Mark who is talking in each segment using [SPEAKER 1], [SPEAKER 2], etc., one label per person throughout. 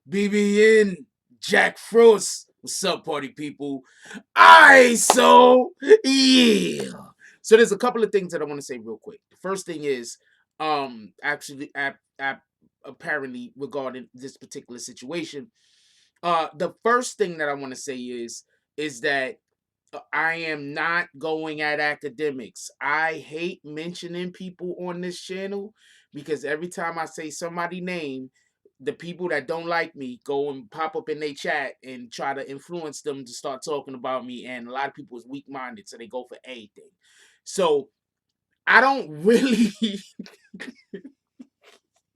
[SPEAKER 1] BBN, Jack Frost. What's up, party people? So yeah. So there's a couple of things that I want to say real quick. The first thing is, actually, apparently regarding this particular situation. The first thing that I want to say is that I am not going at academics. I hate mentioning people on this channel because every time I say somebody's name, the people that don't like me go and pop up in their chat and try to influence them to start talking about me. And a lot of people is weak minded, so they go for anything. So I don't really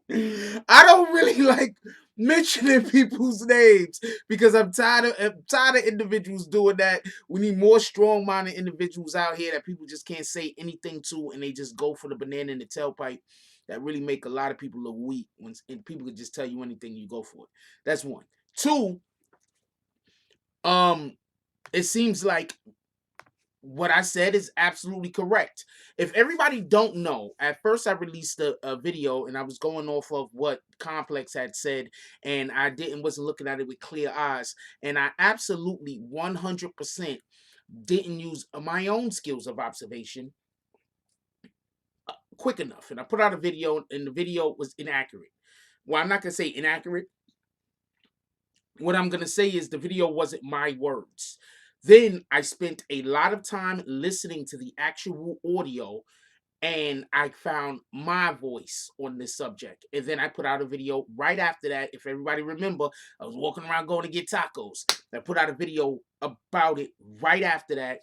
[SPEAKER 1] I don't really like mentioning people's names because I'm tired of individuals doing that. We need more strong-minded individuals out here that people just can't say anything to, and they just go for the banana in the tailpipe. That really make a lot of people look weak when and people could just tell you anything, you go for it. That's one. Two, um, it seems like what I said is absolutely correct. If everybody don't know, at first I released a video and I was going off of what Complex had said, and I wasn't looking at it with clear eyes, and I absolutely 100% didn't use my own skills of observation quick enough. And I put out a video, and the video was inaccurate. Well, I'm not gonna say inaccurate. What I'm gonna say is the video wasn't my words. Then I spent a lot of time listening to the actual audio, and I found my voice on this subject. And then I put out a video right after that. If everybody remember, I was walking around going to get tacos. I put out a video about it right after that,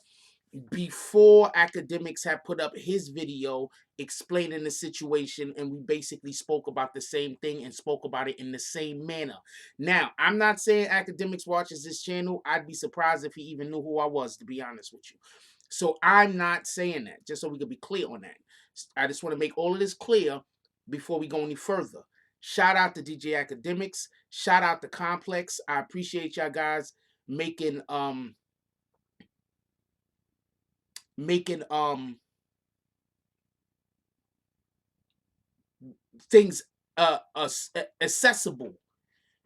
[SPEAKER 1] before Akademiks had put up his video explaining the situation, and we basically spoke about the same thing and spoke about it in the same manner. Now, I'm not saying Akademiks watches this channel. I'd be surprised if he even knew who I was, to be honest with you. So I'm not saying that, just so we could be clear on that. I just want to make all of this clear before we go any further. Shout out to DJ Akademiks. Shout out to Complex. I appreciate y'all guys making making things accessible.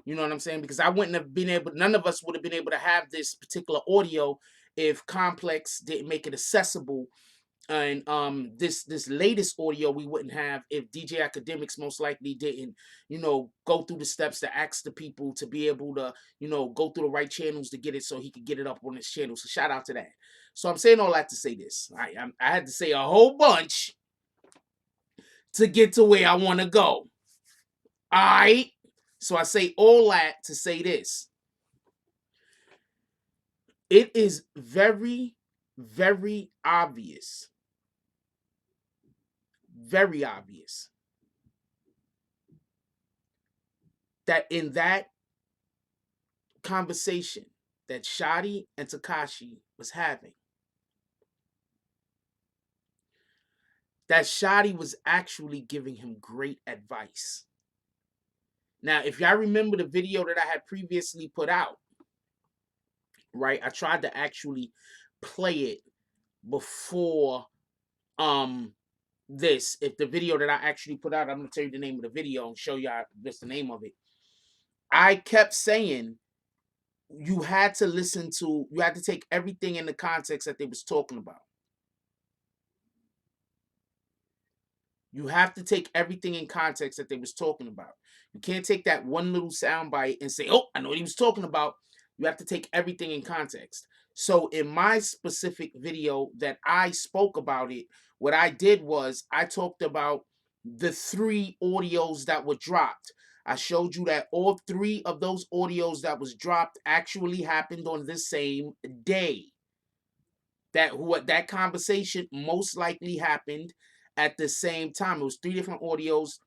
[SPEAKER 1] You know what I'm saying? Because I wouldn't have been able, none of us would have been able to have this particular audio if Complex didn't make it accessible. And this latest audio we wouldn't have if DJ Akademiks most likely didn't, go through the steps to ask the people to be able to, go through the right channels to get it so he could get it up on his channel. So shout out to that. So I'm saying all that to say this. I had to say a whole bunch to get to where I want to go. All right. So I say all that to say this. It is very, very obvious. Very obvious that in that conversation that Shotti and Tekashi was having, that Shotti was actually giving him great advice. Now, if y'all remember the video that I had previously put out, right? I tried to actually play it before this. If the video that I actually put out, I'm gonna tell you the name of the video and show y'all just the name of it. I kept saying you had to take everything in the context that they was talking about. You have to take everything in context that they was talking about. You can't take that one little soundbite and say, oh, I know what he was talking about. You have to take everything in context. So in my specific video that I spoke about it, what I did was I talked about the 3 audios that were dropped. I showed you that all 3 of those audios that was dropped actually happened on the same day. That conversation most likely happened at the same time. It was 3 different audios.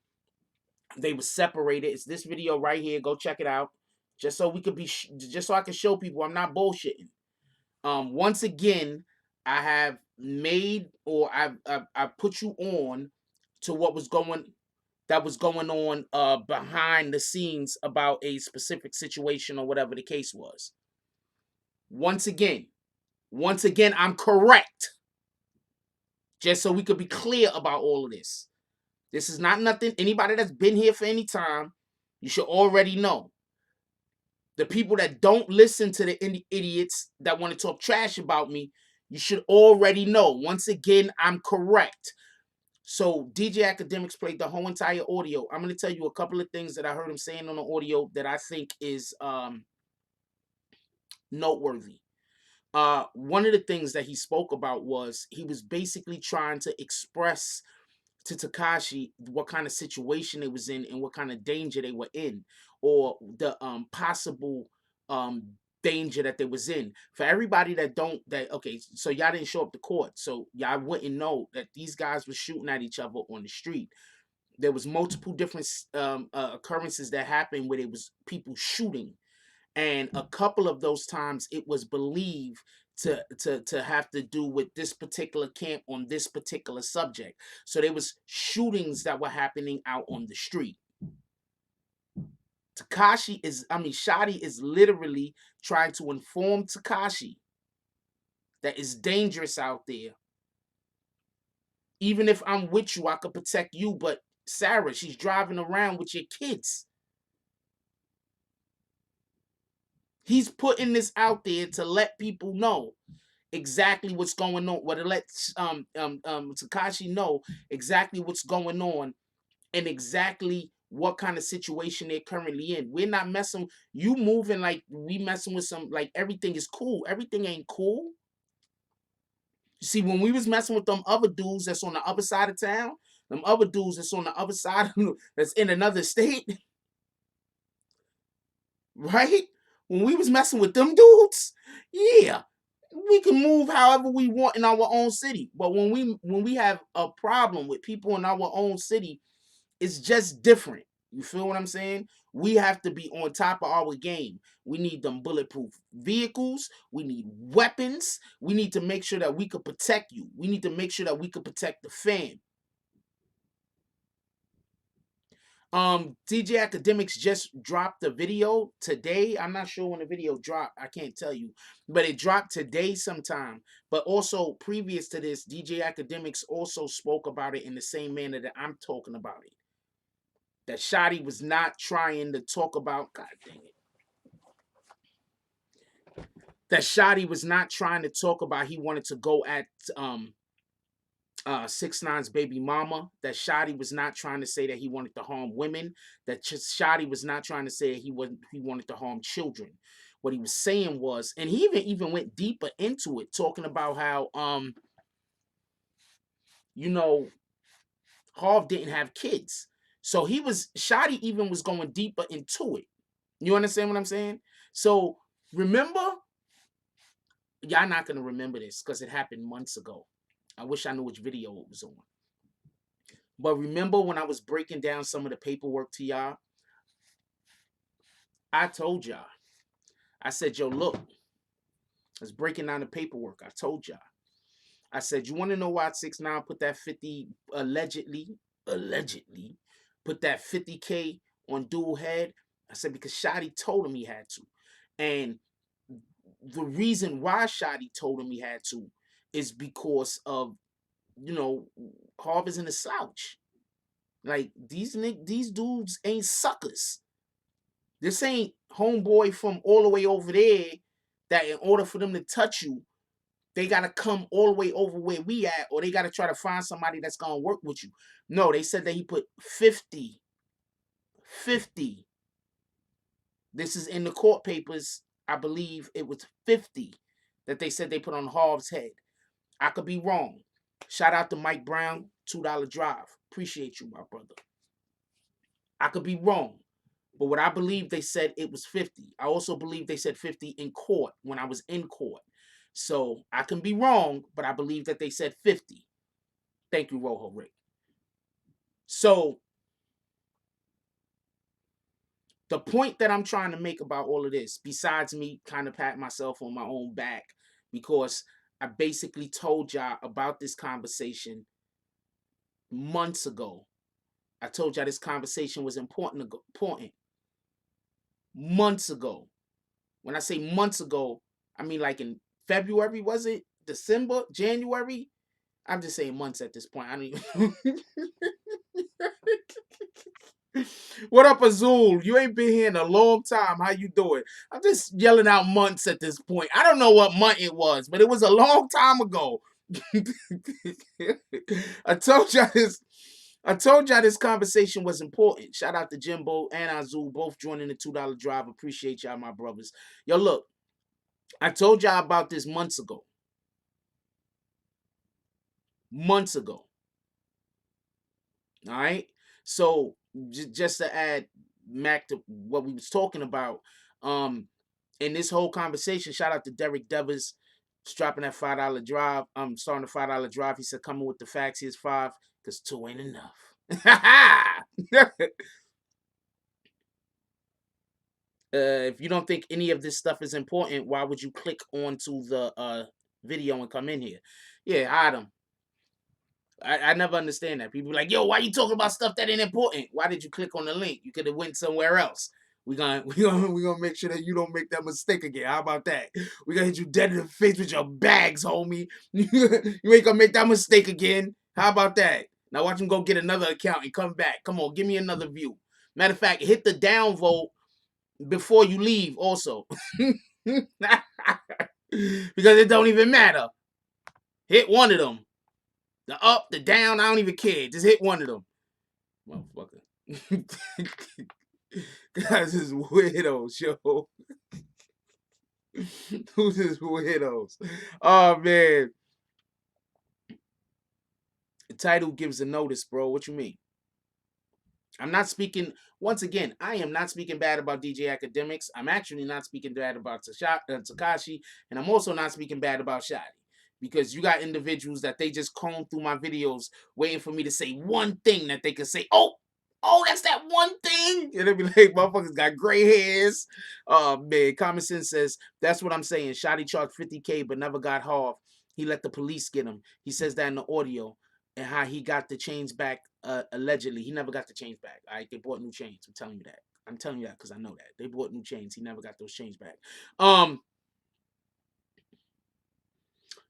[SPEAKER 1] They were separated. It's this video right here. Go check it out. Just so we could be, just so I can show people I'm not bullshitting. Once again, I have made, or I've put you on to what was going on behind the scenes about a specific situation or whatever the case was. Once again, I'm correct. Just so we could be clear about all of this. This is not nothing. Anybody that's been here for any time, you should already know. The people that don't listen to the idiots that want to talk trash about me, you should already know. Once again, I'm correct. So DJ Akademiks played the whole entire audio. I'm going to tell you a couple of things that I heard him saying on the audio that I think is noteworthy. One of the things that he spoke about was he was basically trying to express to Tekashi what kind of situation they was in and what kind of danger they were in, or the possible um danger that they was in. For everybody that don't that okay, so y'all didn't show up to court, so y'all wouldn't know that these guys were shooting at each other on the street. There was multiple different occurrences that happened where there was people shooting, and a couple of those times it was believed to have to do with this particular camp on this particular subject. So there was shootings that were happening out on the street. Shotti is literally trying to inform Tekashi that it's dangerous out there. Even if I'm with you, I could protect you, but Sarah, she's driving around with your kids. He's putting this out there to let people know exactly what's going on. What it lets Tekashi know exactly what's going on and exactly what kind of situation they're currently in. We're not messing. You moving like we messing with some like everything is cool. Everything ain't cool. You see, when we was messing with them other dudes that's on the other side of town, them other dudes that's on the other side that's in another state, right? When we was messing with them dudes, yeah, we can move however we want in our own city. But when we have a problem with people in our own city, it's just different. You feel what I'm saying? We have to be on top of our game. We need them bulletproof vehicles. We need weapons. We need to make sure that we could protect you. We need to make sure that we could protect the fam. DJ Akademiks just dropped the video today. I'm not sure when the video dropped. I can't tell you, but it dropped today sometime. But also previous to this, DJ Akademiks also spoke about it in the same manner that I'm talking about it. That Shotti was not trying to talk about. God dang it. That Shotti was not trying to talk about. He wanted to go at 6ix9ine's baby mama. That Shotti was not trying to say that he wanted to harm women. That Shotti was not trying to say he wanted to harm children. What he was saying was, and he even went deeper into it, talking about how Harv didn't have kids. So Shotti even was going deeper into it. You understand what I'm saying? So remember, y'all not gonna remember this because it happened months ago. I wish I knew which video it was on. But remember when I was breaking down some of the paperwork to y'all? I told y'all. I said, yo, look, I was breaking down the paperwork. I told y'all. I said, you want to know why 6ix9ine put that 50 allegedly put that 50K on dual head? I said, because Shotti told him he had to. And the reason why Shotti told him he had to is because of, Harv is in a slouch. Like these dudes ain't suckers. This ain't homeboy from all the way over there that in order for them to touch you, they gotta come all the way over where we at, or they gotta try to find somebody that's gonna work with you. No, they said that he put 50. This is in the court papers. I believe it was 50 that they said they put on Harv's head. I could be wrong. Shout out to Mike Brown, $2 drive. Appreciate you, my brother. I could be wrong. But what I believe they said it was 50. I also believe they said 50 in court when I was in court. So I can be wrong, but I believe that they said 50. Thank you, Rojo Rick. So the point that I'm trying to make about all of this, besides me kind of pat myself on my own back, because I basically told y'all about this conversation months ago. I told y'all this conversation was important. Months ago. When I say months ago, I mean like in February, was it? December? January? I'm just saying months at this point. I don't even What up, Azul? You ain't been here in a long time. How you doing? I'm just yelling out months at this point. I don't know what month it was, but it was a long time ago. I told y'all this. I told y'all this conversation was important. Shout out to Jimbo and Azul, both joining the $2 drive. Appreciate y'all, my brothers. Yo, look, I told y'all about this months ago. Months ago. All right. So just to add Mac to what we was talking about, in this whole conversation, shout out to Derek Devers, dropping that $5 drive. Starting the $5 drive. He said, coming with the facts. Here's 5 because 2 ain't enough. If you don't think any of this stuff is important, why would you click onto the video and come in here? Yeah, Adam. I never understand that. People be like, yo, why you talking about stuff that ain't important? Why did you click on the link? You could have went somewhere else. We gonna make sure that you don't make that mistake again. How about that? We gonna hit you dead in the face with your bags, homie. You ain't gonna make that mistake again. How about that? Now watch him go get another account and come back. Come on, give me another view. Matter of fact, hit the downvote before you leave also. Because it don't even matter. Hit one of them. The up, the down, I don't even care. Just hit one of them. Motherfucker. Guys is weirdos, yo. Who's this weirdos? Oh, man. The title gives a notice, bro. What you mean? I'm not speaking, once again, I am not speaking bad about DJ Akademiks. I'm actually not speaking bad about Tekashi, and I'm also not speaking bad about Shotti. Because you got individuals that they just comb through my videos waiting for me to say one thing that they can say, oh, that's that one thing. And they be like, motherfuckers got gray hairs. Oh, man. Common Sense says, that's what I'm saying. Shotti charged $50K but never got half. He let the police get him. He says that in the audio. And how he got the chains back, allegedly. He never got the chains back. All right, they bought new chains. I'm telling you that. I'm telling you that because I know that. They bought new chains. He never got those chains back.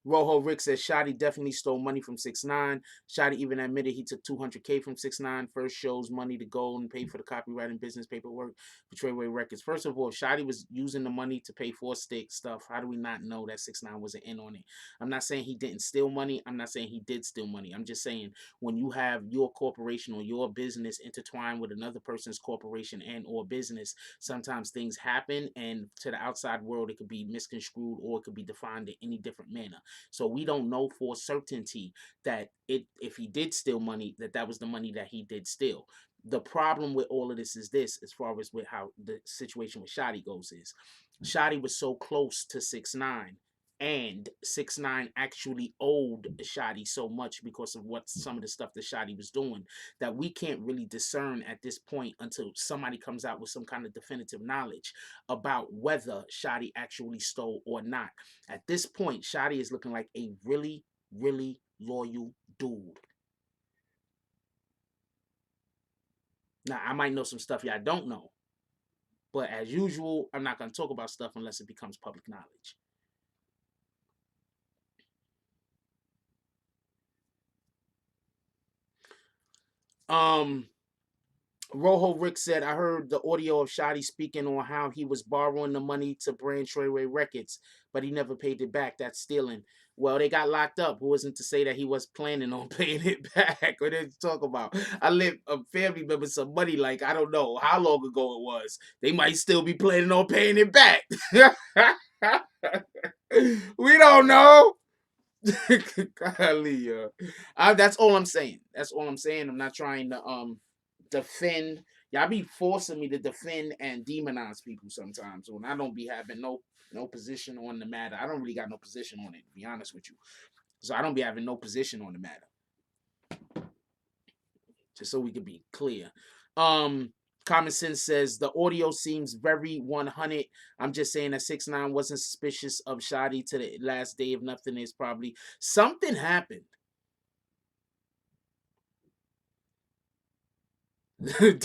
[SPEAKER 1] Rojo Rick says Shotti definitely stole money from 6ix9ine. Shotti even admitted he took $200K from 6ix9ine. First shows money to go and pay for the copyright and business paperwork for Treyway Records. First of all, if Shotti was using the money to pay for stick stuff, how do we not know that 6ix9ine wasn't in on it? I'm not saying he didn't steal money. I'm not saying he did steal money. I'm just saying when you have your corporation or your business intertwined with another person's corporation and or business, sometimes things happen, and to the outside world, it could be misconstrued or it could be defined in any different manner. So we don't know for certainty that if he did steal money, that was the money that he did steal. The problem with all of this is this, as far as with how the situation with Shotti goes, is Shotti was so close to 6ix9ine, and 6ix9ine actually owed Shotti so much because of what some of the stuff that Shotti was doing, that we can't really discern at this point until somebody comes out with some kind of definitive knowledge about whether Shotti actually stole or not. At this point, Shotti is looking like a really, really loyal dude. Now, I might know some stuff y'all don't know, but as usual, I'm not going to talk about stuff unless it becomes public knowledge. Rojo Rick said, I heard the audio of Shotti speaking on how he was borrowing the money to brand Treyway Records, but he never paid it back. That's stealing. Well, they got locked up. Who wasn't to say that he was planning on paying it back? What did you talk about? I lent a family member some money, like, I don't know how long ago it was. They might still be planning on paying it back. We don't know. Golly, that's all I'm saying. That's all I'm saying. I'm not trying to defend. Y'all be forcing me to defend and demonize people sometimes when I don't be having no position on the matter. I don't really got no position on it, to be honest with you. So I don't be having no position on the matter. Just so we can be clear. Common Sense says the audio seems very 100. I'm just saying that 6ix9ine wasn't suspicious of Shotti to the last day of nothing. Is probably something happened.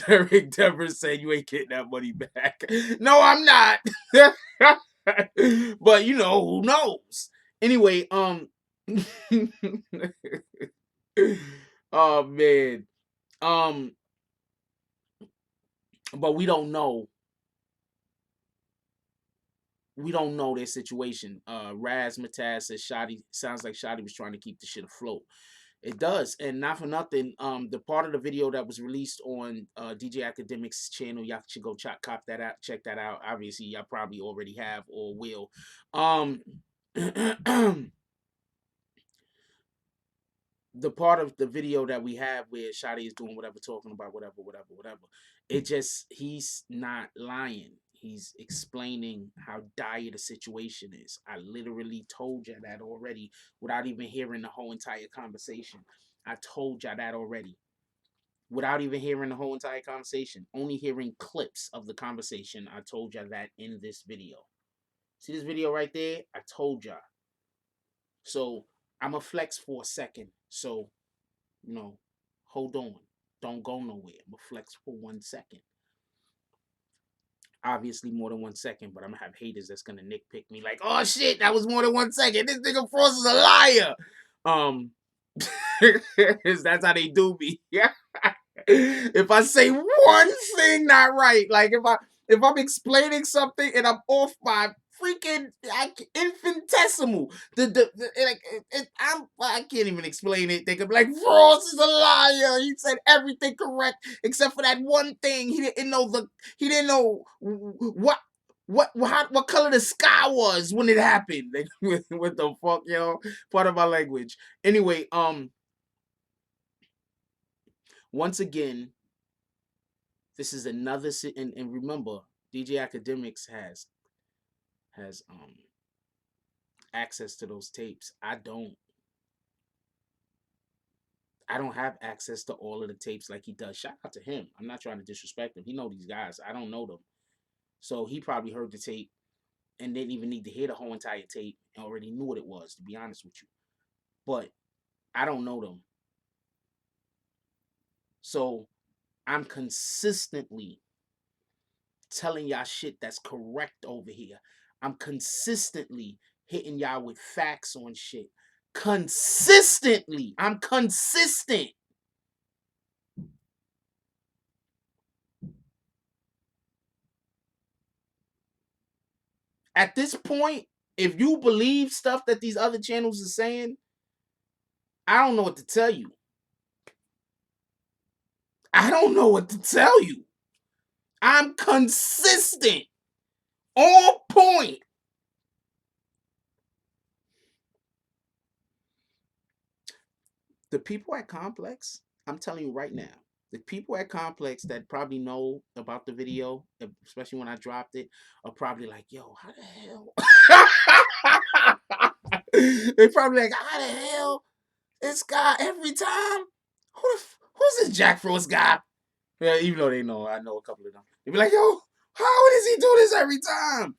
[SPEAKER 1] Derek Devers said you ain't getting that money back. No, I'm not. But you know, who knows? Anyway, oh man. but we don't know. We don't know their situation. Raz Mataz says Shotti sounds like Shotti was trying to keep the shit afloat. It does, and not for nothing. The part of the video that was released on DJ Akademiks channel, y'all should go cop that out, check that out. Obviously, y'all probably already have or will. The part of the video that we have where Shotti is doing whatever, talking about whatever. It just, he's not lying. He's explaining how dire the situation is. I literally told you that already without even hearing the whole entire conversation. I told you that already without even hearing the whole entire conversation. Only hearing clips of the conversation. I told you that in this video. See this video right there? I told you. So I'm a flex for a second. So, hold on. Don't go nowhere. I'm a flex for 1 second. Obviously more than 1 second, but I'm gonna have haters that's gonna nitpick me like, oh shit, that was more than 1 second. This nigga Frost is a liar. That's how they do me. Yeah. If I say one thing not right, like if I'm explaining something and I'm off by freaking infinitesimal, I can't even explain it. They could be like, Frost is a liar. He said everything correct except for that one thing. He didn't know what color the sky was when it happened. Like, what the fuck, yo? Part of my language. Anyway, once again, this is another and remember, DJ Akademiks has access to those tapes. I don't have access to all of the tapes like he does. Shout out to him. I'm not trying to disrespect him. He know these guys. I don't know them. So he probably heard the tape and didn't even need to hear the whole entire tape and already knew what it was, to be honest with you. But I don't know them. So I'm consistently telling y'all shit that's correct over here. I'm consistently hitting y'all with facts on shit. Consistently. I'm consistent. At this point, if you believe stuff that these other channels are saying, I don't know what to tell you. I don't know what to tell you. I'm consistent. On point. The people at Complex, I'm telling you right now, the people at Complex that probably know about the video, especially when I dropped it, are probably like, yo, how the hell? They probably like, how the hell this guy every time? Who's this Jack Frost guy? Yeah, even though they know, I know a couple of them. They be like, yo, how does he do this every time?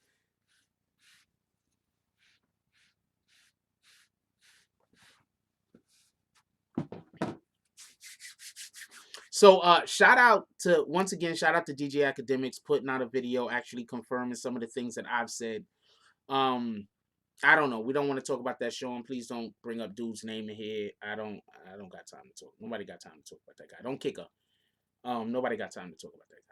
[SPEAKER 1] So shout out to DJ Akademiks putting out a video actually confirming some of the things that I've said. I don't know. We don't want to talk about that show, and please don't bring up dude's name in here. I don't got time to talk. Nobody got time to talk about that guy. Don't kick her. Nobody got time to talk about that guy.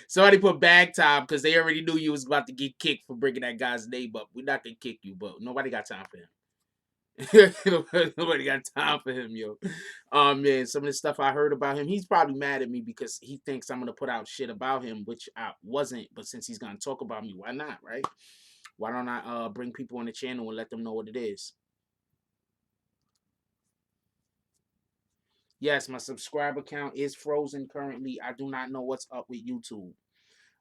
[SPEAKER 1] Somebody put bag time because they already knew you was about to get kicked for bringing that guy's name up. We're not gonna kick you, but nobody got time for him. Nobody got time for him, yo. Man, some of the stuff I heard about him, he's probably mad at me because he thinks I'm gonna put out shit about him, which I wasn't. But since he's gonna talk about me, why not, right? Why don't I bring people on the channel and let them know what it is? Yes, my subscriber count is frozen currently. I do not know what's up with YouTube.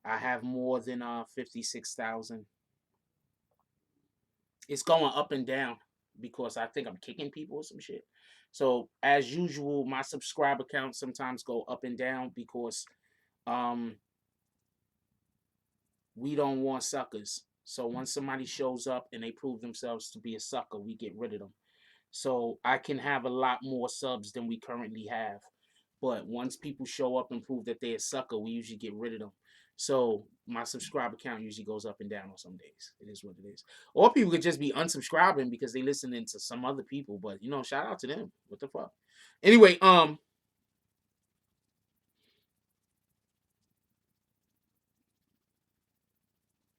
[SPEAKER 1] I have more than 56,000. It's going up and down because I think I'm kicking people or some shit. So as usual, my subscriber count sometimes go up and down because we don't want suckers. So once somebody shows up and they prove themselves to be a sucker, we get rid of them. So I can have a lot more subs than we currently have. But once people show up and prove that they're a sucker, we usually get rid of them. So my subscriber count usually goes up and down on some days. It is what it is. Or people could just be unsubscribing because they listening to some other people. But shout out to them. What the fuck? Anyway,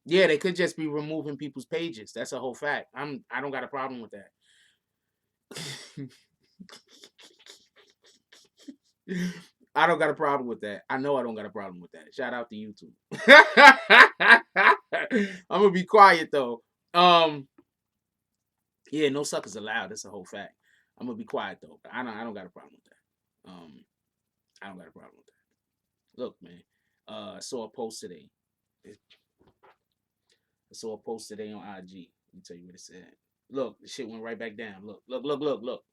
[SPEAKER 1] Yeah, they could just be removing people's pages. That's a whole fact. I don't got a problem with that. I don't got a problem with that. I know I don't got a problem with that. Shout out to YouTube. I'm gonna be quiet though. Yeah, no suckers allowed. That's a whole fact. I'm gonna be quiet though. But I don't got a problem with that. I don't got a problem with that. Look, man. I saw a post today. I saw a post today on IG. Let me tell you what it said. Look, the shit went right back down. Look, look, look, look, look.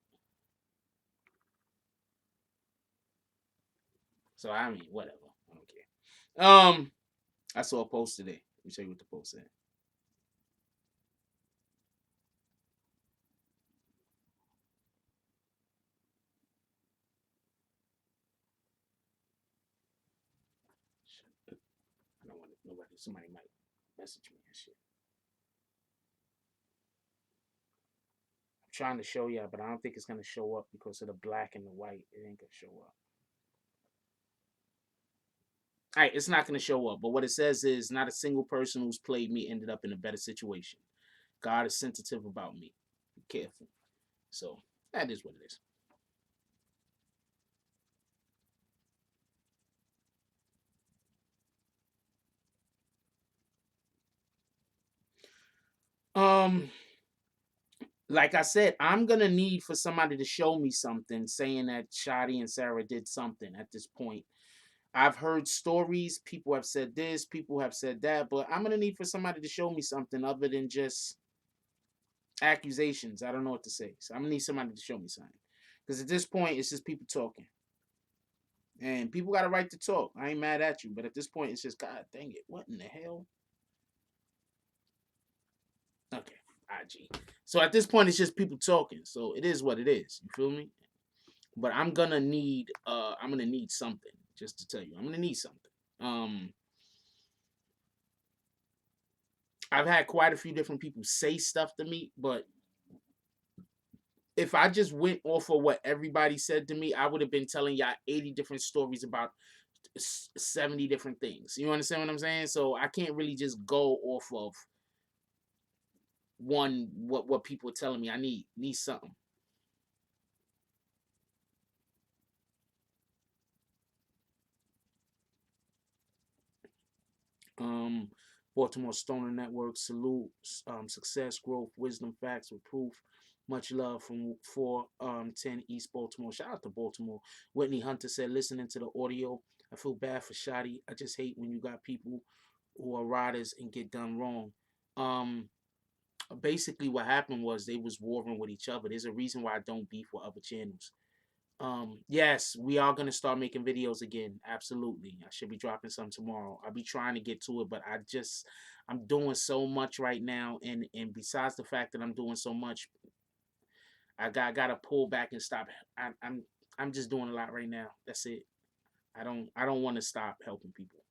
[SPEAKER 1] So I mean, whatever. I don't care. I saw a post today. Let me tell you what the post said. I don't want nobody. Somebody might message me and shit. I'm trying to show y'all, but I don't think it's gonna show up because of the black and the white. It ain't gonna show up. All right, it's not gonna show up. But what it says is, not a single person who's played me ended up in a better situation. God is sensitive about me. Be careful. So that is what it is. Um, like I said, I'm gonna need for somebody to show me something saying that Shotti and Sarah did something at this point. I've heard stories, people have said this, people have said that, but I'm gonna need for somebody to show me something other than just accusations. I don't know what to say. So I'm gonna need somebody to show me something. Because at this point, it's just people talking. And people got a right to talk. I ain't mad at you, but at this point, it's just, God dang it, what in the hell? Okay, IG. So at this point, it's just people talking. So it is what it is. You feel me? But I'm gonna need something, just to tell you. I'm gonna need something. Um I've had quite a few different people say stuff to me, but if I just went off of what everybody said to me, I would have been telling y'all 80 different stories about 70 different things. You understand what I'm saying? So I can't really just go off of what people are telling me. I need something. Um, Baltimore Stoner Network, salute, success, growth, wisdom, facts with proof. Much love from 410 East Baltimore. Shout out to Baltimore. Whitney Hunter said, listening to the audio, I feel bad for Shotti. I just hate when you got people who are riders and get done wrong. Um, Basically what happened was they was warring with each other. There's a reason why I don't beef with other channels. Yes, we are gonna start making videos again. Absolutely. I should be dropping some tomorrow. I'll be trying to get to it, but I'm doing so much right now, and besides the fact that I'm doing so much, I gotta pull back and stop. I'm just doing a lot right now. That's it. I don't want to stop helping people.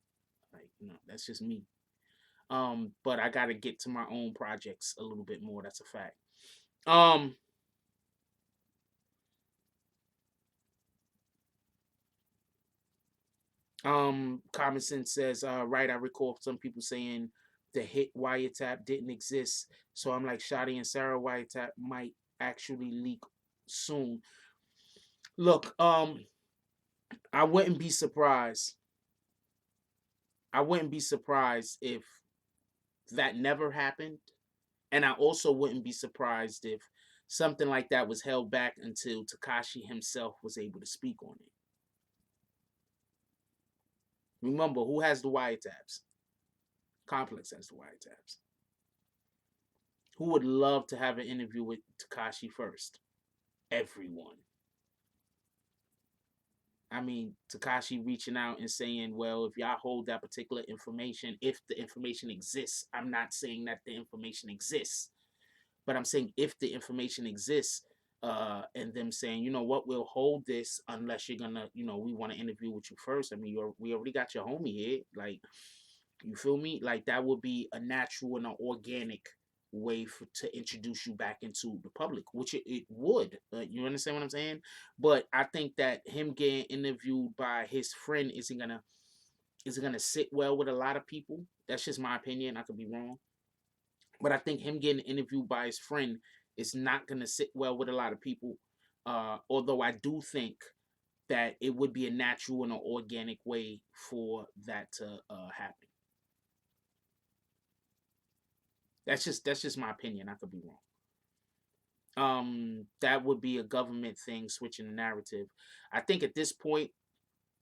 [SPEAKER 1] Like, that's just me. But I gotta get to my own projects a little bit more. That's a fact. Um, Common Sense says, right, I recall some people saying the hit wiretap didn't exist. So I'm like, Shotti and Sarah wiretap might actually leak soon. Look, I wouldn't be surprised. I wouldn't be surprised if that never happened. And I also wouldn't be surprised if something like that was held back until Tekashi himself was able to speak on it. Remember, who has the wiretaps? Complex has the wiretaps. Who would love to have an interview with Tekashi first? Everyone. I mean, Tekashi reaching out and saying, well, if y'all hold that particular information, if the information exists, I'm not saying that the information exists, but I'm saying if the information exists, and them saying, you know what, we'll hold this unless you're gonna, we want to interview with you first. I mean, we already got your homie here. Like, you feel me? Like, that would be a natural and an organic way to introduce you back into the public, which it would. You understand what I'm saying? But I think that him getting interviewed by his friend isn't gonna Is it gonna sit well with a lot of people? That's just my opinion. I could be wrong, but I think him getting interviewed by his friend is not gonna sit well with a lot of people. Although I do think that it would be a natural and an organic way for that to happen. That's just my opinion. I could be wrong. That would be a government thing switching the narrative. I think at this point,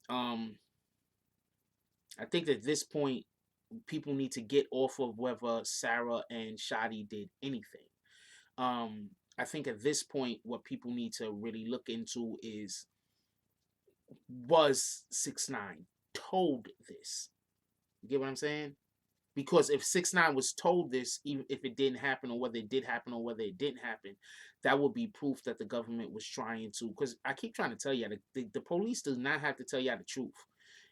[SPEAKER 1] um, I think at this point, people need to get off of whether Sarah and Shotti did anything. Um, I think at this point, what people need to really look into is, was 6ix9ine told this? You get what I'm saying? Because if 6ix9ine was told this, even if it didn't happen, or whether it did happen or whether it didn't happen, that would be proof that the government was trying to. Because I keep trying to tell you, the police does not have to tell you the truth.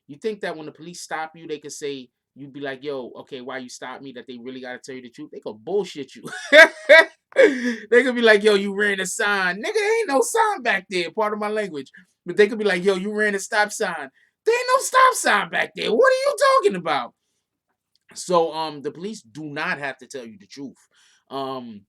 [SPEAKER 1] You think that when the police stop you, they could say, you'd be like, yo, okay, why you stop me? That they really got to tell you the truth? They could bullshit you. They could be like, yo, you ran a sign. Nigga, there ain't no sign back there. Part of my language. But they could be like, yo, you ran a stop sign. There ain't no stop sign back there. What are you talking about? So the police do not have to tell you the truth. Um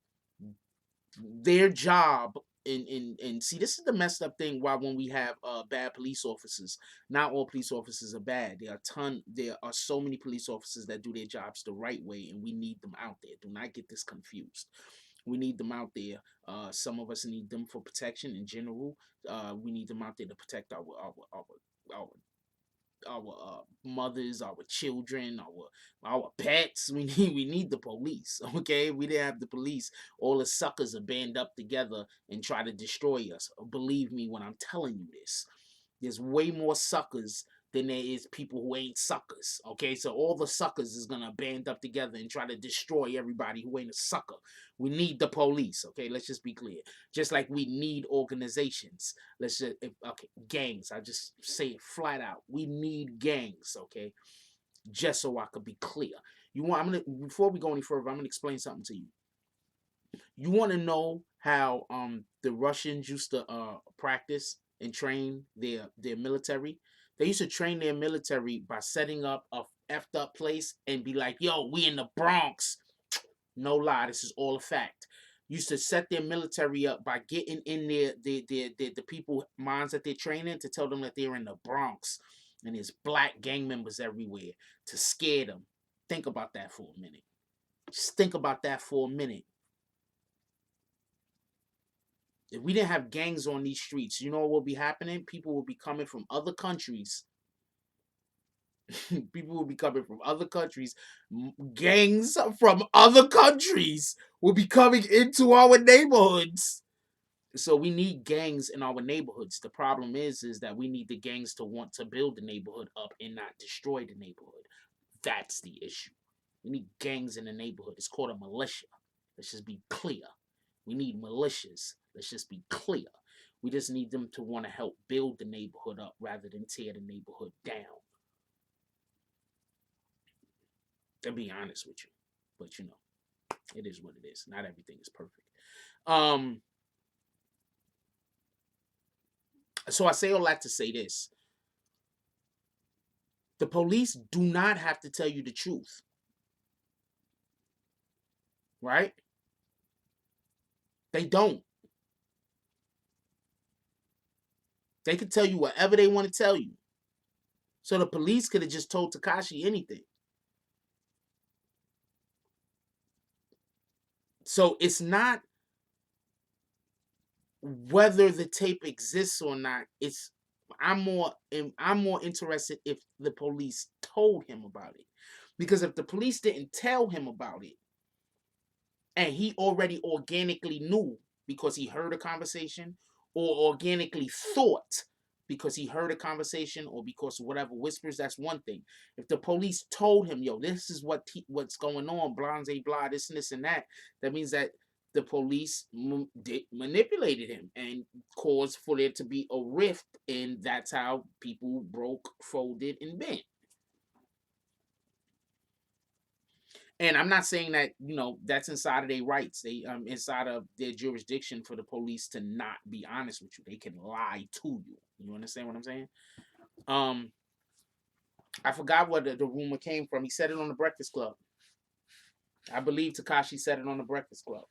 [SPEAKER 1] their job, and see, this is the messed up thing, why when we have bad police officers, not all police officers are bad. There are so many police officers that do their jobs the right way, and we need them out there. Do not get this confused. We need them out there. Some of us need them for protection in general. We need them out there to protect our mothers, our children, our pets. We need the police. Okay, we didn't have the police, all the suckers are band up together and try to destroy us. Believe me when I'm telling you this. There's way more suckers than there is people who ain't suckers. Okay, so all the suckers is gonna band up together and try to destroy everybody who ain't a sucker. We need the police. Okay, let's just be clear. Just like we need organizations. Let's just, okay, gangs. I just say it flat out. We need gangs. Okay, just so I could be clear. I'm gonna, before we go any further, I'm gonna explain something to you. You want to know how the Russians used to practice and train their military? They used to train their military by setting up a effed up place and be like, "Yo, we in the Bronx." No lie, this is all a fact. Used to set their military up by getting in the people minds that they're training to tell them that they're in the Bronx and there's black gang members everywhere to scare them. Think about that for a minute. Just think about that for a minute. If we didn't have gangs on these streets, you know what will be happening? People will be coming from other countries. People will be coming from other countries. Gangs from other countries will be coming into our neighborhoods. So we need gangs in our neighborhoods. The problem is that we need the gangs to want to build the neighborhood up and not destroy the neighborhood. That's the issue. We need gangs in the neighborhood. It's called a militia. Let's just be clear. We need militias. Let's just be clear. We just need them to want to help build the neighborhood up rather than tear the neighborhood down. To be honest with you. But you know, it is what it is. Not everything is perfect. So I say all that to say this. The police do not have to tell you the truth. Right? They don't. They can tell you whatever they want to tell you. So the police could have just told Tekashi anything. So it's not whether the tape exists or not. It's I'm more interested if the police told him about it. Because if the police didn't tell him about it and he already organically knew because he heard a conversation, or organically thought because he heard a conversation, or because whatever whispers, that's one thing. If the police told him, yo, this is what's going on, blase blah, this and this and that, that means that the police manipulated him and caused for there to be a rift, and that's how people broke, folded, and bent. And I'm not saying that, that's inside of their rights. They inside of their jurisdiction for the police to not be honest with you. They can lie to you. You understand what I'm saying? Um, I forgot what the rumor came from. He said it on the Breakfast Club. I believe Tekashi said it on the Breakfast Club.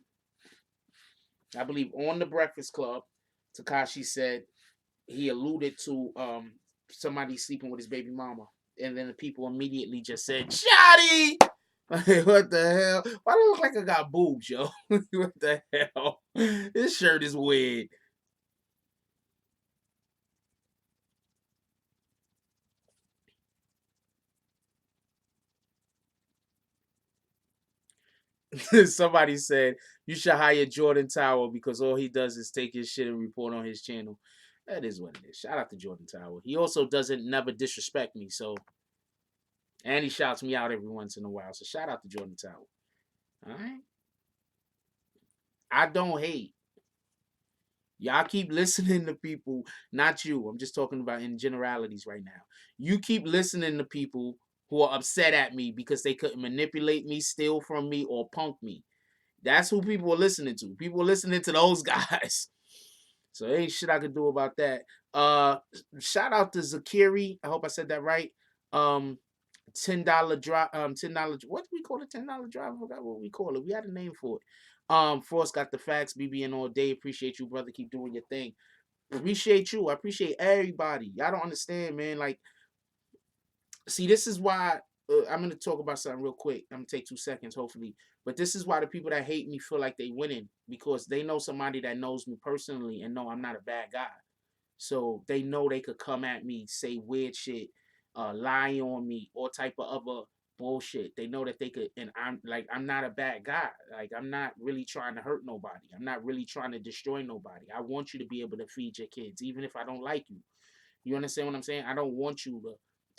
[SPEAKER 1] I believe on the Breakfast Club, Tekashi said he alluded to somebody sleeping with his baby mama, and then the people immediately just said, "Shotti!" What the hell? Why do I look like I got boobs, yo? What the hell? This shirt is weird. Somebody said you should hire Jordan Tower because all he does is take his shit and report on his channel. That is what it is. Shout out to Jordan Tower. He also doesn't never disrespect me, so and he shouts me out every once in a while. So shout out to Jordan Tower. All right. I don't hate. Y'all keep listening to people, not you. I'm just talking about in generalities right now. You keep listening to people who are upset at me because they couldn't manipulate me, steal from me, or punk me. That's who people are listening to. People are listening to those guys. So there ain't shit I could do about that. Uh Shout out to Zakiri. I hope I said that right. Um $10 drive, $10, what do we call it? $10 drive? I forgot what we call it. We had a name for it. Force got the facts, BBN all day. Appreciate you, brother. Keep doing your thing. Appreciate you. I appreciate everybody. Y'all don't understand, man. Like, see, this is why I'm gonna talk about something real quick. I'm gonna take 2 seconds, hopefully. But this is why the people that hate me feel like they winning because they know somebody that knows me personally and know I'm not a bad guy. So they know they could come at me, say weird shit, lie on me, all type of other bullshit. They know that they could, and I'm not a bad guy. Like I'm not really trying to hurt nobody. I'm not really trying to destroy nobody. I want you to be able to feed your kids, even if I don't like you. You understand what I'm saying? I don't want you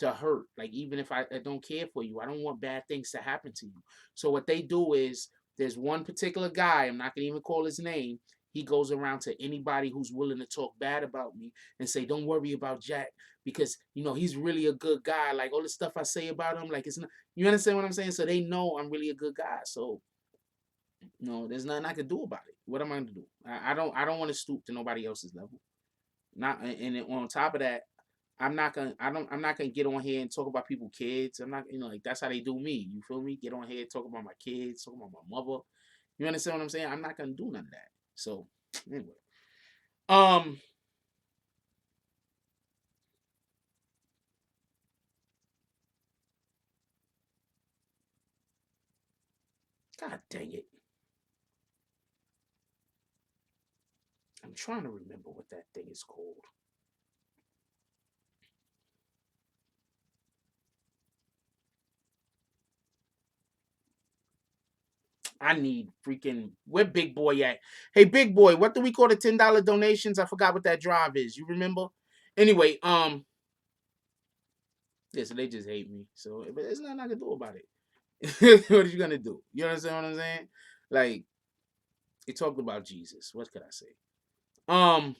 [SPEAKER 1] to hurt. Like even if I don't care for you, I don't want bad things to happen to you. So what they do is there's one particular guy, I'm not gonna even call his name. He goes around to anybody who's willing to talk bad about me and say, "Don't worry about Jack because he's really a good guy." Like all the stuff I say about him, like it's not. You understand what I'm saying? So they know I'm really a good guy. So no, there's nothing I can do about it. What am I gonna do? I don't want to stoop to nobody else's level. Not and then on top of that, I'm not gonna get on here and talk about people kids. I'm not like that's how they do me. You feel me? Get on here, talk about my kids, talk about my mother. You understand what I'm saying? I'm not gonna do none of that. So anyway. Um God dang it. I'm trying to remember what that thing is called. I need freaking where Big Boy at? Hey Big Boy, what do we call the $10 donations? I forgot what that drive is. You remember? Anyway, yeah, so they just hate me. So but there's nothing I can do about it. What are you gonna do? You understand what I'm saying? Like he talked about Jesus. What could I say? Um,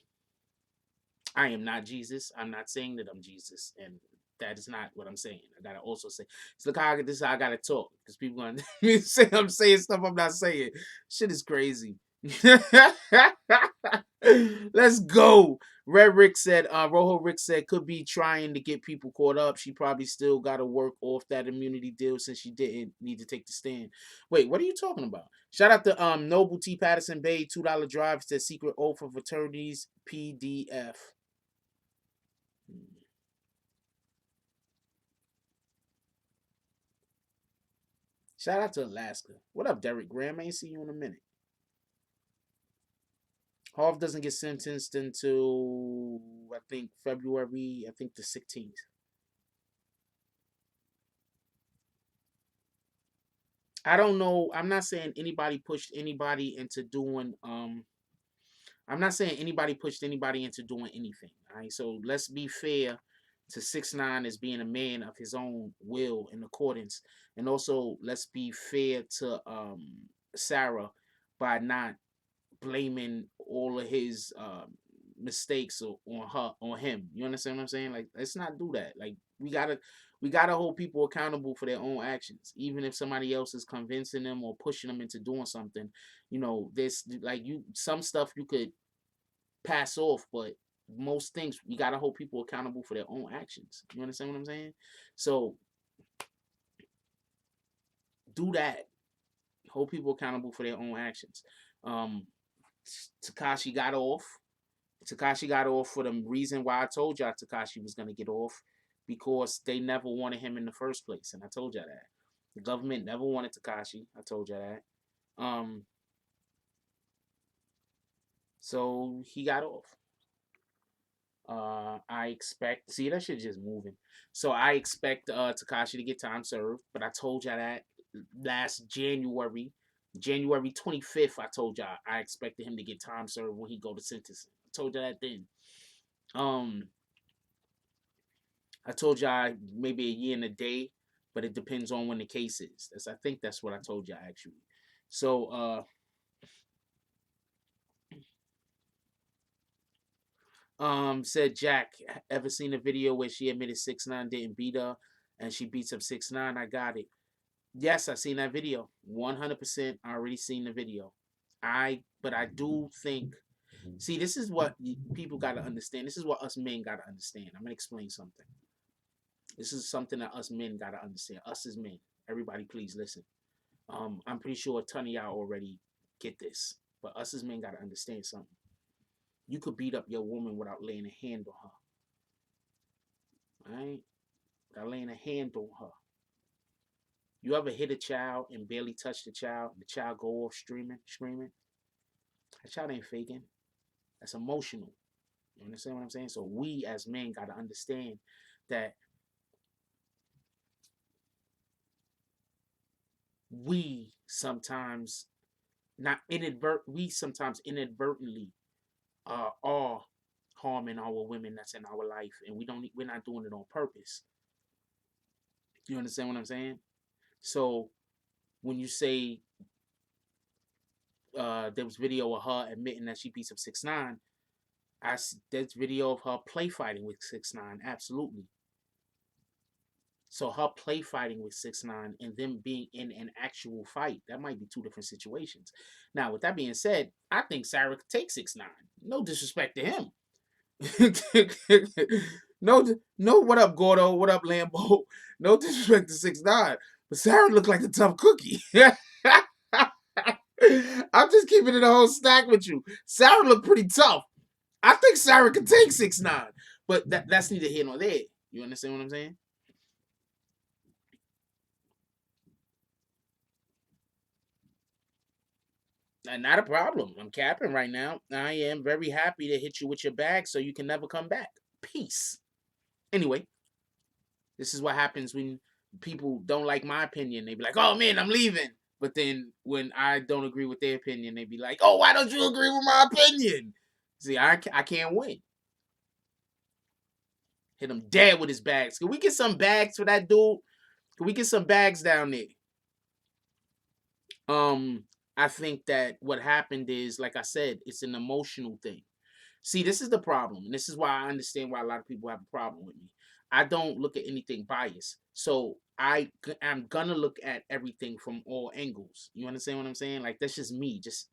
[SPEAKER 1] I am not Jesus. I'm not saying that I'm Jesus, and that is not what I'm saying. I gotta also say, so look how this is how I gotta talk because people gonna say I'm saying stuff I'm not saying. Shit is crazy. Let's go. Red Rick said, Rojo Rick said, could be trying to get people caught up. She probably still got to work off that immunity deal since she didn't need to take the stand. Wait, what are you talking about? Shout out to Noble T. Patterson Bay, $2 drive to Secret Oath of Fraternities PDF. Shout out to Alaska. What up, Derek Graham? I ain't see you in a minute. Hoff doesn't get sentenced until I think February, I think the 16th. I don't know. I'm not saying anybody pushed anybody into doing I'm not saying anybody pushed anybody into doing anything. All right. So let's be fair to 6ix9ine as being a man of his own will and accordance. And also let's be fair to Sarah by not blaming all of his mistakes on him. You understand what I'm saying? Like let's not do that. Like we gotta hold people accountable for their own actions, even if somebody else is convincing them or pushing them into doing something. This like you some stuff you could pass off, but most things, we gotta hold people accountable for their own actions. You understand what I'm saying? So do that. Hold people accountable for their own actions. Um, Tekashi got off. Tekashi got off for the reason why I told y'all Tekashi was gonna get off, because they never wanted him in the first place, and I told y'all that. The government never wanted Tekashi. I told y'all that. So he got off. I expect, see, that shit just moving. So I expect Tekashi to get time served, but I told y'all that last January 25th. I told y'all I expected him to get time served when he go to sentencing. I told y'all that then. I told y'all maybe a year and a day, but it depends on when the case is. I think that's what I told y'all actually. So said Jack, ever seen a video where she admitted 6ix9ine didn't beat her and she beats up 6ix9ine? I got it. Yes, I seen that video. 100%. I already seen the video. But I do think, see, this is what people got to understand. This is what us men got to understand. I'm gonna explain something. This is something that us men got to understand. Us as men. Everybody, please listen. I'm pretty sure a ton of y'all already get this, but us as men got to understand something. You could beat up your woman without laying a hand on her. Right? Without laying a hand on her. You ever hit a child and barely touch the child, and the child go off screaming? That child ain't faking. That's emotional. You understand what I'm saying? So we as men got to understand that we sometimes inadvertently are harming our women that's in our life, and we're not doing it on purpose. You understand what I'm saying? So when you say there was video of her admitting that she beats up 6ix9ine, there's video of her play fighting with 6ix9ine, absolutely. So her play fighting with 6ix9ine and them being in an actual fight, that might be two different situations. Now, with that being said, I think Sarah could take 6ix9ine. No disrespect to him. No, what up, Gordo? What up, Lambo? No disrespect to 6ix9ine, but Sarah looked like a tough cookie. I'm just keeping it a whole stack with you. Sarah looked pretty tough. I think Sarah could take 6ix9ine, but that's neither here nor there. You understand what I'm saying? Not a problem. I'm capping right now. I am very happy to hit you with your bag so you can never come back. Peace. Anyway, this is what happens when people don't like my opinion. They be like, oh man, I'm leaving. But then when I don't agree with their opinion, they be like, oh, why don't you agree with my opinion? See, I can't win. Hit him dead with his bags. Can we get some bags for that dude? Can we get some bags down there? I think that what happened is, like I said, it's an emotional thing. See, this is the problem, and this is why I understand why a lot of people have a problem with me. I don't look at anything biased, so I'm gonna look at everything from all angles. You understand what I'm saying? Like, that's just me, just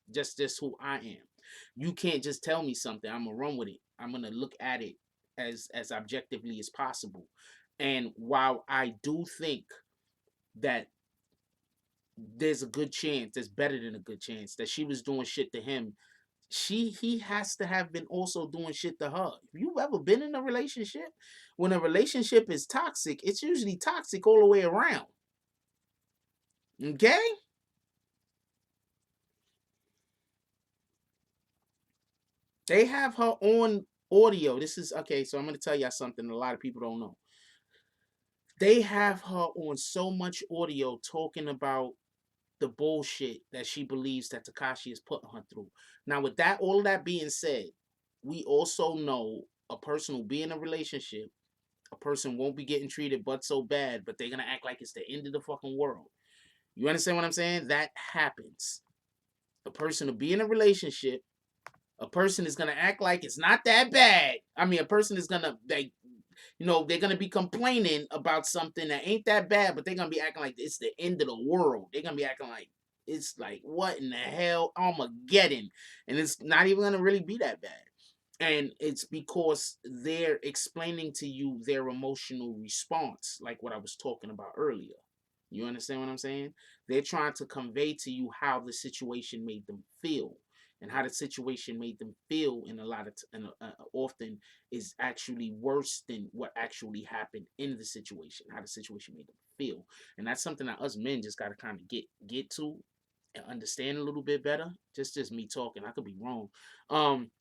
[SPEAKER 1] who I am. You can't just tell me something. I'm gonna run with it. I'm gonna look at it as objectively as possible. And while I do think that there's a good chance, there's better than a good chance that she was doing shit to him, he has to have been also doing shit to her. If you've ever been in a relationship, when a relationship is toxic, it's usually toxic all the way around. Okay? They have her on audio. This is okay, so I'm gonna tell y'all something a lot of people don't know. They have her on so much audio talking about the bullshit that she believes that Tekashi is putting her through. Now, with that, all of that being said, we also know a person will be in a relationship, a person won't be getting treated but so bad, but they're gonna act like it's the end of the fucking world. You understand what I'm saying? That happens. A person will be in a relationship, a person is gonna act like it's not that bad. I mean, a person is gonna they're gonna be complaining about something that ain't that bad, but they're gonna be acting like it's the end of the world. They're gonna be acting like it's like, what in the hell, Armageddon, and it's not even gonna really be that bad. And it's because they're explaining to you their emotional response, like what I was talking about earlier. You understand what I'm saying? They're trying to convey to you how the situation made them feel, and how the situation made them feel in a lot of often is actually worse than what actually happened in the situation. How the situation made them feel, and that's something that us men just got to kind of get to and understand a little bit better. Just me talking. I could be wrong. Um,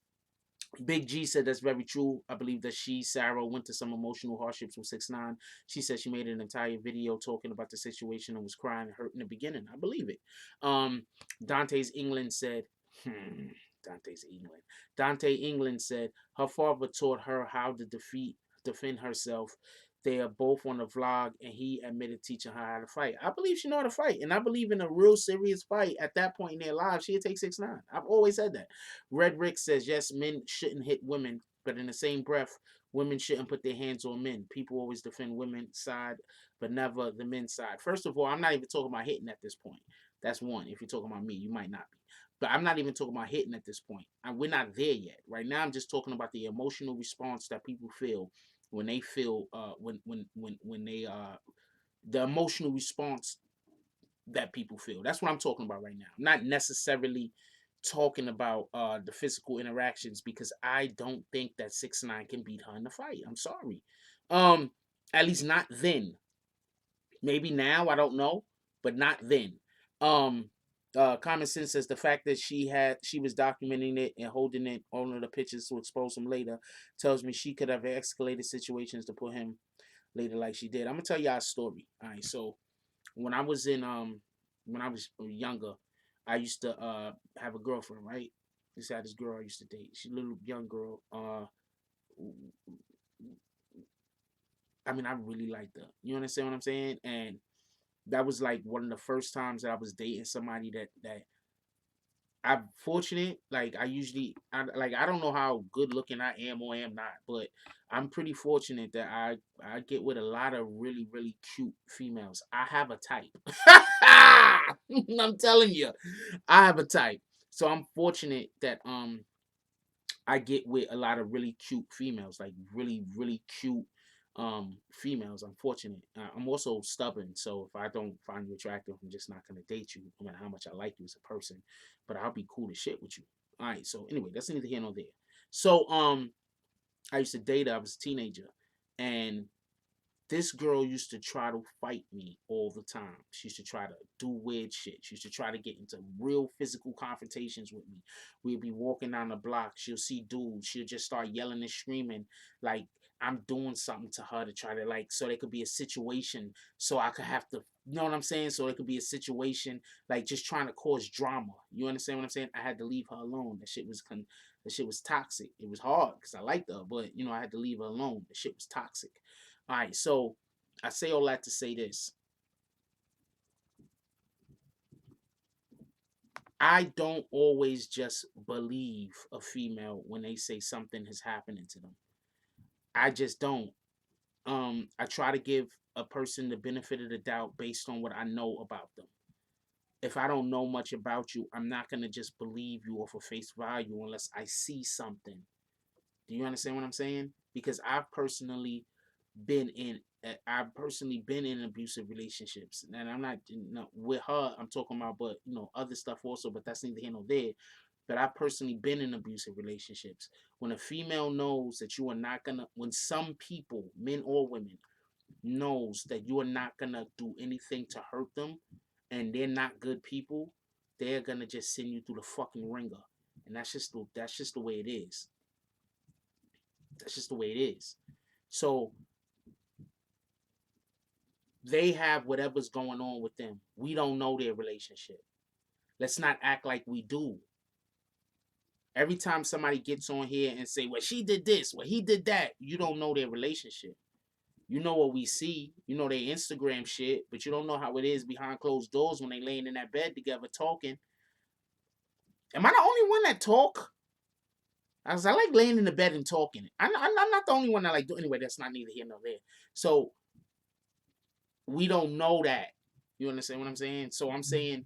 [SPEAKER 1] Big G said that's very true. I believe that Sarah, went to some emotional hardships with 6ix9ine. She said she made an entire video talking about the situation and was crying and hurt in the beginning. I believe it. Um, Dante's England said, hmm, Dante's England. Dante England said her father taught her how to defend herself. They are both on the vlog, and he admitted teaching her how to fight. I believe she know how to fight, and I believe in a real serious fight at that point in their lives, she'd take 6ix9ine. I've always said that. Red Rick says, yes, men shouldn't hit women, but in the same breath, women shouldn't put their hands on men. People always defend women's side, but never the men's side. First of all, I'm not even talking about hitting at this point. That's one. If you're talking about me, you might not be. But I'm not even talking about hitting at this point. We're not there yet. Right now, I'm just talking about the emotional response that people feel when they feel when they the emotional response that people feel. That's what I'm talking about right now. I'm not necessarily talking about the physical interactions, because I don't think that 6ix9ine can beat her in the fight. I'm sorry. Um, at least not then. Maybe now, I don't know, but not then. Um, Common Sense says the fact that she was documenting it and holding it on the pictures to expose him later tells me she could have escalated situations to put him later like she did. I'm gonna tell y'all a story. All right, so when I was in when I was younger, I used to have a girlfriend, right? I used to have this girl I used to date. She's a little young girl. I mean, I really liked her. You understand what I'm saying? And that was like one of the first times that I was dating somebody that I'm fortunate. Like I don't know how good looking I am or am not, but I'm pretty fortunate that I get with a lot of really really cute females. I have a type. I'm telling you, I have a type. So I'm fortunate that I get with a lot of really cute females, like really really cute females. I'm fortunate. I'm also stubborn, so if I don't find you attractive, I'm just not gonna date you, no matter how much I like you as a person. But I'll be cool as shit with you. All right. So anyway, that's neither here nor there. So I used to date her. I was a teenager, and this girl used to try to fight me all the time. She used to try to do weird shit. She used to try to get into real physical confrontations with me. We'd be walking down the block. She'll see dudes. She'll just start yelling and screaming like I'm doing something to her to try to like, so there could be a situation so I could have to, you know what I'm saying? So there could be a situation like just trying to cause drama. You understand what I'm saying? I had to leave her alone. That shit was toxic. It was hard because I liked her, but I had to leave her alone. The shit was toxic. All right, so I say all that to say this. I don't always just believe a female when they say something is happening to them. I just don't. I try to give a person the benefit of the doubt based on what I know about them. If I don't know much about you, I'm not gonna just believe you off of face value unless I see something. Do you understand what I'm saying? Because I've personally been in abusive relationships, and I'm not with her. I'm talking about, but other stuff also. But that's neither here nor there. But I've personally been in abusive relationships. When a female knows that you are not gonna, when some people, men or women, knows that you are not gonna do anything to hurt them, and they're not good people, they're gonna just send you through the fucking ringer, and that's just the way it is. That's just the way it is. So they have whatever's going on with them. We don't know their relationship. Let's not act like we do. Every time somebody gets on here and say, well, she did this, well, he did that, you don't know their relationship. You know what we see. You know their Instagram shit, but you don't know how it is behind closed doors when they laying in that bed together talking. Am I the only one that talk? I like laying in the bed and talking. I'm not the only one that like do. Anyway, that's not neither here nor there. So we don't know that. You understand what I'm saying? So I'm saying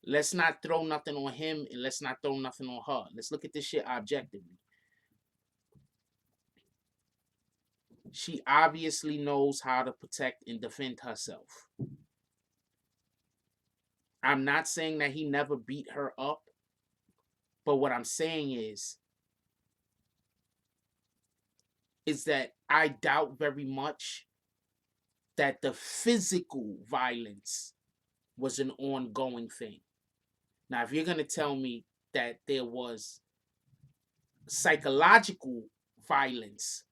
[SPEAKER 1] let's not throw nothing on him and let's not throw nothing on her. Let's look at this shit objectively. She obviously knows how to protect and defend herself. I'm not saying that he never beat her up, but what I'm saying is that I doubt very much that the physical violence was an ongoing thing. Now, if you're going to tell me that there was psychological violence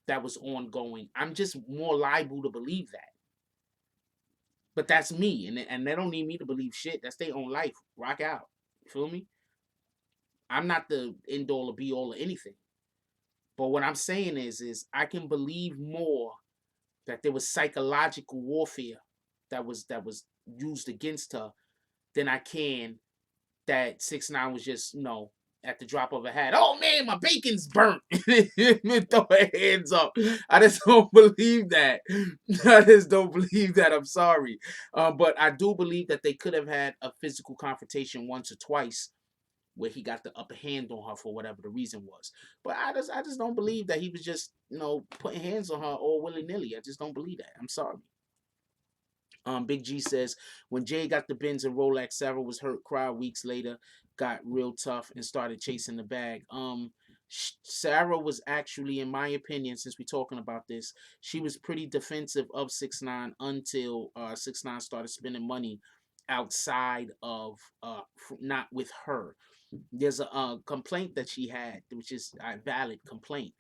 [SPEAKER 1] that was ongoing, I'm just more liable to believe that. But that's me, and they don't need me to believe shit. That's their own life. Rock out. You feel me? I'm not the end all or be all or anything. But what I'm saying is I can believe more that there was psychological warfare that was used against her than I can that 6ix9ine was just, at the drop of a hat. Oh man, my bacon's burnt. Throw her hands up. I just don't believe that. I just don't believe that. I'm sorry. But I do believe that they could have had a physical confrontation once or twice where he got the upper hand on her for whatever the reason was. But I just don't believe that he was just, putting hands on her all willy-nilly. I just don't believe that. I'm sorry. Big G says, when Jay got the Benz and Rolex, Sarah was hurt, cried weeks later, got real tough, and started chasing the bag. Sarah was actually, in my opinion, since we're talking about this, she was pretty defensive of 6ix9ine until 6ix9ine started spending money outside of not with her. There's a complaint that she had, which is a valid complaint.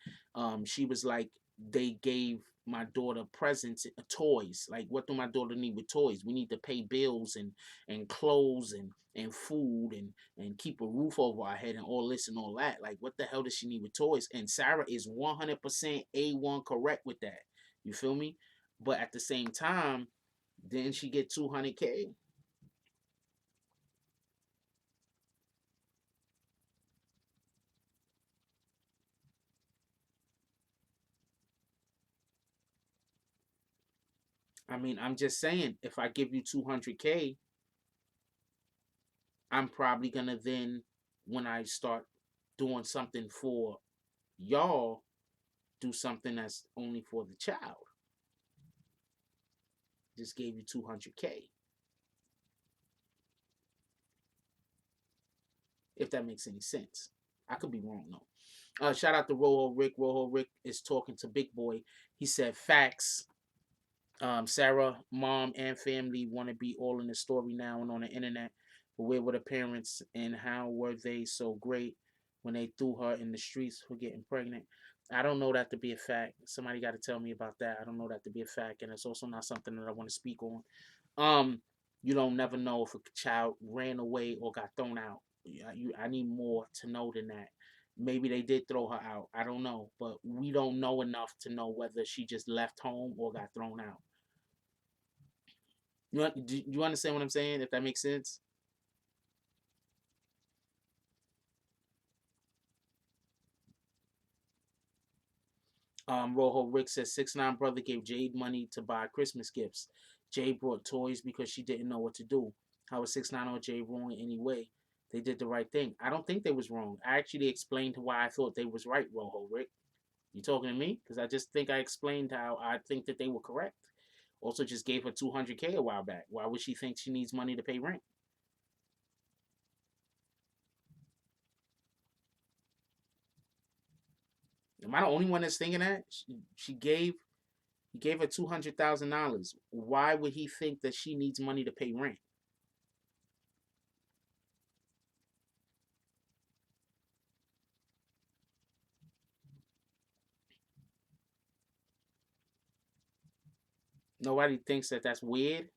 [SPEAKER 1] She was like, they gave my daughter presents, toys. Like, what do my daughter need with toys? We need to pay bills and clothes and food and keep a roof over our head and all this and all that. Like, what the hell does she need with toys? And Sarah is 100% A1 correct with that. You feel me? But at the same time, didn't she get 200K? I mean, I'm just saying, if I give you 200K, I'm probably gonna then, when I start doing something for y'all, do something that's only for the child. Just gave you 200K, if that makes any sense. I could be wrong though. Shout out to Rojo Rick. Rojo Rick is talking to Big Boy. He said, facts. Sarah, mom, and family want to be all in the story now and on the internet. But where were the parents and how were they so great when they threw her in the streets for getting pregnant? I don't know that to be a fact. Somebody got to tell me about that. I don't know that to be a fact, and it's also not something that I want to speak on. Um, you don't never know if a child ran away or got thrown out. I need more to know than that. Maybe they did throw her out. I don't know, but we don't know enough to know whether she just left home or got thrown out. Do you understand what I'm saying? If that makes sense. Rojo Rick says 6ix9ine brother gave Jade money to buy Christmas gifts. Jade brought toys because she didn't know what to do. How was 6ix9ine or Jade wrong in any way? They did the right thing. I don't think they was wrong. I actually explained why I thought they was right, Rojo Rick. You talking to me? Because I just think I explained how I think that they were correct. Also, just gave her 200K a while back. Why would she think she needs money to pay rent? Am I the only one that's thinking that? She gave He gave her $200,000. Why would he think that she needs money to pay rent? Nobody thinks that that's weird.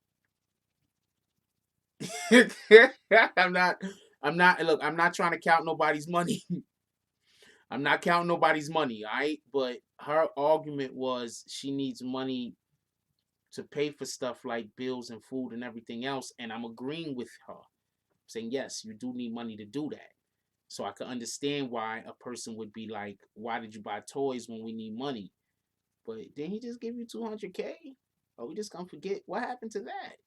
[SPEAKER 1] I'm not. I'm not. Look, I'm not trying to count nobody's money. I'm not counting nobody's money. All right, but her argument was she needs money to pay for stuff like bills and food and everything else, and I'm agreeing with her, saying yes, you do need money to do that. So I can understand why a person would be like, "Why did you buy toys when we need money?" But didn't he just give you 200K? Are we just gonna forget what happened to that?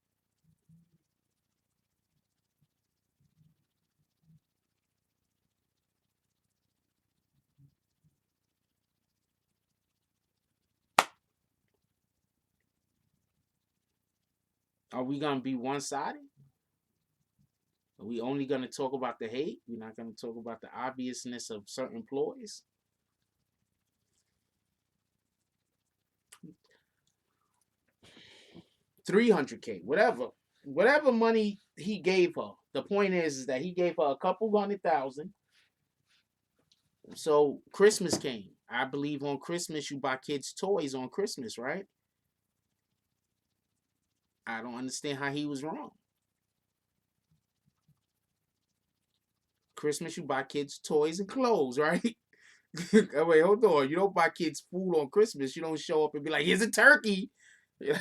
[SPEAKER 1] Are we gonna be one sided? Are we only gonna talk about the hate? We're not gonna talk about the obviousness of certain employees. 300K, whatever money he gave her. The point is that he gave her a couple 100,000. So Christmas came. I believe on Christmas you buy kids toys on Christmas, right? I don't understand how he was wrong. Christmas you buy kids toys and clothes, right? Wait, hold on. You don't buy kids food on Christmas. You don't show up and be like, "Here's a turkey."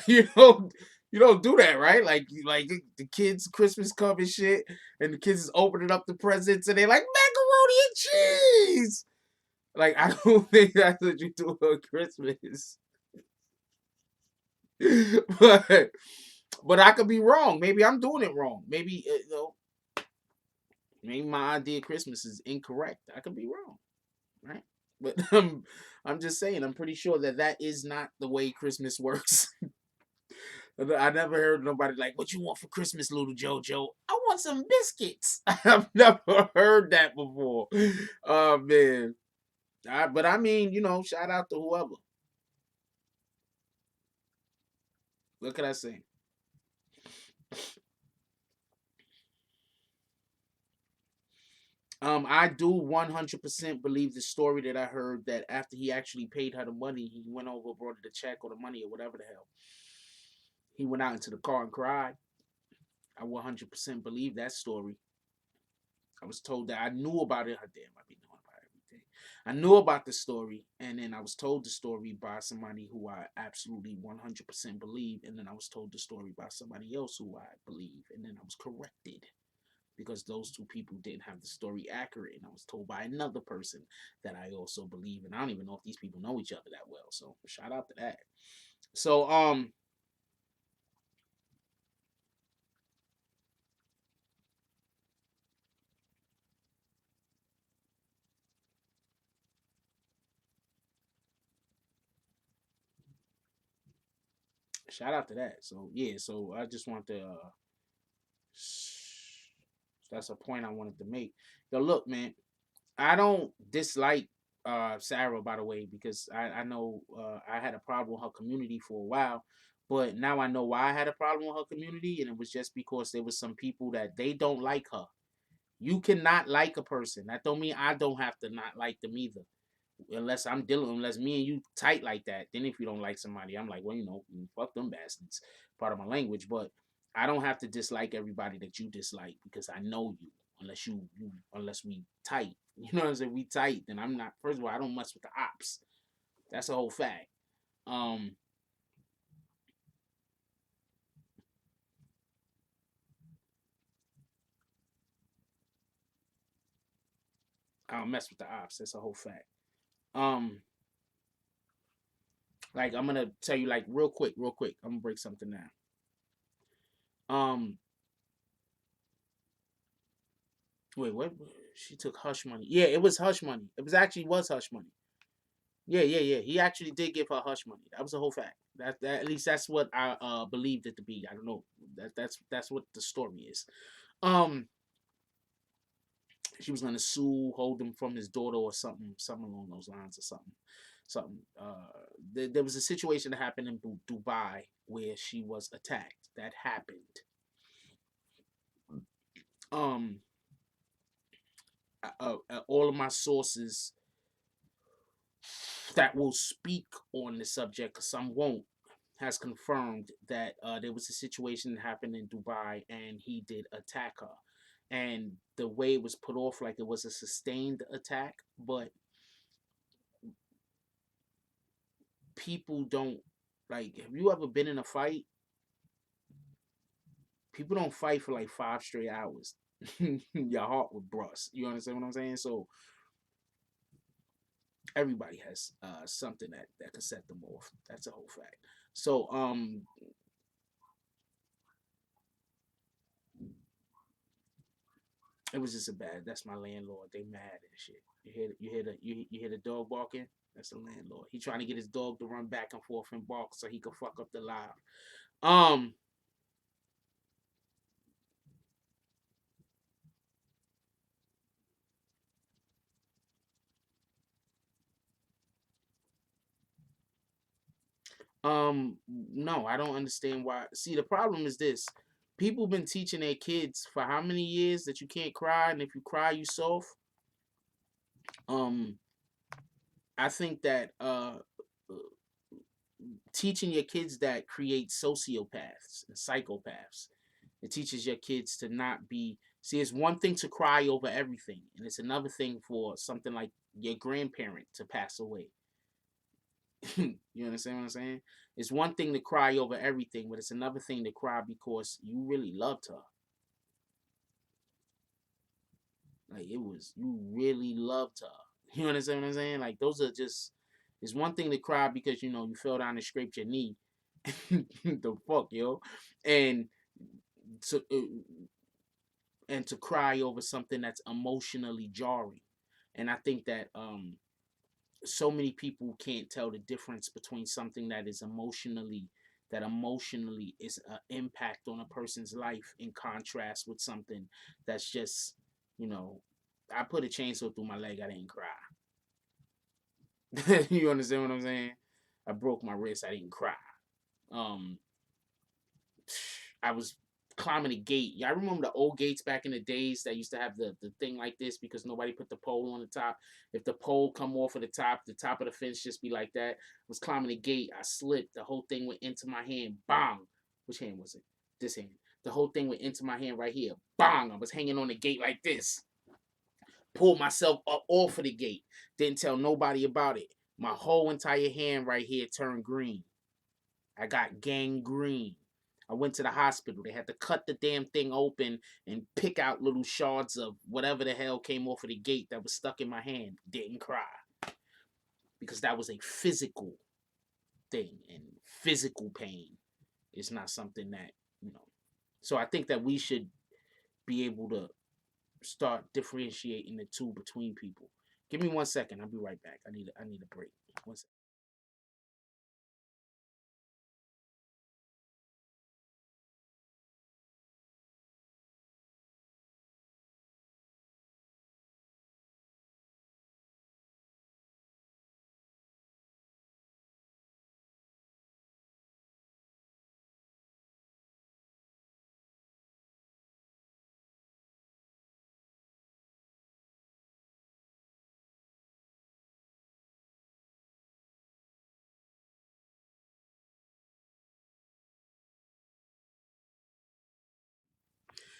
[SPEAKER 1] You know, you don't do that, right? Like the kids Christmas come and shit, and the kids is opening up the presents and they're like macaroni and cheese. Like I don't think that's what you do on Christmas. but but I could be wrong. Maybe I'm doing it wrong. Maybe maybe my idea of Christmas is incorrect. I could be wrong, right? But I'm just saying. I'm pretty sure that that is not the way Christmas works. I never heard nobody like, "What you want for Christmas, little Jojo?" I want some biscuits. I've never heard that before. Oh man. But I mean, shout out to whoever. What can I say? I do 100% believe the story that I heard that after he actually paid her the money, he went over, brought her the check or the money or whatever the hell. He went out into the car and cried. I 100% believe that story. I was told that I knew about it. Damn, I be knowing about everything. I knew about the story, and then I was told the story by somebody who I absolutely 100% believe, and then I was told the story by somebody else who I believe, and then I was corrected because those two people didn't have the story accurate, and I was told by another person that I also believe, and I don't even know if these people know each other that well. So shout out to that. So shout out to that. So yeah, so I just want to that's a point I wanted to make. Yo, look, man, I don't dislike Sarah, by the way, because I know I had a problem with her community for a while, but now I know why I had a problem with her community, and it was just because there was some people that they don't like her. You cannot like a person. That don't mean I don't have to not like them either. Unless me and you tight like that. Then if you don't like somebody, I'm like, well, fuck them bastards. Part of my language, but I don't have to dislike everybody that you dislike because I know you. Unless we tight, you know what I'm saying? We tight. Then I'm not. First of all, I don't mess with the ops. That's a whole fact. Um, I don't mess with the ops. That's a whole fact. Um, like I'm gonna tell you like real quick. I'm gonna break something down. Um, wait, what? She took hush money. Yeah, it was hush money. It was actually was hush money. Yeah, yeah, yeah. He actually did give her hush money. That was a whole fact. That at least that's what I believed it to be. I don't know. That's what the story is. Um, she was gonna sue, hold him from his daughter or something along those lines or something. Something. There was a situation that happened in Dubai where she was attacked. That happened. Um, all of my sources that will speak on the subject, because some won't, has confirmed that there was a situation that happened in Dubai and he did attack her. And the way it was put off like it was a sustained attack, but people don't like. Have you ever been in a fight? People don't fight for like 5 straight hours. Your heart would bust. You understand what I'm saying? So everybody has something that could set them off. That's a whole fact. So it was just a bad. That's my landlord. They mad and shit. You hear the dog barking. That's the landlord. He trying to get his dog to run back and forth and bark so he could fuck up the live. Um, No, I don't understand why. See, the problem is this. People been teaching their kids for how many years that you can't cry, and if you cry, you soft. Um, I think that teaching your kids that creates sociopaths and psychopaths. It teaches your kids to not be. See, it's one thing to cry over everything, and it's another thing for something like your grandparent to pass away. You understand what I'm saying? It's one thing to cry over everything, but it's another thing to cry because you really loved her. Like, it was, you really loved her. You understand what I'm saying? Like, those are just. It's one thing to cry because you fell down and scraped your knee. The fuck, yo, and to and to cry over something that's emotionally jarring. And I think that so many people can't tell the difference between something that emotionally is an impact on a person's life in contrast with something that's just, you know, I put a chainsaw through my leg, I didn't cry. You understand what I'm saying? I broke my wrist, I didn't cry. Um I was climbing a gate. Yeah, I remember the old gates back in the days that used to have the thing like this because nobody put the pole on the top. If the pole come off of the top of the fence just be like that. I was climbing a gate. I slipped. The whole thing went into my hand. Bang. Which hand was it? This hand. The whole thing went into my hand right here. Bang. I was hanging on the gate like this. Pulled myself up off of the gate. Didn't tell nobody about it. My whole entire hand right here turned green. I got gangrene. I went to the hospital. They had to cut the damn thing open and pick out little shards of whatever the hell came off of the gate that was stuck in my hand. Didn't cry because that was a physical thing, and physical pain is not something that. So I think that we should be able to start differentiating the two between people. Give me 1 second. I'll be right back. I need a break. 1 second.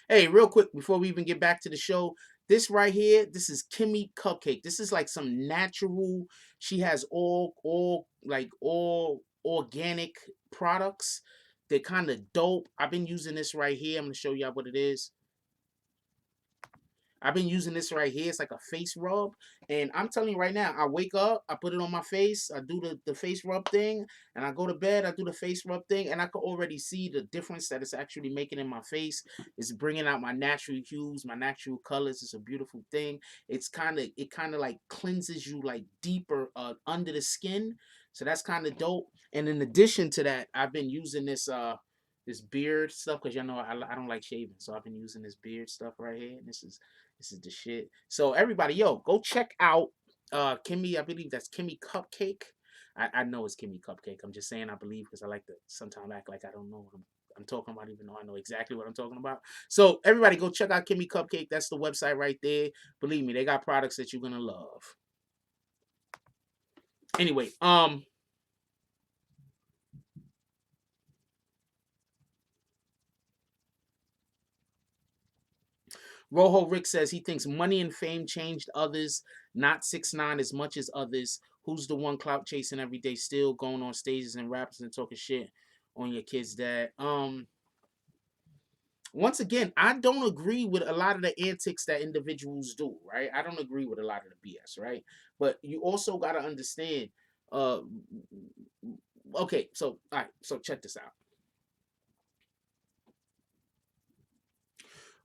[SPEAKER 1] Hey, real quick before we even get back to the show, this right here, this is Kimmy Cupcake. This is like some natural. She has all organic products. They're kind of dope. I've been using this right here. I'm gonna show y'all what it is. I've been using this right here. It's like a face rub. And I'm telling you right now, I wake up, I put it on my face, I do the face rub thing, and I go to bed, I do the face rub thing, and I can already see the difference that it's actually making in my face. It's bringing out my natural hues, my natural colors. It's a beautiful thing. It kind of like cleanses you like deeper under the skin. So that's kind of dope. And in addition to that, I've been using this beard stuff because I don't like shaving, so I've been using this beard stuff right here. And this is the shit. So everybody, yo, go check out Kimmy. I believe that's Kimmy Cupcake. I know it's Kimmy Cupcake. I'm just saying I believe because I like to sometimes act like I don't know what I'm talking about, even though I know exactly what I'm talking about. So everybody, go check out Kimmy Cupcake. That's the website right there. Believe me, they got products that you're gonna love. Anyway, Rojo Rick says he thinks money and fame changed others, not 6ix9ine as much as others. Who's the one clout chasing every day, still going on stages and rappers and talking shit on your kid's dad? Once again, I don't agree with a lot of the antics that individuals do, right? I don't agree with a lot of the BS, right? But you also got to understand. Uh, okay, so all right, so check this out.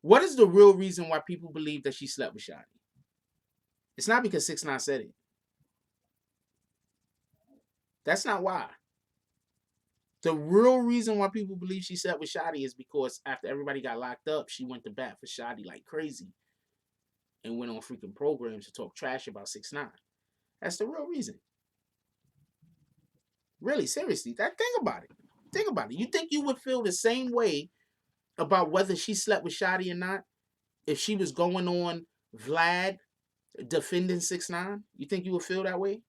[SPEAKER 1] What is the real reason why people believe that she slept with Shotti? It's not because 6ix9ine said it. That's not why. The real reason why people believe she slept with Shotti is because after everybody got locked up, she went to bat for Shotti like crazy and went on freaking programs to talk trash about 6ix9ine. That's the real reason. Really, seriously, that think about it. Think about it. You think you would feel the same way about whether she slept with Shotti or not if she was going on Vlad defending 6ix9ine? You think you would feel that way?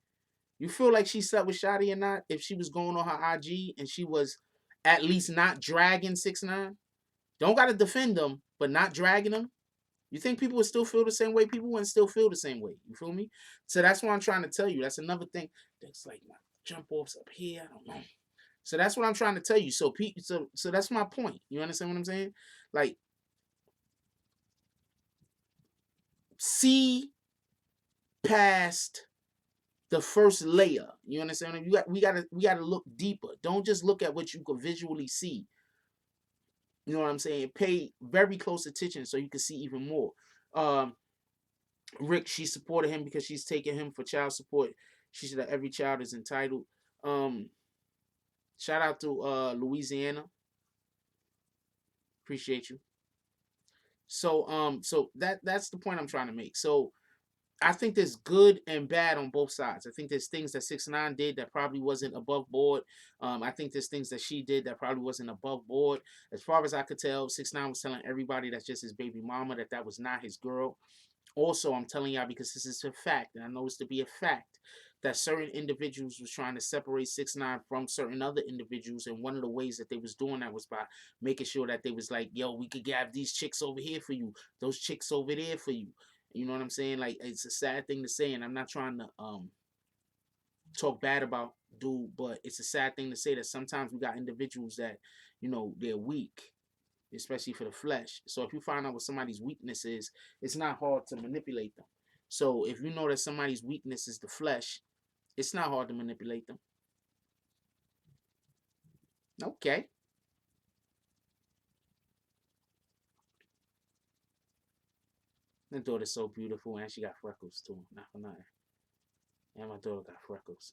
[SPEAKER 1] You feel like she slept with Shotti or not if she was going on her IG and she was at least not dragging 6ix9ine? Don't gotta defend them, but not dragging them. You think people would still feel the same way? People wouldn't still feel the same way. You feel me? So that's what I'm trying to tell you. That's another thing. That's like my jump offs up here. I don't know. So that's what I'm trying to tell you. So that's my point. You understand what I'm saying? Like, see past the first layer. You understand? We gotta look deeper. Don't just look at what you can visually see. You know what I'm saying? Pay very close attention so you can see even more. Um, Rick, she supported him because she's taking him for child support. She said that every child is entitled. Um, Shout out to Louisiana. Appreciate you. So that's the point I'm trying to make. So I think there's good and bad on both sides. I think there's things that 6ix9ine did that probably wasn't above board. I think there's things that she did that probably wasn't above board. As far as I could tell, 6ix9ine was telling everybody that's just his baby mama, that was not his girl. Also, I'm telling y'all because this is a fact, and I know this to be a fact, that certain individuals was trying to separate 6ix9ine from certain other individuals, and one of the ways that they was doing that was by making sure that they was like, yo, we could have these chicks over here for you, those chicks over there for you. You know what I'm saying? Like, it's a sad thing to say, and I'm not trying to talk bad about dude, but it's a sad thing to say that sometimes we got individuals that, they're weak, especially for the flesh. So if you find out what somebody's weakness is, it's not hard to manipulate them. So if you know that somebody's weakness is the flesh, it's not hard to manipulate them. Okay. My daughter's so beautiful and she got freckles too. Not for nothing. And my daughter got freckles.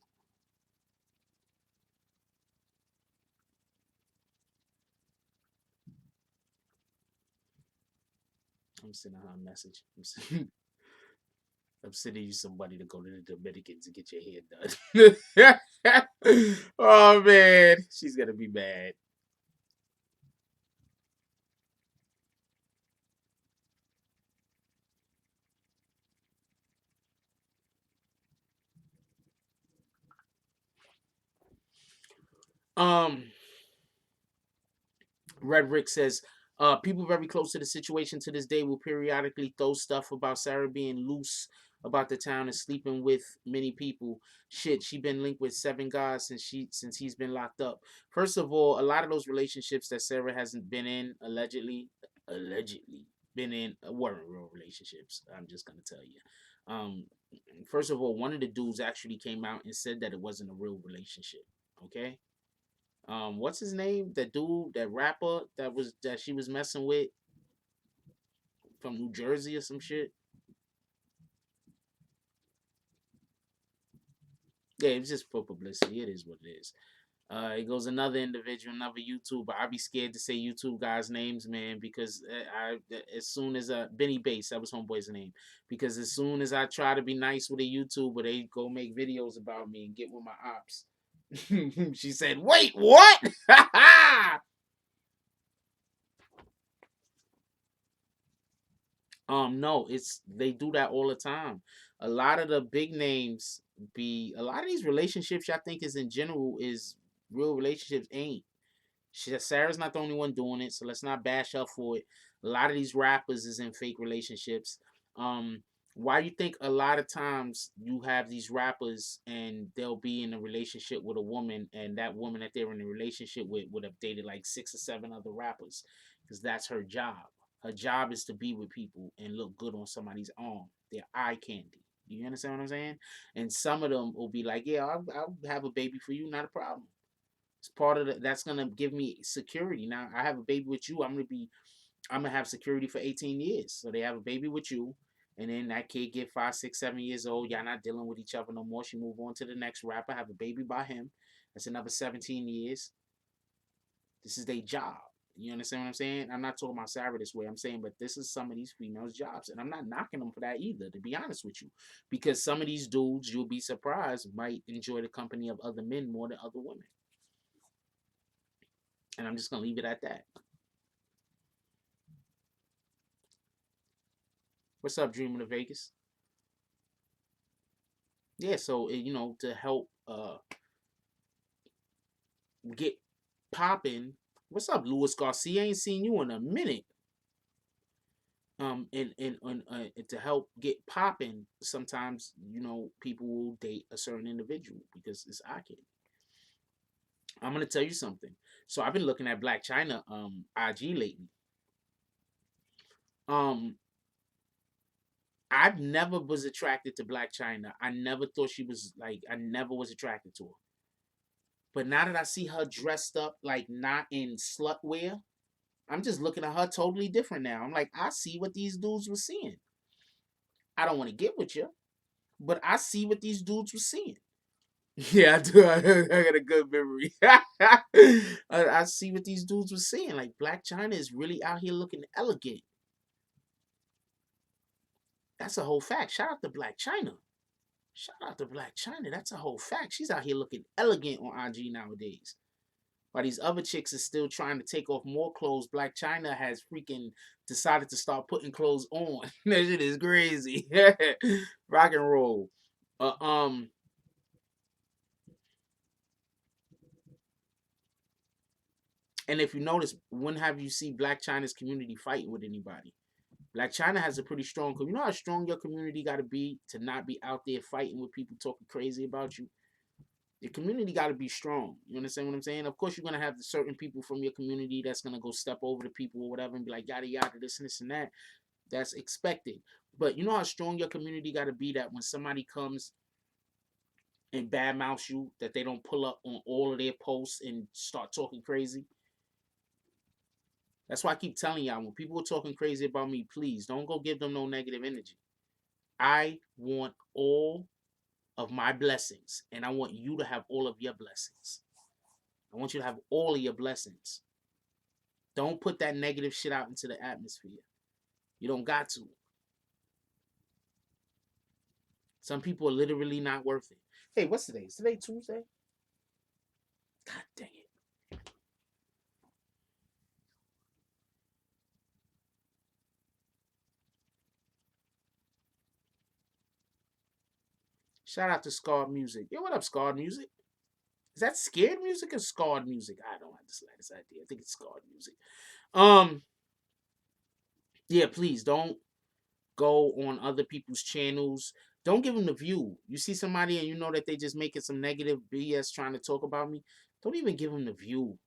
[SPEAKER 1] I'm sending her a message. I'm sending you somebody to go to the Dominicans and get your hair done. Oh man, she's gonna be mad. Um, Red Rick says, people very close to the situation to this day will periodically throw stuff about Sarah being loose about the town and sleeping with many people. Shit, she been linked with 7 guys since he's been locked up. First of all, a lot of those relationships that Sarah hasn't been in, allegedly been in, weren't real relationships. I'm just gonna tell you. Um, First of all, one of the dudes actually came out and said that it wasn't a real relationship. Okay, what's his name? That dude, that rapper that she was messing with from New Jersey or some shit. Yeah, it's just for publicity. It is what it is. It goes another individual, another YouTuber. I'd be scared to say YouTube guys' names, man, because as soon as Benny Bass, that was homeboy's name, because as soon as I try to be nice with a YouTuber, they go make videos about me and get with my ops. She said, "Wait, what?" No, it's they do that all the time. A lot of the big names be a lot of these relationships I think is in general is real relationships ain't. Sarah's not the only one doing it, so let's not bash her for it. A lot of these rappers is in fake relationships. Um, why you think a lot of times you have these rappers and they'll be in a relationship with a woman, and that woman that they're in a relationship with would have dated like 6 or 7 other rappers, because that's her job. Her job is to be with people and look good on somebody's arm. They're eye candy. You understand what I'm saying? And some of them will be like, "Yeah, I'll have a baby for you, not a problem." It's part of that's gonna give me security. Now I have a baby with you. I'm gonna have security for 18 years. So they have a baby with you, and then that kid get 5, 6, 7 years old. Y'all not dealing with each other no more. She move on to the next rapper, have a baby by him. That's another 17 years. This is their job. You understand what I'm saying? I'm not talking about Sarah this way. I'm saying, but this is some of these females' jobs, and I'm not knocking them for that either. To be honest with you, because some of these dudes, you'll be surprised, might enjoy the company of other men more than other women. And I'm just gonna leave it at that. What's up, Dreaming of Vegas? Yeah, so to help get popping. What's up, Luis Garcia? Ain't seen you in a minute. And to help get popping, sometimes people will date a certain individual because it's Aki. I'm gonna tell you something. So I've been looking at Black China IG lately. Um, I've never was attracted to Black China. I never thought she was like. I never was attracted to her. But now that I see her dressed up like not in slut wear, I'm just looking at her totally different now. I'm like, I see what these dudes were seeing. I don't want to get with you, but I see what these dudes were seeing. Yeah, I do. I got a good memory. I see what these dudes were seeing. Like Black China is really out here looking elegant. That's a whole fact. Shout out to Black China. Shout out to Black China. That's a whole fact. She's out here looking elegant on IG nowadays. While these other chicks are still trying to take off more clothes, Black China has freaking decided to start putting clothes on. That shit is crazy. Rock and roll. Uh, um, and if you notice, when have you seen Black China's community fighting with anybody? Black China has a pretty strong. You know how strong your community got to be to not be out there fighting with people talking crazy about you. Your community got to be strong. You understand what I'm saying? Of course, you're gonna have certain people from your community that's gonna go step over to people or whatever and be like yada yada this and this and that. That's expected. But you know how strong your community got to be that when somebody comes and badmouths you, that they don't pull up on all of their posts and start talking crazy. That's why I keep telling y'all, when people are talking crazy about me, please don't go give them no negative energy. I want all of my blessings, and I want you to have all of your blessings. I want you to have all of your blessings. Don't put that negative shit out into the atmosphere. You don't got to. Some people are literally not worth it. Hey, what's today? Is today Tuesday? God dang it. Shout out to Scarred Music. Yo, what up, Scarred Music? Is that scared music or scarred music? I don't have the slightest idea. I think it's scarred music. Um, yeah, please don't go on other people's channels. Don't give them the view. You see somebody and you know that they just making some negative BS trying to talk about me. Don't even give them the view.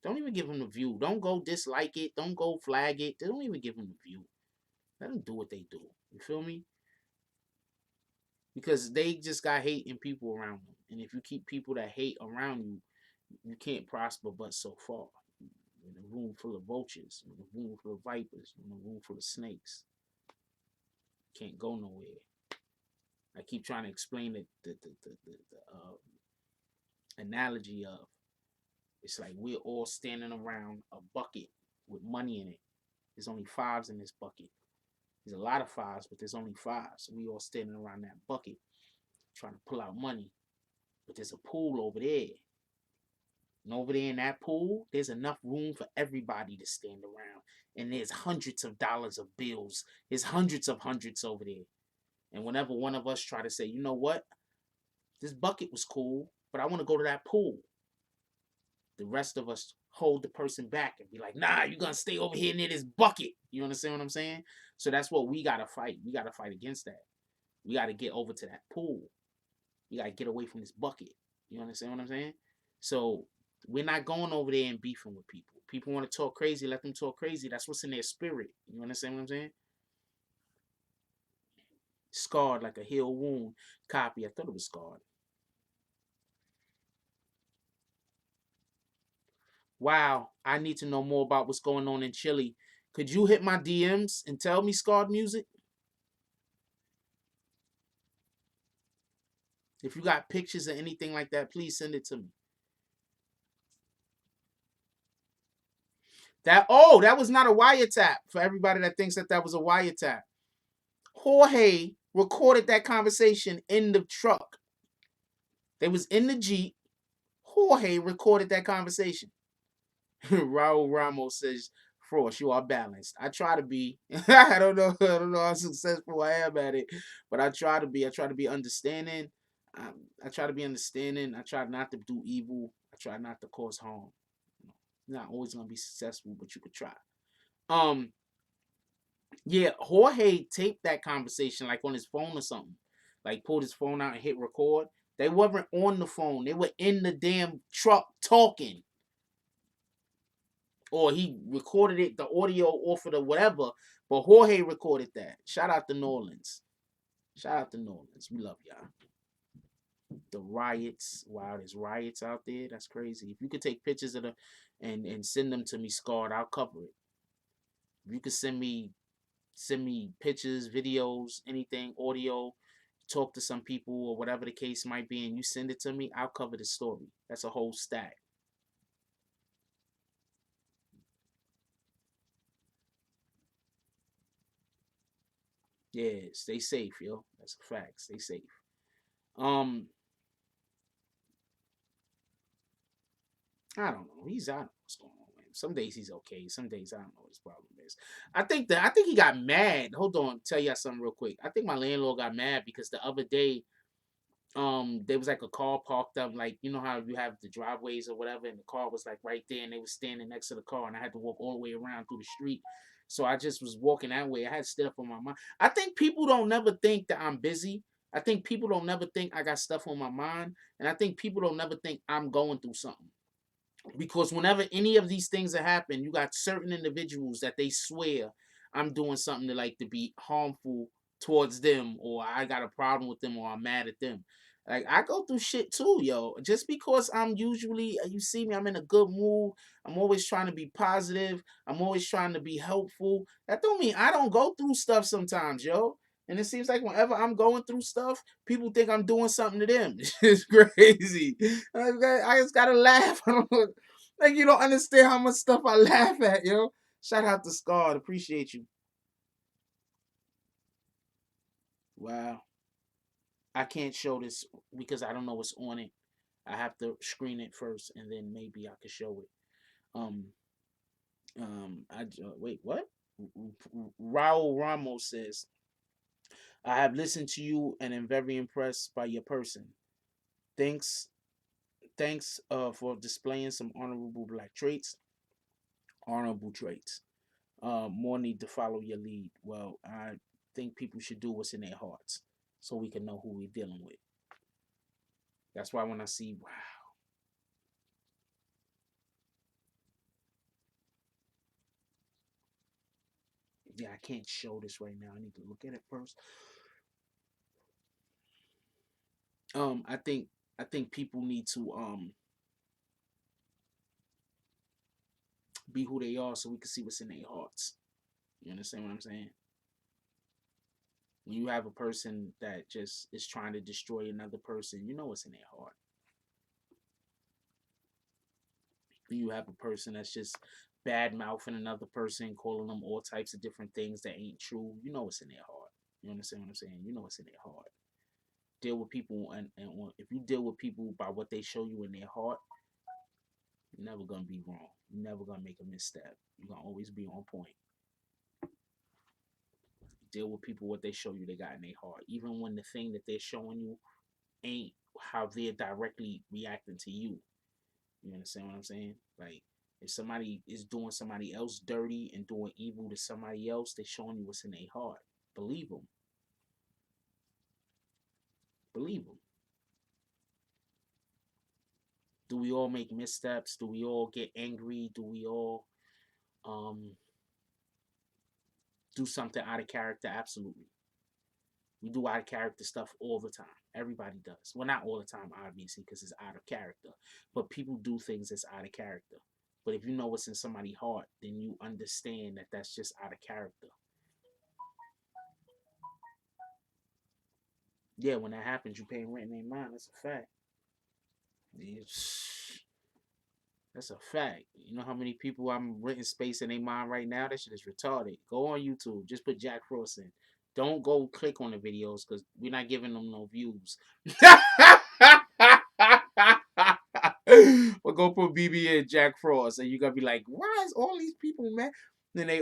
[SPEAKER 1] Don't even give them the view. Don't go dislike it. Don't go flag it. Don't even give them the view. Let them do what they do. You feel me? Because they just got hate in people around them. And if you keep people that hate around you, you can't prosper but so far. In a room full of vultures, in a room full of vipers, in a room full of snakes. Can't go nowhere. I keep trying to explain the analogy of it's like we're all standing around a bucket with money in it. There's only fives in this bucket. There's a lot of fives, but there's only fives. So we all standing around that bucket trying to pull out money. But there's a pool over there. And over there in that pool, there's enough room for everybody to stand around. And there's hundreds of dollars of bills. There's hundreds over there. And whenever one of us try to say, you know what? This bucket was cool, but I want to go to that pool. The rest of us hold the person back and be like, nah, you're going to stay over here near this bucket. You understand what I'm saying? So that's what we got to fight. We got to fight against that. We got to get over to that pool. We got to get away from this bucket. You understand what I'm saying? So we're not going over there and beefing with people. People want to talk crazy, let them talk crazy. That's what's in their spirit. You understand what I'm saying? Scarred like a heel wound. Copy. I thought it was scarred. Wow, I need to know more about what's going on in Chile. Could you hit my DMs and tell me Scarred Music? If you got pictures or anything like that, please send it to me. That was not a wiretap for everybody that thinks that that was a wiretap. Jorge recorded that conversation in the truck. They was in the Jeep. Jorge recorded that conversation. Raul Ramos says, Frost, you are balanced. I try to be. I don't know. I don't know how successful I am at it, but I try to be. I try to be understanding. I try to be understanding. I try not to do evil. I try not to cause harm. You're not always gonna be successful, but you could try. Um, yeah, Jorge taped that conversation like on his phone or something. Like pulled his phone out and hit record. They weren't on the phone. They were in the damn truck talking. Or he recorded it, the audio off of the whatever. But Jorge recorded that. Shout out to New Orleans. Shout out to New Orleans. We love y'all. The riots. Wow, there's riots out there. That's crazy. If you could take pictures of them and send them to me, Scarred, I'll cover it. If you could send me pictures, videos, anything, audio, talk to some people or whatever the case might be, and you send it to me, I'll cover the story. That's a whole stack. Yeah, stay safe, yo. That's a fact. Stay safe. Um, I don't know. I don't know what's going on with him. Some days he's okay. Some days I don't know what his problem is. I think he got mad. Hold on, tell y'all something real quick. I think my landlord got mad because the other day there was like a car parked up, like you know how you have the driveways or whatever, and the car was like right there and they was standing next to the car and I had to walk all the way around through the street. So I just was walking that way. I had stuff on my mind. I think people don't never think that I'm busy. I think people don't never think I got stuff on my mind. And I think people don't never think I'm going through something. Because whenever any of these things that happen, you got certain individuals that they swear I'm doing something to like to be harmful towards them, or I got a problem with them, or I'm mad at them. Like I go through shit too, yo. Just because I'm usually, you see me, I'm in a good mood. I'm always trying to be positive. I'm always trying to be helpful. That don't mean I don't go through stuff sometimes, yo. And it seems like whenever I'm going through stuff, people think I'm doing something to them. It's crazy. I just gotta laugh. Like you don't understand how much stuff I laugh at, yo. Shout out to Scarred. Appreciate you. Wow. I can't show this because I don't know what's on it. I have to screen it first and then maybe I could show it. Um wait, what? Raul Ramos says, I have listened to you and am very impressed by your person. Thanks for displaying some honorable black traits. Honorable traits. More need to follow your lead. Well, I think people should do what's in their hearts so we can know who we're dealing with. That's why when I see, wow, yeah, I can't show this right now. I need to look at it first. I think people need to be who they are so we can see what's in their hearts. You understand what I'm saying? When you have a person that just is trying to destroy another person, you know what's in their heart. When you have a person that's just bad mouthing another person, calling them all types of different things that ain't true, you know what's in their heart. You understand what I'm saying? You know what's in their heart. Deal with people, and if you deal with people by what they show you in their heart, you're never gonna be wrong. You're never gonna make a misstep. You're gonna always be on point. Deal with people what they show you they got in their heart, even when the thing that they're showing you ain't how they're directly reacting to you. You understand what I'm saying? Like if somebody is doing somebody else dirty and doing evil to somebody else, they're showing you what's in their heart. Believe them. Believe them. Do we all make missteps? Do we all get angry? Do we all um do something out of character? Absolutely. We do out of character stuff all the time. Everybody does. Well, not all the time, obviously, because it's out of character. But people do things that's out of character. But if you know what's in somebody's heart, then you understand that that's just out of character. Yeah, when that happens, you pay rent in their mind. That's a fact. It's, That's a fact. You know how many people I'm renting space in their mind right now? That shit is retarded. Go on YouTube. Just put Jack Frost in. Don't go click on the videos because we're not giving them no views. But go put BB and Jack Frost, and you're gonna be like, why is all these people, man? Then they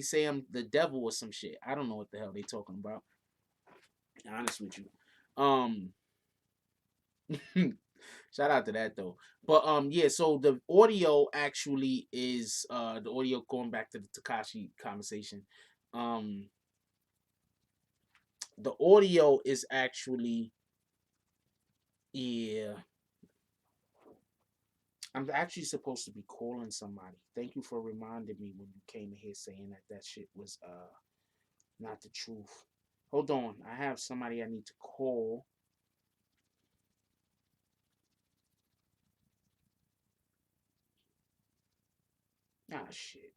[SPEAKER 1] say I'm the devil or some shit. I don't know what the hell they talking about. To be honest with you. Shout out to that though. But yeah, so the audio actually is the audio going back to the Tekashi conversation. Um the audio is actually, yeah. I'm actually supposed to be calling somebody. Thank you for reminding me when you came in here saying that that shit was not the truth. Hold on, I have somebody I need to call. Ah shit.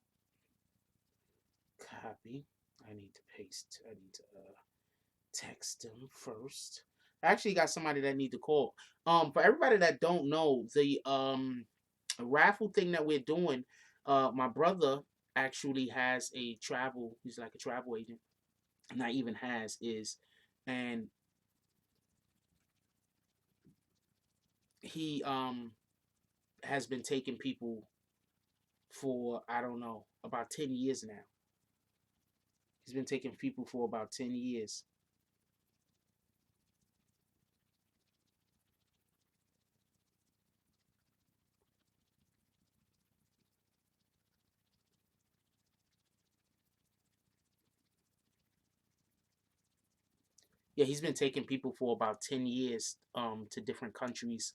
[SPEAKER 1] Copy. I need to paste. I need to text them first. I actually got somebody that I need to call. For everybody that don't know, the raffle thing that we're doing, my brother actually has a travel. He's like a travel agent, not even has is, and he has been taking people for, I don't know, about 10 years now. He's been taking people for about 10 years. Yeah, he's been taking people for about 10 years to different countries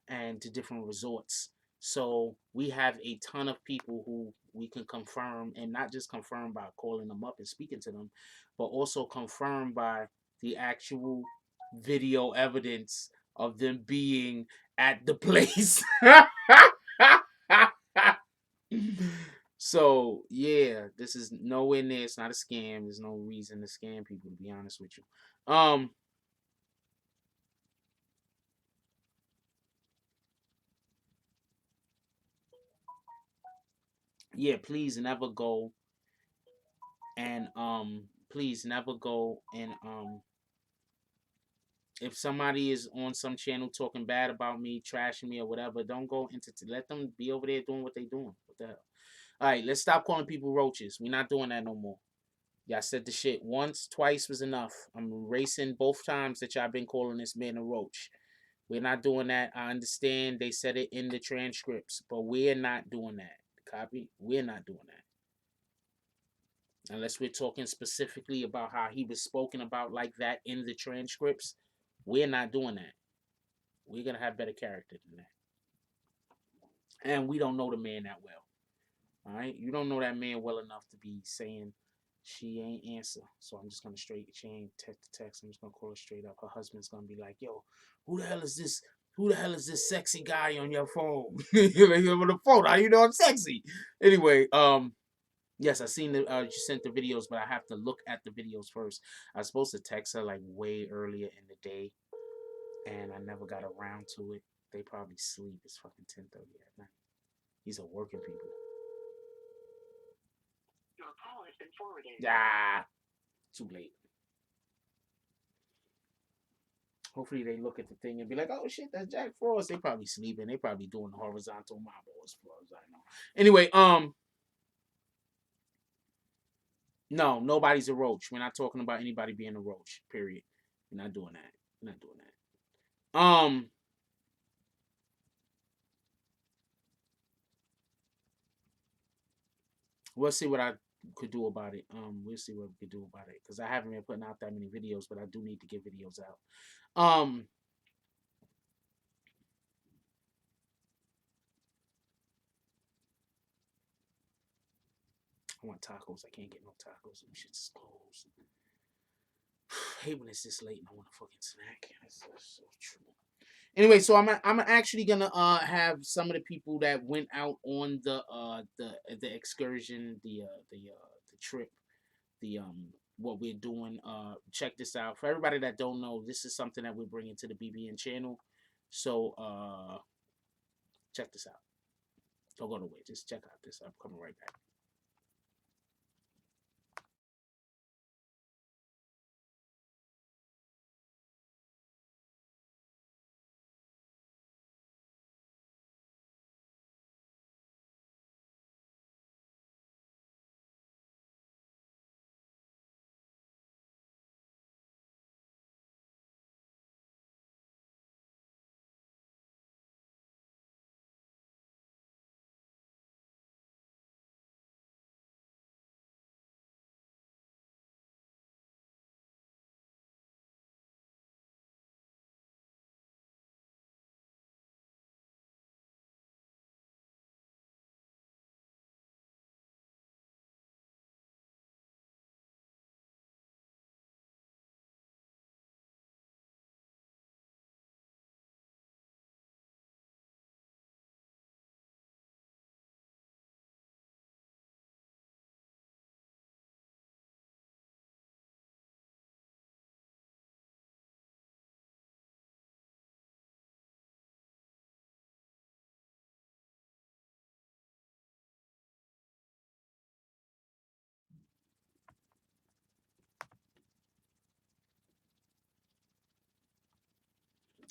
[SPEAKER 1] and to different resorts. So we have a ton of people who we can confirm, and not just confirm by calling them up and speaking to them, but also confirm by the actual video evidence of them being at the place. So yeah, this is nowhere near. It's not a scam. There's no reason to scam people, to be honest with you. Yeah, please never go and please never go and if somebody is on some channel talking bad about me, trashing me or whatever, don't go into let them be over there doing what they doing. What the hell? All right, let's stop calling people roaches. We're not doing that no more. Y'all said the shit once, twice was enough. I'm erasing both times that y'all been calling this man a roach. We're not doing that. I understand they said it in the transcripts, but we're not doing that. Copy? We're not doing that. Unless we're talking specifically about how he was spoken about like that in the transcripts, we're not doing that. We're gonna have better character than that. And we don't know the man that well. All right, you don't know that man well enough to be saying she ain't answer. So I'm just gonna she ain't text the text. I'm just gonna call her straight up. Her husband's gonna be like, "Yo, who the hell is this? Who the hell is this sexy guy on your phone? You're on the phone. How you know I'm sexy?" Anyway, yes, I seen the you sent the videos, but I have to look at the videos first. I was supposed to text her like way earlier in the day, and I never got around to it. They probably sleep. It's fucking 10:30 at night. These are working people. Your call has been forwarded. Yeah, too late. Hopefully they look at the thing and be like, "Oh shit, that's Jack Frost." They probably sleeping. They probably doing horizontal marble as far as I know. Anyway, no, nobody's a roach. We're not talking about anybody being a roach. Period. We're not doing that. We're not doing that. We'll see what I could do about it. We'll see what we could do about it because I haven't been putting out that many videos, but I do need to get videos out. I want tacos. I can't get no tacos. Them shit's closed. I hate when it's this late and I want a fucking snack. That's so true. Anyway, so I'm actually gonna have some of the people that went out on the excursion, the trip, the what we're doing. Check this out. For everybody that don't know, this is something that we're bringing to the BBN channel. So check this out. Don't go nowhere. Just check out this. I'm coming right back.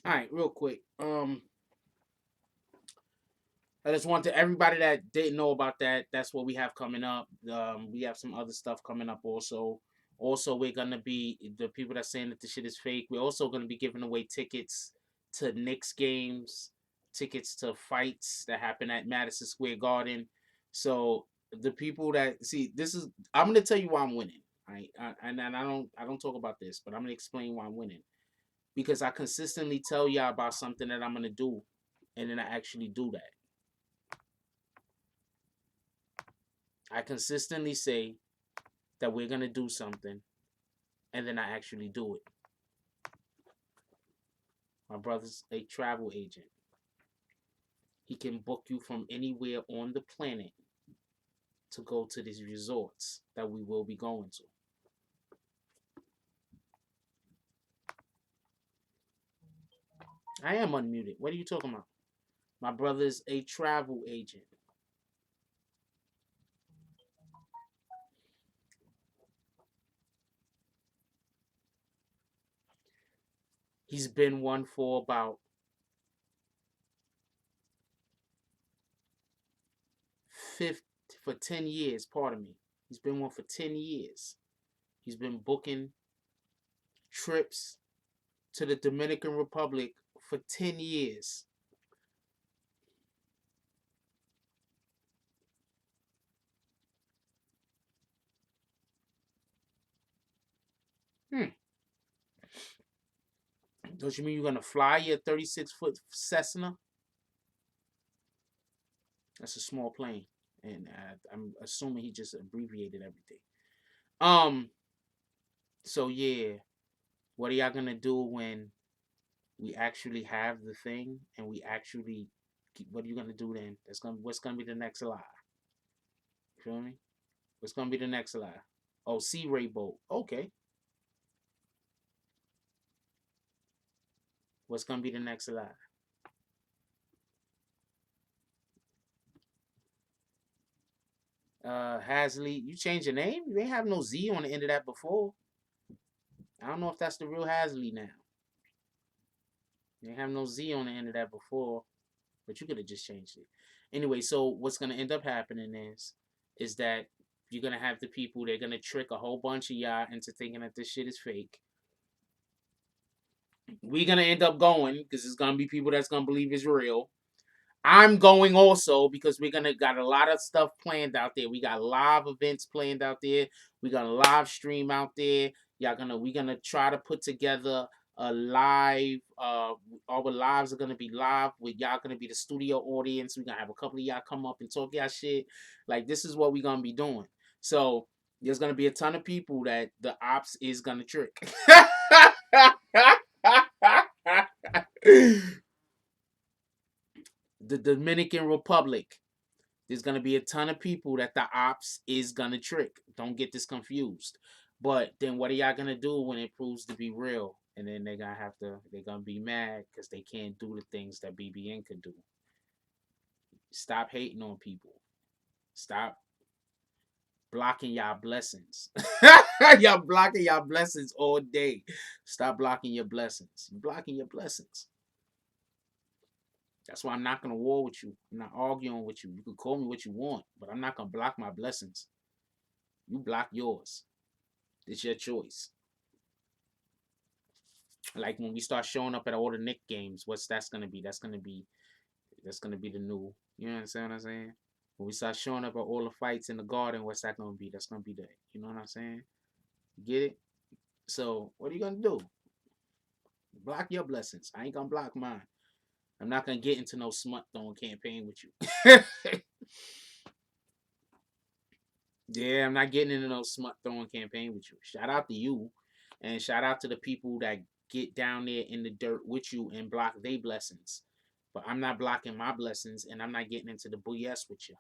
[SPEAKER 1] All right, real quick. I just want to everybody that didn't know about that. That's what we have coming up. We have some other stuff coming up also. Also, we're gonna be the people that saying that the shit is fake. We're also gonna be giving away tickets to Knicks games, tickets to fights that happen at Madison Square Garden. So the people that see this is, I'm gonna tell you why I'm winning. Right? And I don't talk about this, but I'm gonna explain why I'm winning because I consistently tell y'all about something that I'm gonna do, and then I actually do that. I consistently say that we're gonna do something, and then I actually do it. My brother's a travel agent. He can book you from anywhere on the planet to go to these resorts that we will be going to. I am unmuted. What are you talking about? My brother's a travel agent. He's been one for about 50, for 10 years, pardon me. He's been one for 10 years. He's been booking trips to the Dominican Republic for 10 years. Hmm. Don't you mean you're gonna fly your 36-foot Cessna? That's a small plane, and I'm assuming he just abbreviated everything. Um. So yeah, what are y'all gonna do when we actually have the thing and we actually? What are you gonna do then? What's gonna be the next lie? You feel me? What's gonna be the next lie? Oh, Sea Ray boat. Okay. What's gonna be the next lie? Hasley, you changed your name? You ain't have no Z on the end of that before. I don't know if that's the real Hasley now. You ain't have no Z on the end of that before, but you could have just changed it. Anyway, so what's gonna end up happening is that you're gonna have the people, they're gonna trick a whole bunch of y'all into thinking that this shit is fake. We're gonna end up going because it's gonna be people that's gonna believe it's real. I'm going also because we're gonna got a lot of stuff planned out there. We got live events planned out there. We got a live stream out there. We're gonna try to put together a live. All the lives are gonna be live with y'all. Gonna be the studio audience. We're gonna have a couple of y'all come up and talk y'all shit. Like this is what we're gonna be doing. So there's gonna be a ton of people that the ops is gonna trick. The Dominican Republic. There's gonna be a ton of people that the ops is gonna trick. Don't get this confused. But then what are y'all gonna do when it proves to be real? And then they're gonna be mad because they can't do the things that BBN could do. Stop hating on people. Stop blocking y'all blessings. Y'all blocking y'all blessings all day. Stop blocking your blessings. You blocking your blessings. That's why I'm not gonna war with you. I'm not arguing with you. You can call me what you want, but I'm not gonna block my blessings. You block yours. It's your choice. Like when we start showing up at all the Knick games, what's that's gonna be? That's gonna be the new. You understand what I'm saying? When we start showing up at all the fights in the Garden, what's that gonna be? That's gonna be the. You know what I'm saying? Get it? So what are you gonna do? Block your blessings. I ain't gonna block mine. I'm not gonna get into no smut throwing campaign with you. Yeah, I'm not getting into no smut throwing campaign with you. Shout out to you, and shout out to the people that get down there in the dirt with you and block their blessings. But I'm not blocking my blessings, and I'm not getting into the BS with you.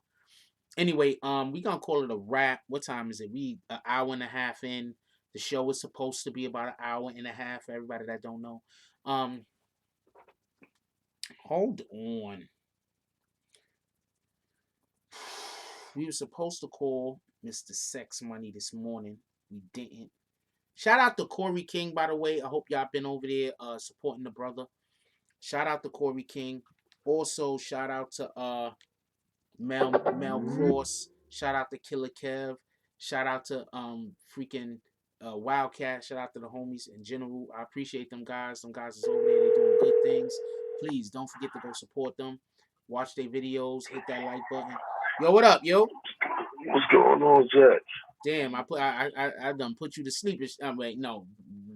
[SPEAKER 1] Anyway, we gonna call it a wrap. What time is it? We an hour and a half in. The show is supposed to be about an hour and a half. For everybody that don't know, hold on. We were supposed to call Mr. Sex Money this morning. We didn't. Shout out to Corey King, by the way. I hope y'all been over there supporting the brother. Shout out to Corey King. Also, shout out to Mel Cross. Shout out to Killer Kev. Shout out to freaking Wildcat. Shout out to the homies in general. I appreciate them guys. Them guys is over there. They're doing good things. Please don't forget to go support them. Watch their videos. Hit that like button. Yo, what up, yo?
[SPEAKER 2] What's going on, Jack?
[SPEAKER 1] Damn, I done put you to sleep. Wait, no,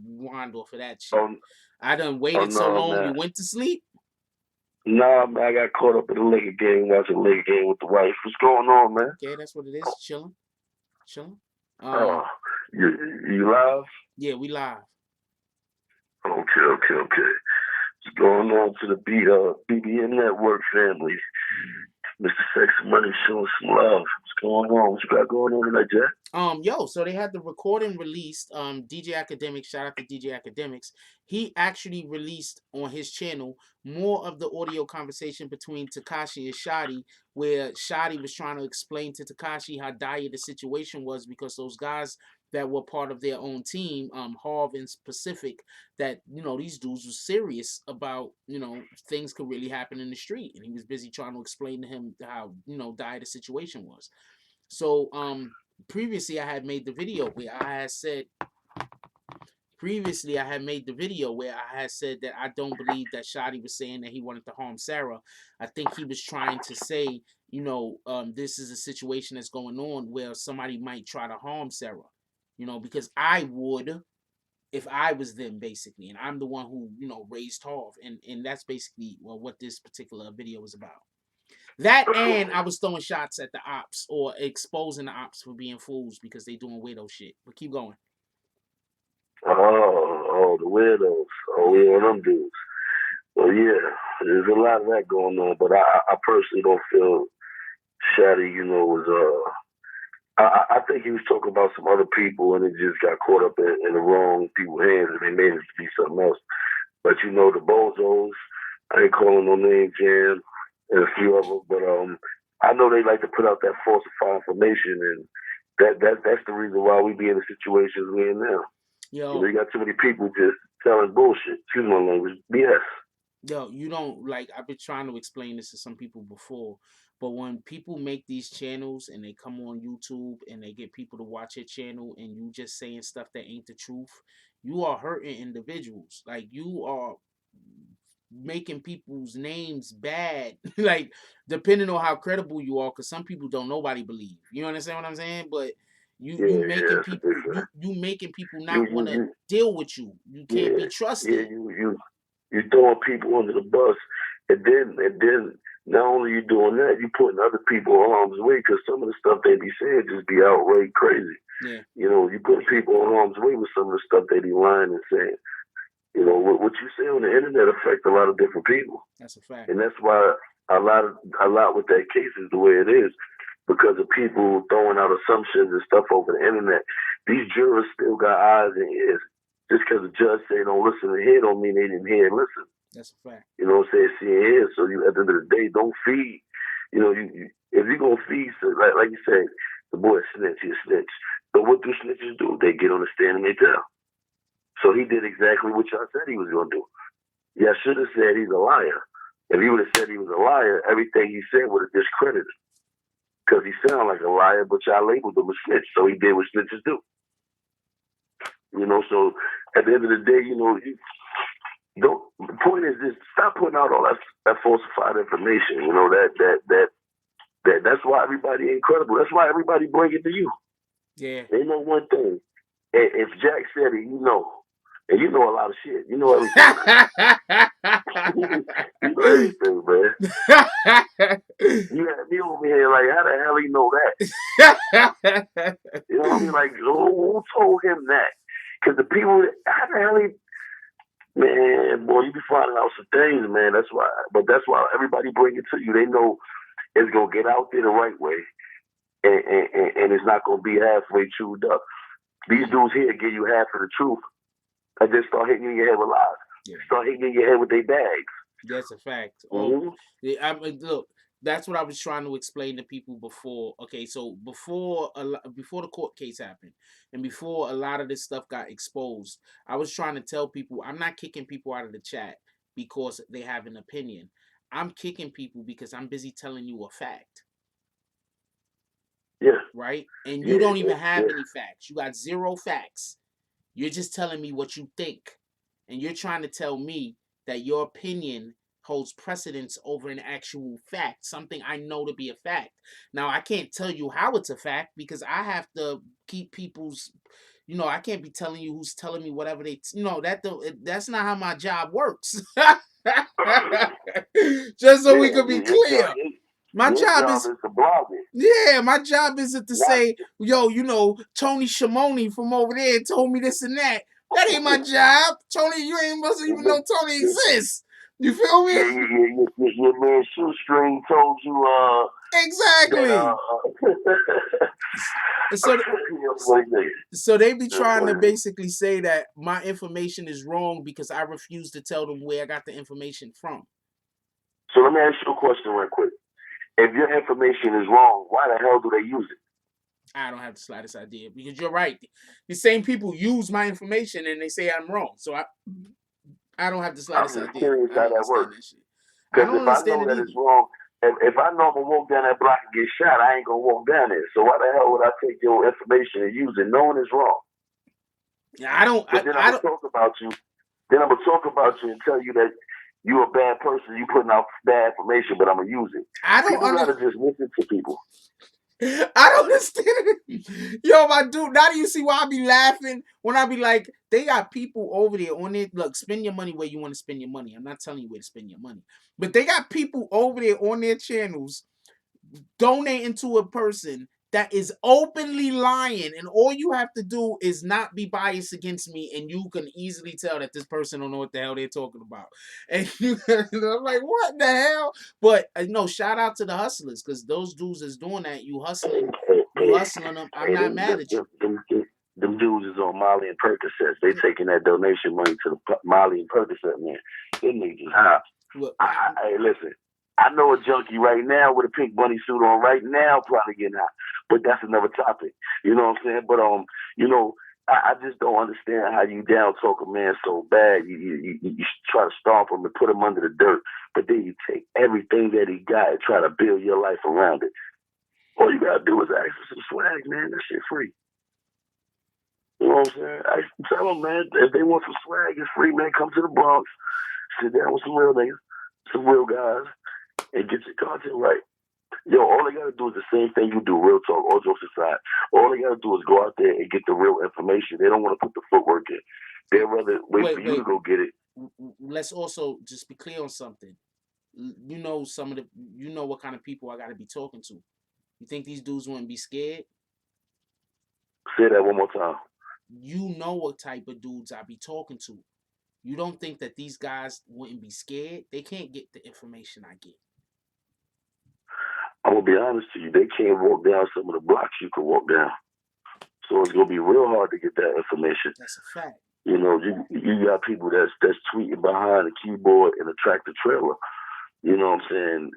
[SPEAKER 1] wind off of that shit.
[SPEAKER 2] Oh,
[SPEAKER 1] I done
[SPEAKER 2] oh
[SPEAKER 1] waited so
[SPEAKER 2] no,
[SPEAKER 1] long. You
[SPEAKER 2] man.
[SPEAKER 1] went to sleep.
[SPEAKER 2] Nah, man, I got caught up in the Laker game, watching the Laker game with the wife. What's going on, man?
[SPEAKER 1] Okay, that's what it is. Chilling, chilling.
[SPEAKER 2] Oh, you you live?
[SPEAKER 1] Yeah, we live.
[SPEAKER 2] Okay. What's going on to the BBN Network family? Mr. Sex Money showing some love. What's going on? What you got going on tonight, Jack?
[SPEAKER 1] Yo, so they had the recording released. DJ Akademiks, shout out to DJ Akademiks. He actually released on his channel more of the audio conversation between Tekashi and Shotti, where Shotti was trying to explain to Tekashi how dire the situation was because those guys that were part of their own team, Harv and Pacific, that these dudes were serious about things could really happen in the street, and he was busy trying to explain to him how dire the situation was. So previously I had made the video where I had said that I don't believe that Shotti was saying that he wanted to harm Sarah. I think he was trying to say, this is a situation that's going on where somebody might try to harm Sarah, because I would if I was them, basically, and I'm the one who raised Harv, and that's basically what this particular video was about. That, and I was throwing shots at the ops or exposing the ops for being fools because they doing weirdo shit. But keep going.
[SPEAKER 2] Oh, the weirdos. Oh, we
[SPEAKER 1] Yeah.
[SPEAKER 2] one of them dudes. Well, yeah, there's a lot of that going on, but I personally don't feel Shady, was I think he was talking about some other people, and it just got caught up in the wrong people's hands, and they made it to be something else. But the bozos, I ain't calling no names, Jam, and a few of them, but I know they like to put out that falsified information, and that's the reason why we be in the situations we're in now.
[SPEAKER 1] Yo,
[SPEAKER 2] You got too many people just telling bullshit. Excuse my language, BS.
[SPEAKER 1] yo, you don't like. I've been trying to explain this to some people before, but when people make these channels and they come on YouTube and they get people to watch your channel and you just saying stuff that ain't the truth, you are hurting individuals. Like you are making people's names bad. Like depending on how credible you are, because some people don't nobody believe. You understand what I'm saying? But you making
[SPEAKER 2] It's a
[SPEAKER 1] people
[SPEAKER 2] different.
[SPEAKER 1] you making people
[SPEAKER 2] You,
[SPEAKER 1] not
[SPEAKER 2] you,
[SPEAKER 1] want to
[SPEAKER 2] you,
[SPEAKER 1] deal with you. You can't be
[SPEAKER 2] yeah,
[SPEAKER 1] trusted.
[SPEAKER 2] you throwing people under the bus, and then not only you doing that, you putting other people in harm's way because some of the stuff they be saying just be outright crazy.
[SPEAKER 1] Yeah,
[SPEAKER 2] You put people in harm's way with some of the stuff they be lying and saying. What you say on the internet affect a lot of different people,
[SPEAKER 1] that's a fact.
[SPEAKER 2] and that's why a lot with that case is the way it is because of people throwing out assumptions and stuff over the internet. These jurors still got eyes and ears. Just because the judge say don't listen and hear don't mean they didn't hear and listen.
[SPEAKER 1] That's a fact.
[SPEAKER 2] You know what I'm saying? See and hear. So you at the end of the day, don't feed. You know, if you're gonna feed, like you said, the boy snitch, he a snitch. But what do snitches do? They get on the stand and they tell. So he did exactly what y'all said he was gonna do. Y'all should have said he's a liar. If he would have said he was a liar, everything he said would have discredited. Because he sounded like a liar, but y'all labeled him a snitch. So he did what snitches do. You know, so at the end of the day, you know, don't. The point is just stop putting out all that falsified information. You know that's why everybody ain't credible. That's why everybody bring it to you.
[SPEAKER 1] Yeah.
[SPEAKER 2] They know one thing. If Jack said it, you know. And you know a lot of shit. You know everything. You know everything, man. You had me over here like, how the hell he know that? You know what I mean? Like, who told him that? Because the people, how the hell man, boy, you be finding out some things, man. That's why everybody bring it to you. They know it's gonna get out there the right way, and it's not gonna be halfway chewed up. These dudes here give you half of the truth, and then start hitting you in your head with lies. Yeah. Start hitting you in your head with their bags.
[SPEAKER 1] That's a fact. Mm-hmm. Look, that's what I was trying to explain to people before. Okay, so before the court case happened, and before a lot of this stuff got exposed, I was trying to tell people I'm not kicking people out of the chat because they have an opinion. I'm kicking people because I'm busy telling you a fact.
[SPEAKER 2] Yeah.
[SPEAKER 1] Right? And you don't even have any facts. You got zero facts. You're just telling me what you think. And you're trying to tell me that your opinion holds precedence over an actual fact, something I know to be a fact. Now, I can't tell you how it's a fact because I have to keep people's, I can't be telling you who's telling me whatever that's not how my job works. Just so we can be clear. My job is
[SPEAKER 2] to blog it.
[SPEAKER 1] Yeah, my job isn't to say, yo, Tony Shimoni from over there told me this and that. That ain't my job. Tony, you ain't supposed to even know Tony exists. You feel me?
[SPEAKER 2] Your man Shoestring told you
[SPEAKER 1] exactly. So they be trying to basically say that my information is wrong because I refuse to tell them where I got the information from.
[SPEAKER 2] So let me ask you a question real quick. If your information is wrong, why the hell do they use it?
[SPEAKER 1] I don't have the slightest idea because you're right. The same people use my information and they say I'm wrong. So I don't have the slightest idea.
[SPEAKER 2] I'm just curious how that works. Because if I know that it's wrong, if I know I'm gonna walk down that block and get shot, I ain't gonna walk down there. So why the hell would I take your information and use it knowing it's wrong?
[SPEAKER 1] Yeah, I don't.
[SPEAKER 2] But then I'm gonna talk about you. Then I'm gonna talk about you and tell you that you're a bad person. You putting out bad information, but I'm gonna use it. People gotta just listen to people.
[SPEAKER 1] I don't understand. Yo, my dude, now do you see why I be laughing when I be like, they got people over there on it. Look, spend your money where you want to spend your money. I'm not telling you where to spend your money. But they got people over there on their channels donating to a person that is openly lying, and all you have to do is not be biased against me, and you can easily tell that this person don't know what the hell they're talking about. And I'm like, what the hell? But no, shout out to the hustlers, because those dudes is doing that. You hustling them. I'm not mad at you.
[SPEAKER 2] Them dudes is on Molly and Percocets. They taking that donation money to the Molly and Percocet man. Them niggas high. Hey, listen. I know a junkie right now with a pink bunny suit on right now, probably getting hot. But that's another topic. You know what I'm saying? But I just don't understand how you down talk a man so bad. You try to stomp him and put him under the dirt, but then you take everything that he got and try to build your life around it. All you gotta do is ask for some swag, man. That shit free. You know what I'm saying? I tell them, man, if they want some swag, it's free, man. Come to the Bronx, sit down with some real niggas, some real guys, and get your content right. Yo, all they gotta do is the same thing you do, real talk, all jokes aside. All they gotta do is go out there and get the real information. They don't want to put the footwork in. They'd rather wait for you to go get it.
[SPEAKER 1] Let's also just be clear on something. You know what kind of people I gotta be talking to. You think these dudes wouldn't be scared?
[SPEAKER 2] Say that one more time.
[SPEAKER 1] You know what type of dudes I be talking to. You don't think that these guys wouldn't be scared? They can't get the information I get.
[SPEAKER 2] I'm gonna be honest to you. They can't walk down some of the blocks you can walk down. So it's gonna be real hard to get that information.
[SPEAKER 1] That's a fact.
[SPEAKER 2] You know, you got people that's tweeting behind the keyboard in a tractor trailer. You know what I'm saying?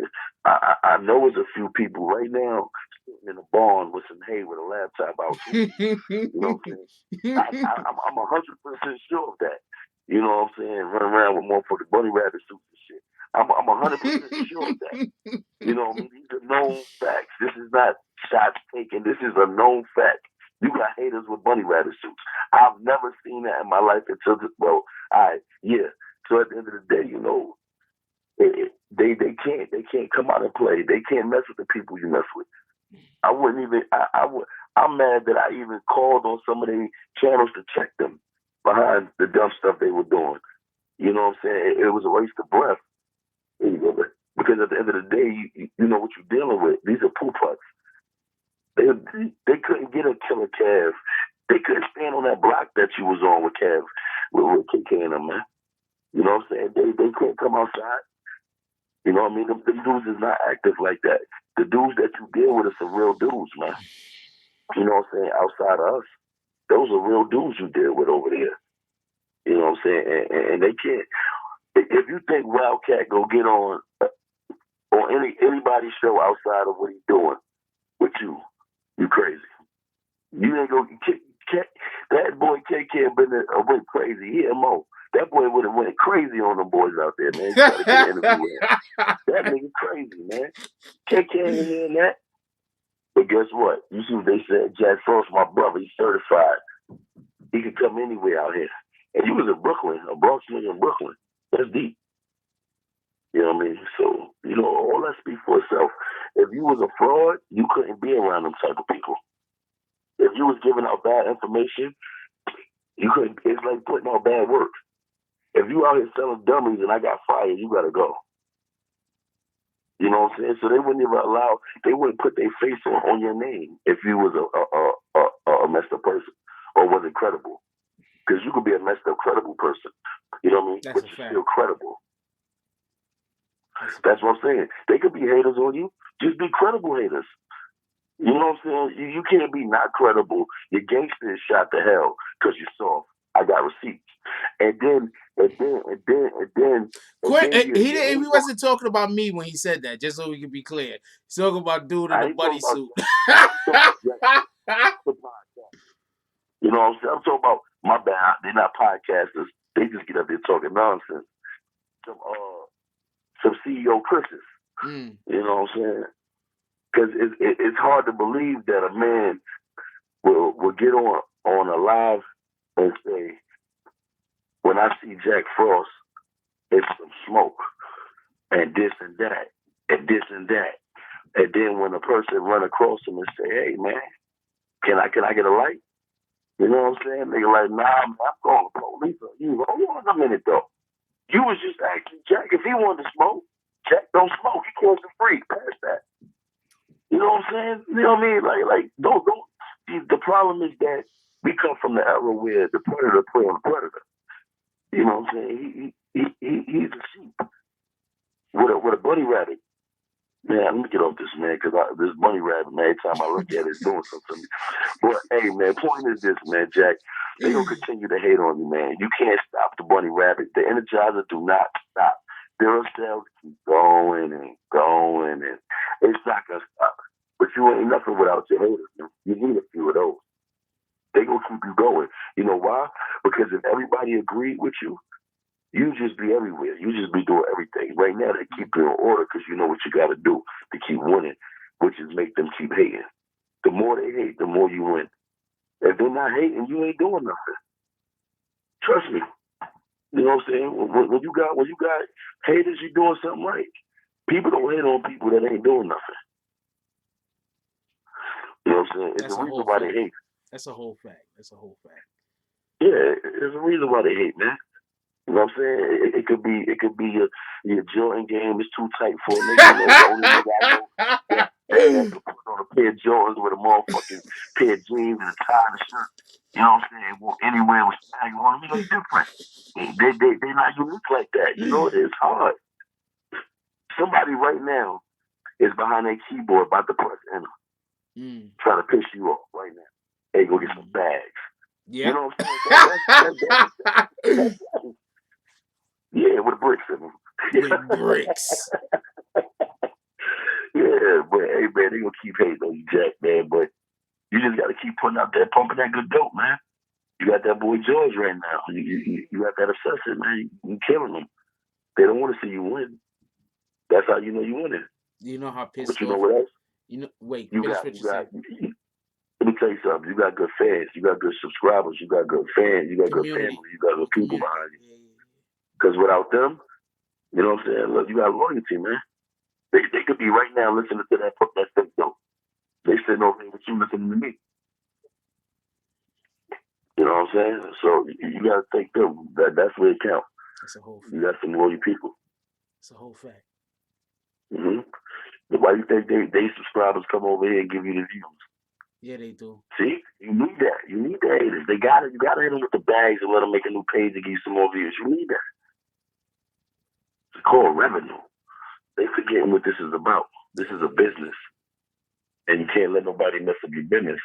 [SPEAKER 2] I know there's a few people right now sitting in a barn with some hay with a laptop out shooting. You know what I'm saying? I'm 100% sure of that. You know what I'm saying? Running around with motherfucking bunny rabbit suits and shit. I'm 100% sure of that. You know what I mean? These are known facts. This is not shots taken. This is a known fact. You got haters with bunny rabbit suits. I've never seen that in my life until this. Well, yeah. So at the end of the day, you know, they can't come out and play. They can't mess with the people you mess with. I wouldn't even. I'm mad that I even called on some of the channels to check them behind the dumb stuff they were doing. You know what I'm saying? It was a waste of breath. Because at the end of the day, you know what you're dealing with. These are poo pucks. They couldn't get a killer Cav. They couldn't stand on that block that you was on with Cav, with KK and them, man. You know what I'm saying? They couldn't come outside. You know what I mean? Them dudes is not active like that. The dudes that you deal with are some real dudes, man. You know what I'm saying? Outside of us, those are real dudes you deal with over there. You know what I'm saying? And they can't. If you think Wildcat go get on anybody's show outside of what he's doing with you crazy. You ain't go. That boy KK went crazy. He MO. That boy would have went crazy on them boys out there, man. He tried to get an interview with him. That nigga crazy, man. KK ain't hearing that. But guess what? You see what they said? Jack Frost, my brother, he's certified. He can come anywhere out here. And you was in Brooklyn, a Bronx nigga in Brooklyn. That's deep. You know what I mean? So, you know, all that speaks for itself. If you was a fraud, you couldn't be around them type of people. If you was giving out bad information, you couldn't. It's like putting out bad work. If you out here selling dummies and I got fired, you gotta go. You know what I'm saying? So they wouldn't even allow. They wouldn't put their face on your name if you was a messed up person or wasn't credible. Because you could be a messed up credible person. You know what I mean?
[SPEAKER 1] That's
[SPEAKER 2] but you're still credible. That's what I'm saying. They could be haters on you. Just be credible haters. You know what I'm saying? You can't be not credible. Your gangster is shot to hell because you're soft. I got receipts. And then.
[SPEAKER 1] He wasn't talking about me when he said that, just so we can be clear. He's talking about dude in a buddy suit.
[SPEAKER 2] You know what I'm saying? I'm talking about, my bad, they're not podcasters. They just get up there talking nonsense. Some CEO Chris's. You know what I'm saying? Because it's hard to believe that a man will get on a live and say, when I see Jack Frost, it's some smoke and this and that and this and that. And then when a person run across him and say, hey man, can I get a light? You know what I'm saying? They like, nah, man, I'm calling the police on you. Hold on a minute though. You was just asking Jack if he wanted to smoke. Jack don't smoke. He kills the freak. Past that. You know what I'm saying? You know what I mean? Like don't. The problem is that we come from the era where the predator prey on the predator. You know what I'm saying? He's a sheep with a bunny rabbit. Man, let me get off this, man, because this bunny rabbit, man, every time I look at it, it's doing something to me. But, hey, man, point is this, man, Jack. They going to continue to hate on you, man. You can't stop the bunny rabbit. The Energizer do not stop. Their sales keep going and going, and it's not going to stop. But you ain't nothing without your haters, man. You need a few of those. They going to keep you going. You know why? Because if everybody agreed with you, you just be everywhere. You just be doing everything. Right now, they keep you in order because you know what you got to do to keep winning, which is make them keep hating. The more they hate, the more you win. If they're not hating, you ain't doing nothing. Trust me. You know what I'm saying? When you got haters, you're doing something right. People don't hate on people that ain't doing nothing. You know what I'm saying? It's a reason why they hate.
[SPEAKER 1] That's a whole fact.
[SPEAKER 2] Yeah, there's a reason why they hate, man. You know what I'm saying? It could be your Jordan game is too tight for a nigga. You know, the only nigga I know that can put on a pair of Jordans with a motherfucking pair of jeans and a tie and a shirt. You know what I'm saying? Well, anywhere with stag on them, you know, it's different. They not unique like that. You know, it's hard. Somebody right now is behind their keyboard about to press enter. Trying to piss you off right now. Hey, go get some bags.
[SPEAKER 1] Yeah.
[SPEAKER 2] You know what I'm saying? Yeah, with bricks in them.
[SPEAKER 1] With bricks.
[SPEAKER 2] man. But you just got to keep putting out that, pumping that good dope, man. You got that boy George right now. You got that assassin, man. You killing them. They don't want to see you win. That's how you know you winning.
[SPEAKER 1] You know how
[SPEAKER 2] But
[SPEAKER 1] pissed
[SPEAKER 2] you know
[SPEAKER 1] off.
[SPEAKER 2] what else?
[SPEAKER 1] You know. Wait.
[SPEAKER 2] You
[SPEAKER 1] Finish
[SPEAKER 2] got,
[SPEAKER 1] what
[SPEAKER 2] you
[SPEAKER 1] you
[SPEAKER 2] got.
[SPEAKER 1] said.
[SPEAKER 2] Let me tell you something. You got good fans. You got good subscribers. You got good fans. You got good
[SPEAKER 1] Community.
[SPEAKER 2] family. You got good people
[SPEAKER 1] Community.
[SPEAKER 2] behind you.
[SPEAKER 1] Yeah.
[SPEAKER 2] Because without them, you know what I'm saying? Look, you got loyalty, man. They could be right now listening to that fake dope. They sitting over there with you listening to me. You know what I'm saying? So you got to think them. That's where it counts.
[SPEAKER 1] That's a whole fact.
[SPEAKER 2] You got some loyal people.
[SPEAKER 1] It's a whole fact.
[SPEAKER 2] Mm-hmm. Why you think they subscribers come over here and give you the views?
[SPEAKER 1] Yeah, they do.
[SPEAKER 2] See, you need that. You need the haters. They got it. You got to hit them with the bags and let them make a new page and give you some more views. You need that. It's called revenue. They forgetting what this is about. This is a business, and you can't let nobody mess up your business.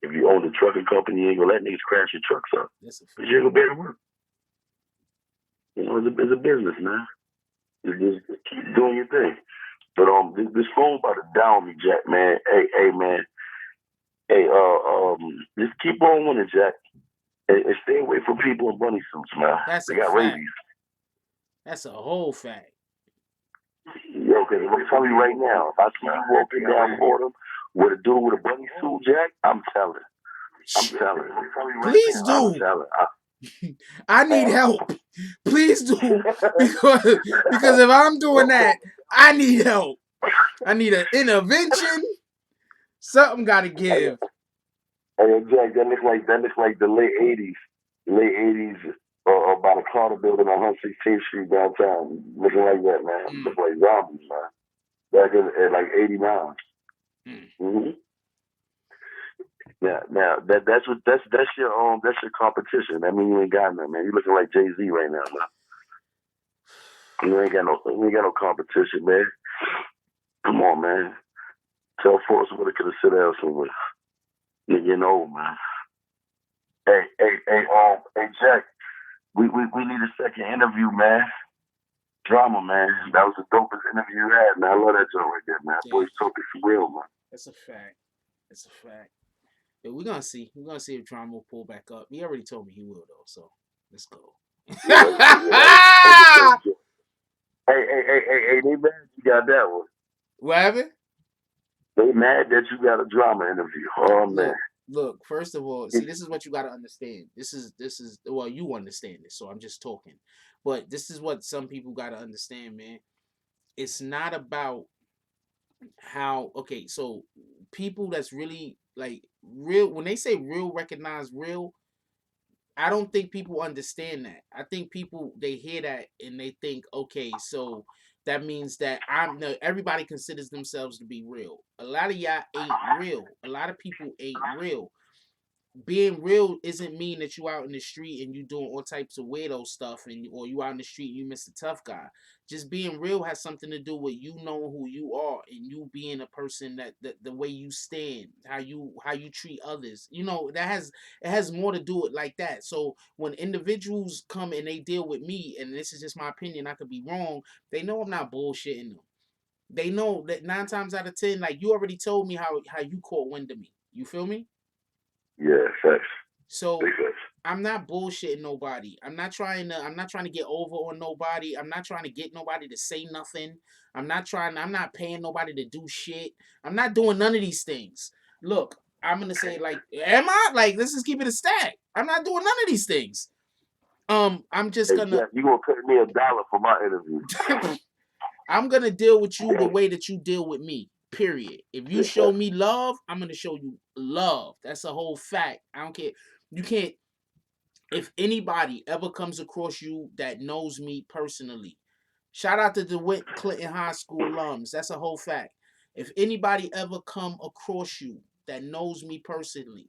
[SPEAKER 2] If you own a trucking company, you ain't gonna let niggas crash your trucks up.
[SPEAKER 1] That's a fact.
[SPEAKER 2] Cause you ain't gonna be able to work. You know, it's a business, man. You just keep doing your thing. But this phone about to down me, Jack, man. Hey, man. Hey, just keep on winning, Jack, and stay away from people in bunny suits, man.
[SPEAKER 1] That's
[SPEAKER 2] they
[SPEAKER 1] a
[SPEAKER 2] got
[SPEAKER 1] fact.
[SPEAKER 2] rabies.
[SPEAKER 1] That's a whole fact.
[SPEAKER 2] Yo, because I'm telling you right now, if I see you walking down Fordham with a dude with a bunny suit, Jack, I'm telling.
[SPEAKER 1] Please do. I need help. Please do, because if I'm doing that, I need help. I need an intervention. Something got to give.
[SPEAKER 2] Hey, Jack, that looks like the late '80s, by the Carter Building on 116th Street downtown, looking like that, man. Look like zombies, man. Back in like '89. Mm-hmm. Now that's your competition. That means you ain't got nothing, man. You looking like Jay-Z right now, man. You ain't got no competition, man. Come on, man. Tell Forrest what it could have sit down somewhere. You're getting old, man. Hey, Jack. We need a second interview, man. Drama, man. That was the dopest interview you had, man. I love that joke right there, man. Yeah. Boy's talking for real, man.
[SPEAKER 1] That's a fact. That's a fact. Yeah, we're gonna see. We're gonna see if Drama will pull back up. He already told me he will, though. So let's go.
[SPEAKER 2] Hey, they mad you got that one.
[SPEAKER 1] What happened?
[SPEAKER 2] They mad that you got a drama interview. Oh, man.
[SPEAKER 1] Look, first of all, see, this is what you got to understand. This is well, you understand this, so I'm just talking. But this is what some people got to understand, man. It's not about how, okay, so people that's really like real, when they say real, recognize real, I don't think people understand that. I think people, they hear that and they think, okay, so that means that everybody considers themselves to be real. A lot of y'all ain't real. A lot of people ain't real. Being real isn't mean that you out in the street and you doing all types of weirdo stuff, or you out in the street and you Mr. Tough Guy. Just being real has something to do with you knowing who you are and you being a person that the way you stand, how you treat others. You know, it has more to do with like that. So when individuals come and they deal with me, and this is just my opinion, I could be wrong, they know I'm not bullshitting them. They know that 9 times out of 10, like you already told me how you caught wind of me. You feel me?
[SPEAKER 2] Yeah, facts.
[SPEAKER 1] So I'm not bullshitting nobody. I'm not trying to get over on nobody. I'm not trying to get nobody to say nothing. I'm not paying nobody to do shit. I'm not doing none of these things. Look, I'm gonna say, like, am I? Like, let's just keep it a stack. I'm not doing none of these things. I'm just gonna.
[SPEAKER 2] Jack, you gonna pay me $1 for my interview?
[SPEAKER 1] I'm gonna deal with you the way that you deal with me. Period. If you show me love, I'm gonna show you love. That's a whole fact. I don't care. You can't. If anybody ever comes across you that knows me personally, shout out to DeWitt Clinton High School alums. That's a whole fact. If anybody ever come across you that knows me personally,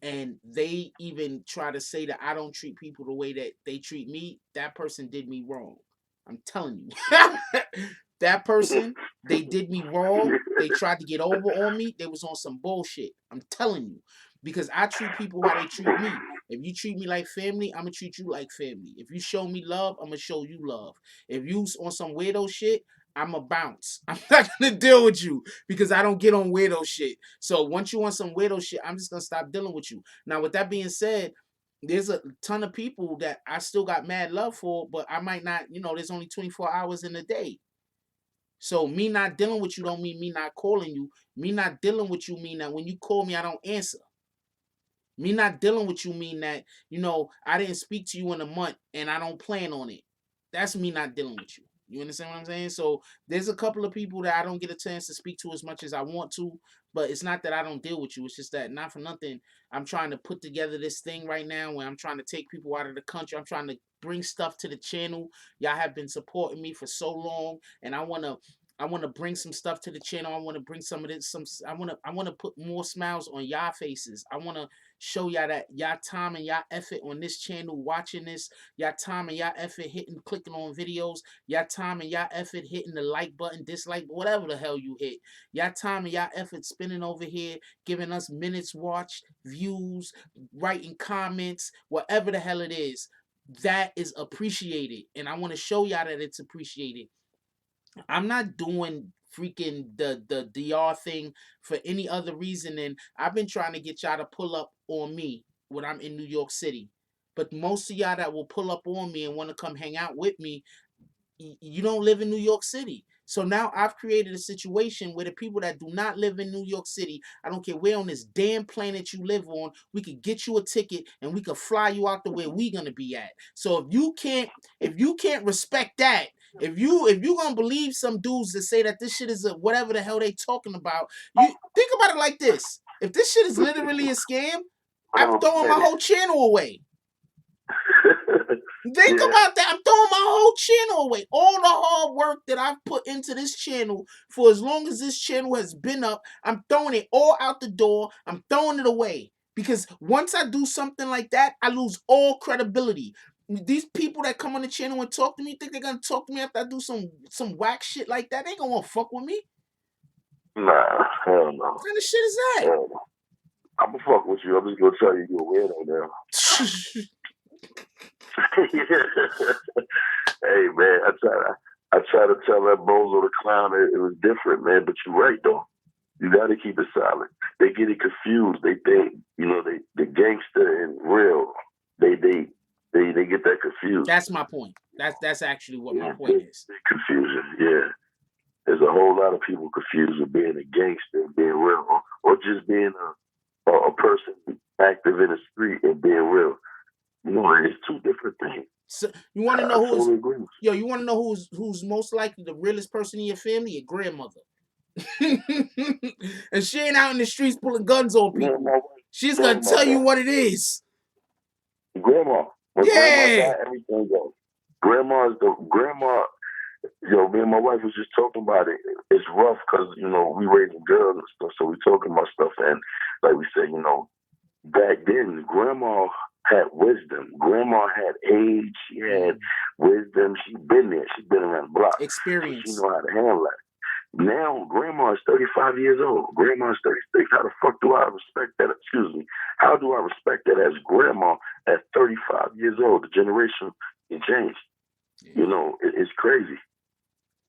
[SPEAKER 1] and they even try to say that I don't treat people the way that they treat me, that person did me wrong. I'm telling you. That person, they did me wrong. They tried to get over on me. They was on some bullshit. I'm telling you. Because I treat people how they treat me. If you treat me like family, I'm going to treat you like family. If you show me love, I'm going to show you love. If you on some weirdo shit, I'm a bounce. I'm not gonna deal with you because I don't get on weirdo shit. So once you want some weirdo shit, I'm just gonna stop dealing with you. Now, with that being said, there's a ton of people that I still got mad love for, but I might not, there's only 24 hours in a day. So me not dealing with you don't mean me not calling you. Me not dealing with you mean that when you call me, I don't answer. Me not dealing with you mean that, I didn't speak to you in a month and I don't plan on it. That's me not dealing with you. You understand what I'm saying? So there's a couple of people that I don't get a chance to speak to as much as I want to, but it's not that I don't deal with you. It's just that, not for nothing, I'm trying to put together this thing right now where I'm trying to take people out of the country. I'm trying to bring stuff to the channel. Y'all have been supporting me for so long, and I want to bring some stuff to the channel. I want to bring some of this. I want to put more smiles on y'all faces. I want to show y'all that y'all time and y'all effort on this channel, watching this, y'all time and y'all effort clicking on videos, y'all time and y'all effort hitting the like button, dislike, whatever the hell you hit. Y'all time and y'all effort spinning over here, giving us minutes watched, views, writing comments, whatever the hell it is. That is appreciated, and I want to show y'all that it's appreciated. I'm not doing freaking the DR thing for any other reason than I've been trying to get y'all to pull up on me when I'm in New York City. But most of y'all that will pull up on me and want to come hang out with me, you don't live in New York City. So now I've created a situation where the people that do not live in New York City, I don't care where on this damn planet you live on, we could get you a ticket and we could fly you out to where we gonna be at. So if you can't respect that, if you gonna believe some dudes that say that this shit is a whatever the hell they talking about, you think about it like this. If this shit is literally a scam, I'm throwing my whole channel away. Think about that. I'm throwing my whole channel away. All the hard work that I've put into this channel for as long as this channel has been up, I'm throwing it all out the door. I'm throwing it away. Because once I do something like that, I lose all credibility. These people that come on the channel and talk to me think they're gonna talk to me after I do some whack shit like that. They ain't gonna want to fuck with me.
[SPEAKER 2] Nah, hell no.
[SPEAKER 1] What kind of shit is that?
[SPEAKER 2] Hell no. I'm gonna fuck with you. I'm just gonna tell you you're a weirdo now. Hey man, I try to tell that bozo the clown it was different, man. But you're right though. You got to keep it silent. They get it confused. They think the gangster and real. They get that confused.
[SPEAKER 1] That's my point. That's actually what my point is.
[SPEAKER 2] Confusion, yeah. There's a whole lot of people confused with being a gangster and being real, or just being a person active in the street and being real. It's two different things.
[SPEAKER 1] So you want to know you want to know who's most likely the realest person in your family? Your grandmother. And she ain't out in the streets pulling guns on people. She's gonna tell you what it is.
[SPEAKER 2] Grandma. When
[SPEAKER 1] yeah.
[SPEAKER 2] Grandma died, everything goes. Grandma. Me and my wife was just talking about it. It's rough because we raising girls and stuff, so we talking about stuff, and like we said, back then, Grandma had wisdom. Grandma had age. She had wisdom. She's been there. She's been around the block.
[SPEAKER 1] Experience.
[SPEAKER 2] So she know how to handle that. Now, Grandma is 35 years old. Grandma is 36. How the fuck do I respect that? Excuse me. How do I respect that as Grandma at 35 years old? The generation it changed. Yeah. It's crazy.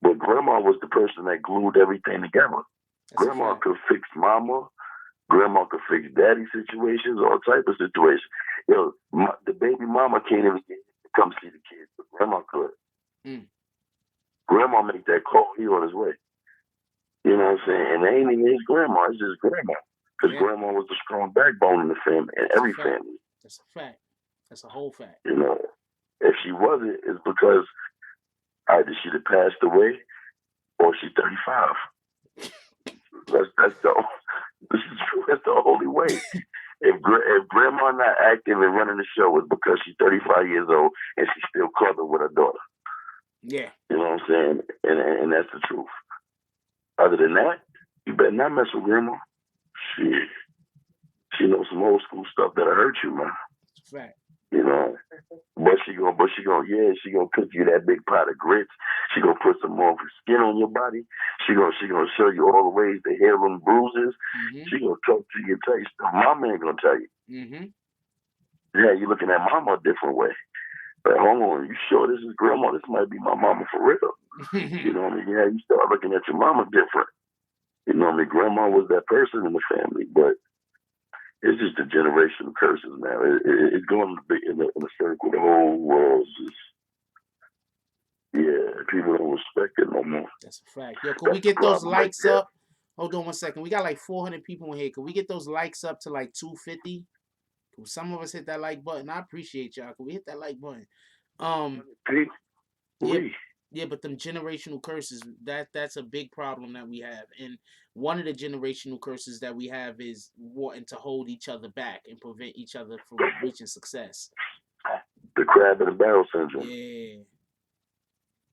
[SPEAKER 2] But Grandma was the person that glued everything together. Grandma could fix Mama. Grandma could fix daddy situations, all type of situations. The baby mama can't even come see the kids, but Grandma could. Grandma make that call. He on his way. You know what I'm saying? And it ain't even his grandma. It's just Grandma. Because Grandma was the strong backbone in the family, in every family.
[SPEAKER 1] That's a fact. That's a whole fact.
[SPEAKER 2] If she wasn't, it's because either she'd have passed away or she's 35. That's the only way. If Grandma not active and running the show, it's because she's 35 years old and she's still cuddling with her daughter.
[SPEAKER 1] Yeah.
[SPEAKER 2] You know what I'm saying? And that's the truth. Other than that, you better not mess with Grandma. She knows some old school stuff that'll hurt you, man.
[SPEAKER 1] That's a fact.
[SPEAKER 2] But she gonna cook you that big pot of grits. She gonna put some more skin on your body. She gonna show you all the ways to heal them bruises. She gonna talk to you and tell you stuff Mama ain't gonna tell you. Yeah, you're looking at Mama a different way. Like, hold on, you sure this is grandma? This might be my mama for real. You know what I mean? Yeah, you start looking at your mama different. You know what I mean? Grandma was that person in the family, but it's just a generational curses now. It's going to be in a circle. The whole world's just, yeah, people don't respect it no more.
[SPEAKER 1] That's a fact. Yo, could we
[SPEAKER 2] That's the
[SPEAKER 1] get those
[SPEAKER 2] problem right
[SPEAKER 1] likes
[SPEAKER 2] there.
[SPEAKER 1] up? Hold on one second. We got like 400 people in here. Could we get those likes up to like 250? Could some of us hit that like button? I appreciate y'all. Could we hit that like button?
[SPEAKER 2] Pete,
[SPEAKER 1] Yeah,
[SPEAKER 2] we,
[SPEAKER 1] yeah, but them generational curses, that's a big problem that we have. And one of the generational curses that we have is wanting to hold each other back and prevent each other from reaching success.
[SPEAKER 2] the crab in the barrel syndrome.
[SPEAKER 1] Yeah.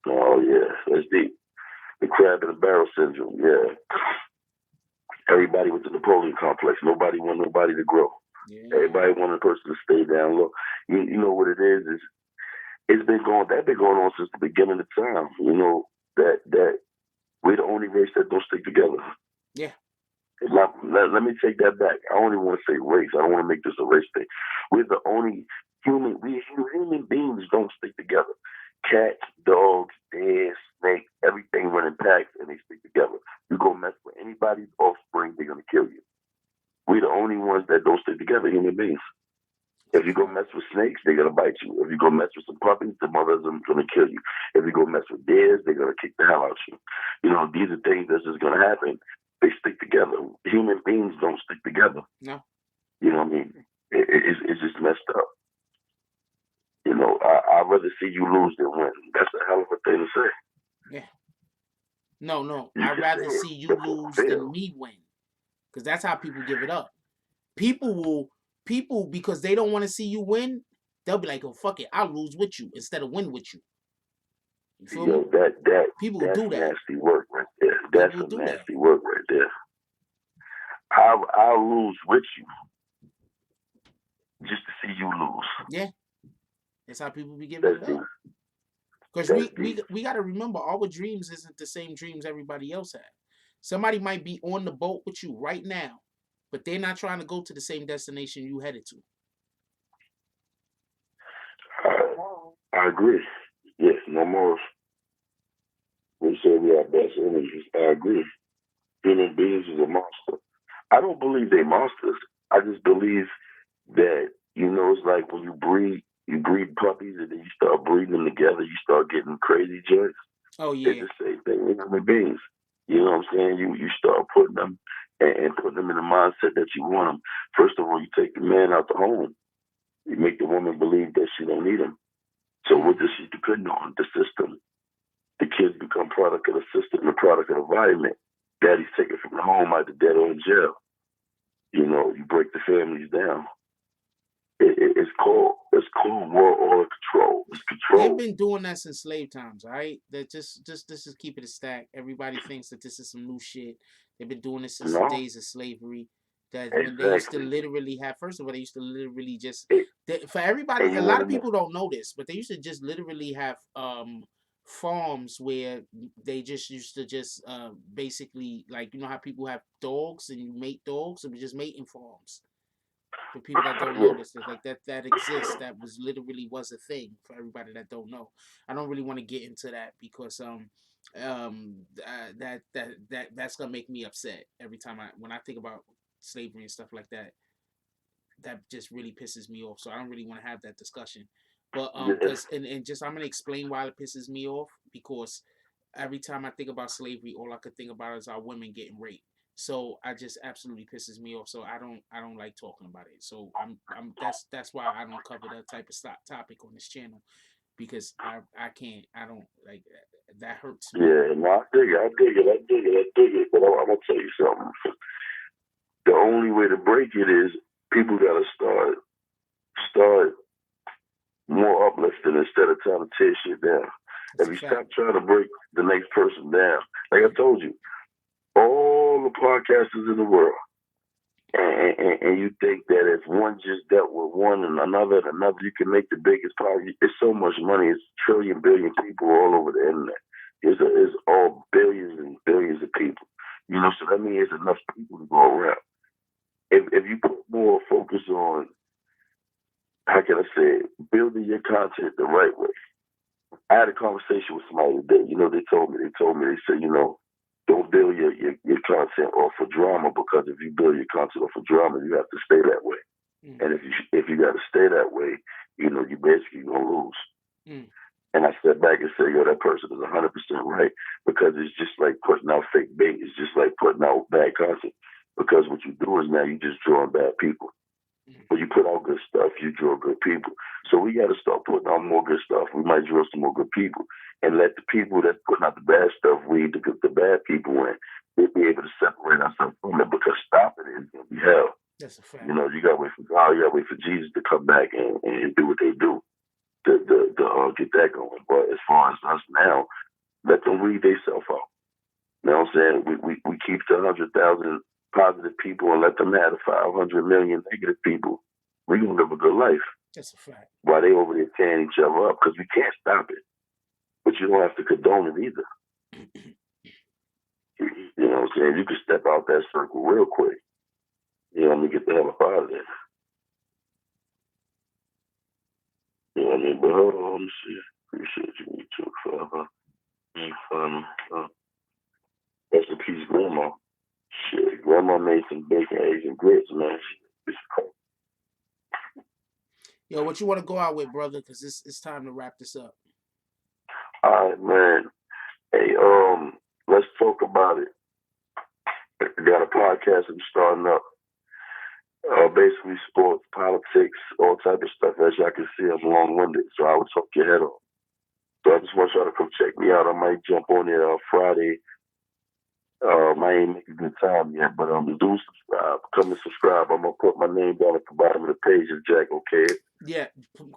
[SPEAKER 2] Oh, yeah, that's deep. The crab in the barrel syndrome, yeah. Everybody with the Napoleon complex. Nobody want nobody to grow.
[SPEAKER 1] Yeah.
[SPEAKER 2] Everybody want a person to stay down low. You know what it is? It's been going. That been going on since the beginning of time. You know that we're the only race that don't stick together.
[SPEAKER 1] Yeah.
[SPEAKER 2] Let me take that back. I only want to say race. I don't want to make this a race thing. We're the only human beings don't stick together. Cats, dogs, bears, snakes, everything run in packs and they stick together. You go mess with anybody's offspring, they're gonna kill you. We're the only ones that don't stick together, human beings. If you go mess with snakes, they're gonna bite you. If you go mess with some puppies, the mothers are gonna kill you. If you go mess with bears, they're gonna kick the hell out of you. You know, these are things that's just gonna happen. They stick together. Human beings don't stick together.
[SPEAKER 1] No.
[SPEAKER 2] You know what I mean? It's just messed up. You know, I'd rather see you lose than win. That's a hell of a thing to say.
[SPEAKER 1] Yeah. No.
[SPEAKER 2] You
[SPEAKER 1] I'd
[SPEAKER 2] can
[SPEAKER 1] rather
[SPEAKER 2] say it,
[SPEAKER 1] see you
[SPEAKER 2] but
[SPEAKER 1] lose than
[SPEAKER 2] fail.
[SPEAKER 1] me win. Because that's how people give it up. People because they don't want to see you win, they'll be like, oh fuck it, I'll lose with you instead of win with you. You feel me?
[SPEAKER 2] Yo,
[SPEAKER 1] People
[SPEAKER 2] that's
[SPEAKER 1] do that.
[SPEAKER 2] nasty work right there. That's
[SPEAKER 1] People
[SPEAKER 2] some
[SPEAKER 1] do that.
[SPEAKER 2] nasty work right there. I'll lose with you just to see you lose.
[SPEAKER 1] Yeah. That's how people be giving
[SPEAKER 2] That's
[SPEAKER 1] it
[SPEAKER 2] deep.
[SPEAKER 1] up. Because
[SPEAKER 2] That's deep.
[SPEAKER 1] we got to remember, our dreams isn't the same dreams everybody else have. Somebody might be on the boat with you right now, but they're not trying to go to the same destination you headed to.
[SPEAKER 2] I agree. Yes, no more. We say we are best enemies. I agree. Human beings is a monster. I don't believe they monsters. I just believe that, you know, it's like when you breed puppies and then you start breeding them together, you start getting crazy joints.
[SPEAKER 1] Oh
[SPEAKER 2] It's
[SPEAKER 1] yeah.
[SPEAKER 2] the same thing with human beings. You know what I'm saying? You start putting them and putting them in the mindset that you want them. First of all, you take the man out the home. You make the woman believe that she don't need him. So what does she depend on? The system. The kids become product of the system, the product of the environment. Daddy's taken from the home, either dead or in jail. You know, you break the families down. It's called world order control. It's
[SPEAKER 1] They've
[SPEAKER 2] control.
[SPEAKER 1] been doing that since slave times, all right? That just keep it a stack. Everybody thinks that this is some new shit. They've been doing this since the
[SPEAKER 2] No,
[SPEAKER 1] days of slavery. That when they used to
[SPEAKER 2] exactly.
[SPEAKER 1] literally have, first of all, they used to literally just
[SPEAKER 2] It,
[SPEAKER 1] for everybody.
[SPEAKER 2] and
[SPEAKER 1] A
[SPEAKER 2] you
[SPEAKER 1] lot
[SPEAKER 2] want
[SPEAKER 1] of
[SPEAKER 2] to know?
[SPEAKER 1] people don't know this, but they used to just literally have farms where they just used to just basically, like, you know how people have dogs and you mate dogs, it was just mating farms. For people that don't know
[SPEAKER 2] Yeah,
[SPEAKER 1] this, like that exists. That was a thing for everybody that don't know. I don't really want to get into that because that's gonna make me upset every time when I think about slavery and stuff like that. That just really pisses me off. So I don't really want to have that discussion. But
[SPEAKER 2] yeah,
[SPEAKER 1] because and just I'm gonna explain why it pisses me off, because every time I think about slavery, all I could think about is our women getting raped. So I just absolutely pisses me off. So I don't like talking about it. So I'm that's why I don't cover that type of topic on this channel, because I can't, I don't like that hurts me.
[SPEAKER 2] yeah. No, I dig it. I dig it. I dig it. I dig it. But I'm gonna tell you something. The only way to break it is people gotta start more uplifting instead of trying to tear shit down.
[SPEAKER 1] That's
[SPEAKER 2] If
[SPEAKER 1] a
[SPEAKER 2] you
[SPEAKER 1] fact.
[SPEAKER 2] stop trying to break the next person down, like I told you, all the podcasters in the world, and you think that if one just dealt with one and another, you can make the biggest power. It's so much money. It's trillion, billion people all over the internet. It's all billions and billions of people. You know, so that means there's enough people to go around. If you put more focus on how can I say it? Building your content the right way. I had a conversation with somebody today. You know, they said, you know, don't build your content off of drama, because if you build your content off of drama, you have to stay that way.
[SPEAKER 1] Mm.
[SPEAKER 2] And if you got to stay that way, you know, you basically gonna lose.
[SPEAKER 1] Mm.
[SPEAKER 2] And I step back and say, yo, that person is 100% right, because it's just like putting out fake bait. It's just like putting out bad content, because what you do is now you just drawing bad people. When you put out good stuff, you draw good people. So we got to start putting out more good stuff. We might draw some more good people, and let the people that's putting out the bad stuff weed the bad people in. They'll be able to separate ourselves from it, because stopping it is going to be hell.
[SPEAKER 1] That's a fact.
[SPEAKER 2] You know, you got to wait for God. You got to wait for Jesus to come back and do what they do to get that going. But as far as us now, let them weed themselves out. You know what I'm saying? We keep the 100,000 positive people and let them have the 500 million negative people. We're going to live a good life.
[SPEAKER 1] That's a fact.
[SPEAKER 2] While they over there tearing each other up, because we can't stop it. But you don't have to condone it either. You know what I'm saying? You can step out that circle real quick. You know what I mean? Get the hell up out of there. You know what I mean? But hold on, let me see. Appreciate you, too, Father. Rest in peace, Grandma. Shit, Grandma made some bacon, eggs, and grits, man.
[SPEAKER 1] Yo, what you want to go out with, brother? Because it's time to wrap this up.
[SPEAKER 2] All right, man. Hey, let's talk about it. I got a podcast I'm starting up. Basically sports, politics, all type of stuff. As y'all can see, I'm long-winded, so I would talk your head off. So I just want y'all to come check me out. I might jump on there Friday. I ain't making good time yet, but do subscribe. Come and subscribe. I'm gonna put my name down at the bottom of the page if Jack okay.
[SPEAKER 1] Yeah,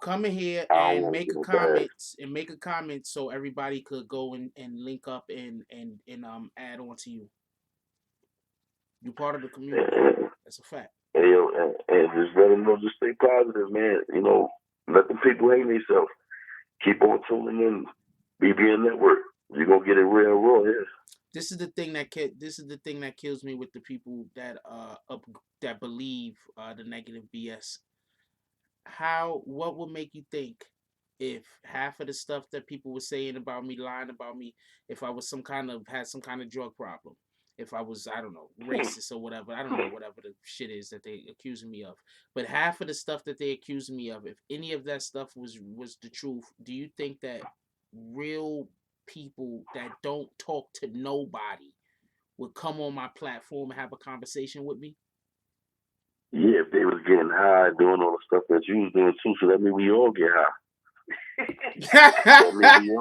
[SPEAKER 1] come in here and make a comment so everybody could go and link up and add on to you. You're part of the community. That's a fact.
[SPEAKER 2] Hey, yo, and just let them know, just stay positive, man. You know, let the people hang themselves. Keep on tuning in. BBN Network. You're gonna get it real raw here.
[SPEAKER 1] This is the thing that kills me with the people that that believe the negative BS. What would make you think if half of the stuff that people were saying about me, lying about me, if I was had some kind of drug problem, if I was, I don't know, racist or whatever, I don't know, whatever the shit is that they accusing me of, but half of the stuff that they accusing me of, if any of that stuff was the truth, do you think that real people that don't talk to nobody would come on my platform and have a conversation with me?
[SPEAKER 2] Yeah, if they was getting high, doing all the stuff that you was doing too, so that means we all get high. That means we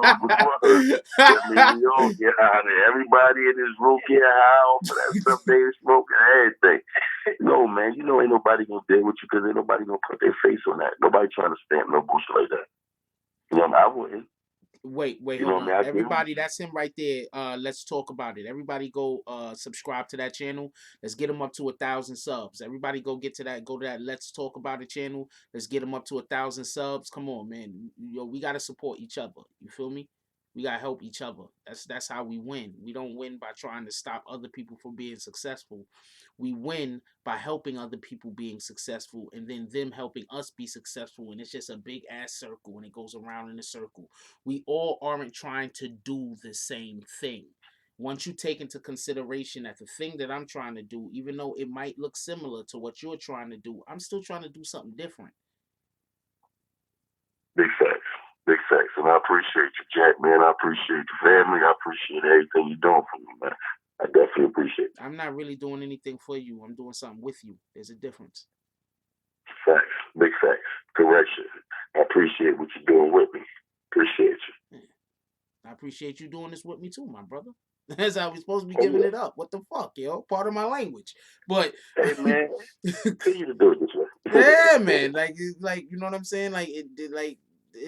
[SPEAKER 2] all get high. Everybody in this room get high off of that stuff they smoking and everything. No, man, you know ain't nobody gonna deal with you, because ain't nobody gonna put their face on that. Nobody trying to stamp no bullshit like that. You know, I wouldn't.
[SPEAKER 1] Wait, hold on. Everybody, that's him right there. Let's talk about it. Everybody go subscribe to that channel. Let's get him up to 1,000 subs. Everybody go to that Let's Talk About It channel. Let's get him up to 1,000 subs. Come on, man. Yo, we gotta support each other. You feel me? We gotta help each other. That's how we win. We don't win by trying to stop other people from being successful. We win by helping other people being successful, and then them helping us be successful. And it's just a big ass circle, and it goes around in a circle. We all aren't trying to do the same thing. Once you take into consideration that the thing that I'm trying to do, even though it might look similar to what you're trying to do, I'm still trying to do something different.
[SPEAKER 2] Big facts. Big facts. And I appreciate you, Jack, man. I appreciate the family. I appreciate everything you're doing for me, man. I definitely appreciate it.
[SPEAKER 1] I'm not really doing anything for you. I'm doing something with you. There's a difference.
[SPEAKER 2] Facts. Big facts. Correction. I appreciate what you're doing with me. Appreciate you.
[SPEAKER 1] I appreciate you doing this with me too, my brother. That's how we're supposed to be giving it up. What the fuck, yo? Part of my language. But
[SPEAKER 2] hey, man, continue to do it this way.
[SPEAKER 1] Yeah, man. Like you know what I'm saying? Like it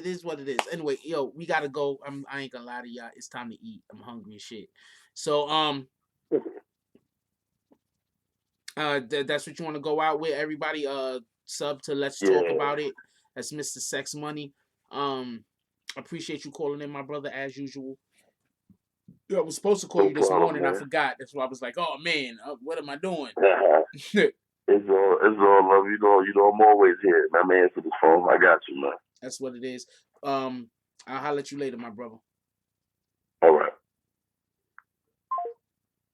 [SPEAKER 1] is what it is. Anyway, yo, we gotta go. I ain't gonna lie to y'all. It's time to eat. I'm hungry as shit. So that's what you want to go out with. Everybody sub to Let's Talk About It. That's Mr. Sex Money. Appreciate you calling in, my brother, as usual. I was supposed to call you this morning. Man. I forgot. That's why I was like, oh man, what am I doing?
[SPEAKER 2] It's all love. You know, I'm always here. My man answer the phone. I got you, man.
[SPEAKER 1] That's what it is. I'll holler at you later, my brother.
[SPEAKER 2] All right.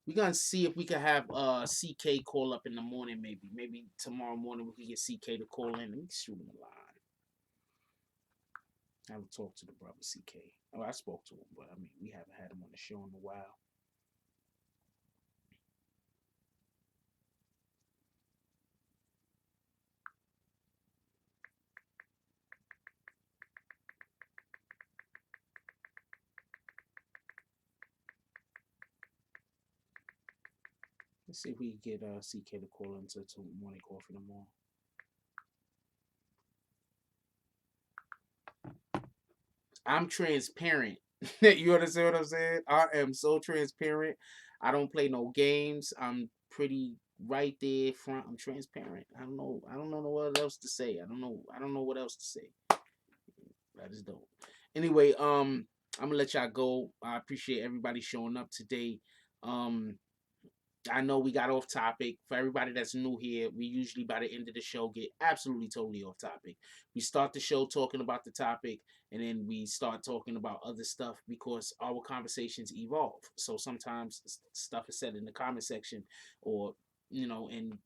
[SPEAKER 1] We're gonna see if we can have CK call up in the morning, maybe. Maybe tomorrow morning we can get CK to call in. Let me shoot him a line. I haven't talked to the brother CK. Oh, I spoke to him, but I mean we haven't had him on the show in a while. Let's see if we can get CK to call into morning coffee tomorrow. I'm transparent. You understand what I'm saying? I am so transparent. I don't play no games. I'm pretty right there front. I'm transparent. I don't know. I don't know what else to say. I don't know. I don't know what else to say. That is dope. Anyway, I'm gonna let y'all go. I appreciate everybody showing up today. Um, I know we got off topic. For everybody that's new here, we usually by the end of the show get absolutely totally off topic. We start the show talking about the topic, and then we start talking about other stuff because our conversations evolve. So sometimes stuff is said in the comment section, or and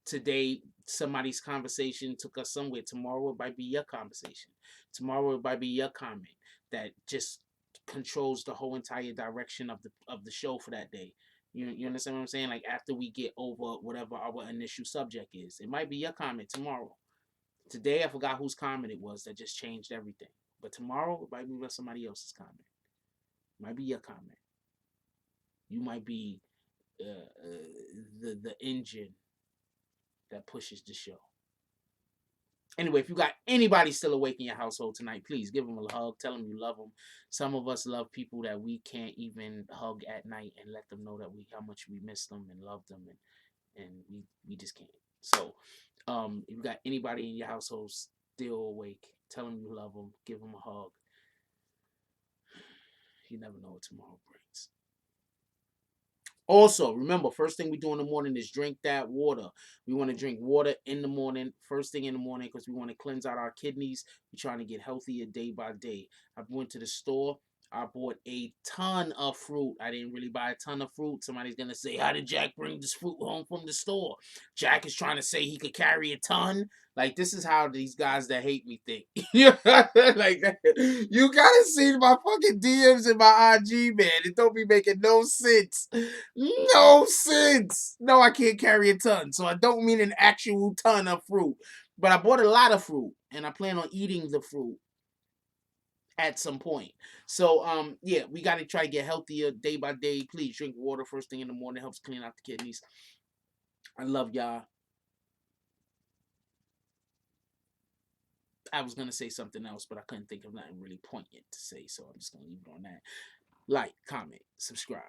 [SPEAKER 1] today somebody's conversation took us somewhere. Tomorrow it might be your conversation. Tomorrow it might be your comment that just controls the whole entire direction of the show for that day. You understand what I'm saying? Like after we get over whatever our initial subject is, it might be your comment tomorrow. Today I forgot whose comment it was that just changed everything. But tomorrow it might be somebody else's comment. It might be your comment. You might be the engine that pushes the show. Anyway, if you got anybody still awake in your household tonight, please give them a hug. Tell them you love them. Some of us love people that we can't even hug at night and let them know that how much we miss them and love them, and we just can't. So, if you got anybody in your household still awake, tell them you love them. Give them a hug. You never know what tomorrow brings. Also, remember, first thing we do in the morning is drink that water. We want to drink water in the morning, first thing in the morning, because we want to cleanse out our kidneys. We're trying to get healthier day by day. I went to the store. I bought a ton of fruit. I didn't really buy a ton of fruit. Somebody's going to say, how did Jack bring this fruit home from the store? Jack is trying to say he could carry a ton. Like, this is how these guys that hate me think. Like, you gotta see my fucking DMs in my IG, man. It don't be making no sense. No sense. No, I can't carry a ton. So I don't mean an actual ton of fruit. But I bought a lot of fruit, and I plan on eating the fruit at some point. So yeah, we got to try to get healthier day by day. Please drink water first thing in the morning. Helps clean out the kidneys. I love y'all. I was gonna say something else, but I couldn't think of nothing really poignant to say, so I'm just gonna leave it on that. Like, comment, subscribe,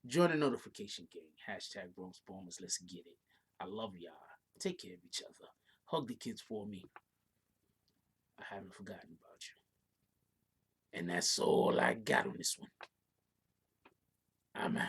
[SPEAKER 1] join the notification gang. Hashtag Bronx Bombers. Let's get it. I love y'all. Take care of each other. Hug the kids for me. I haven't forgotten about you. And that's all I got on this one. I'm out.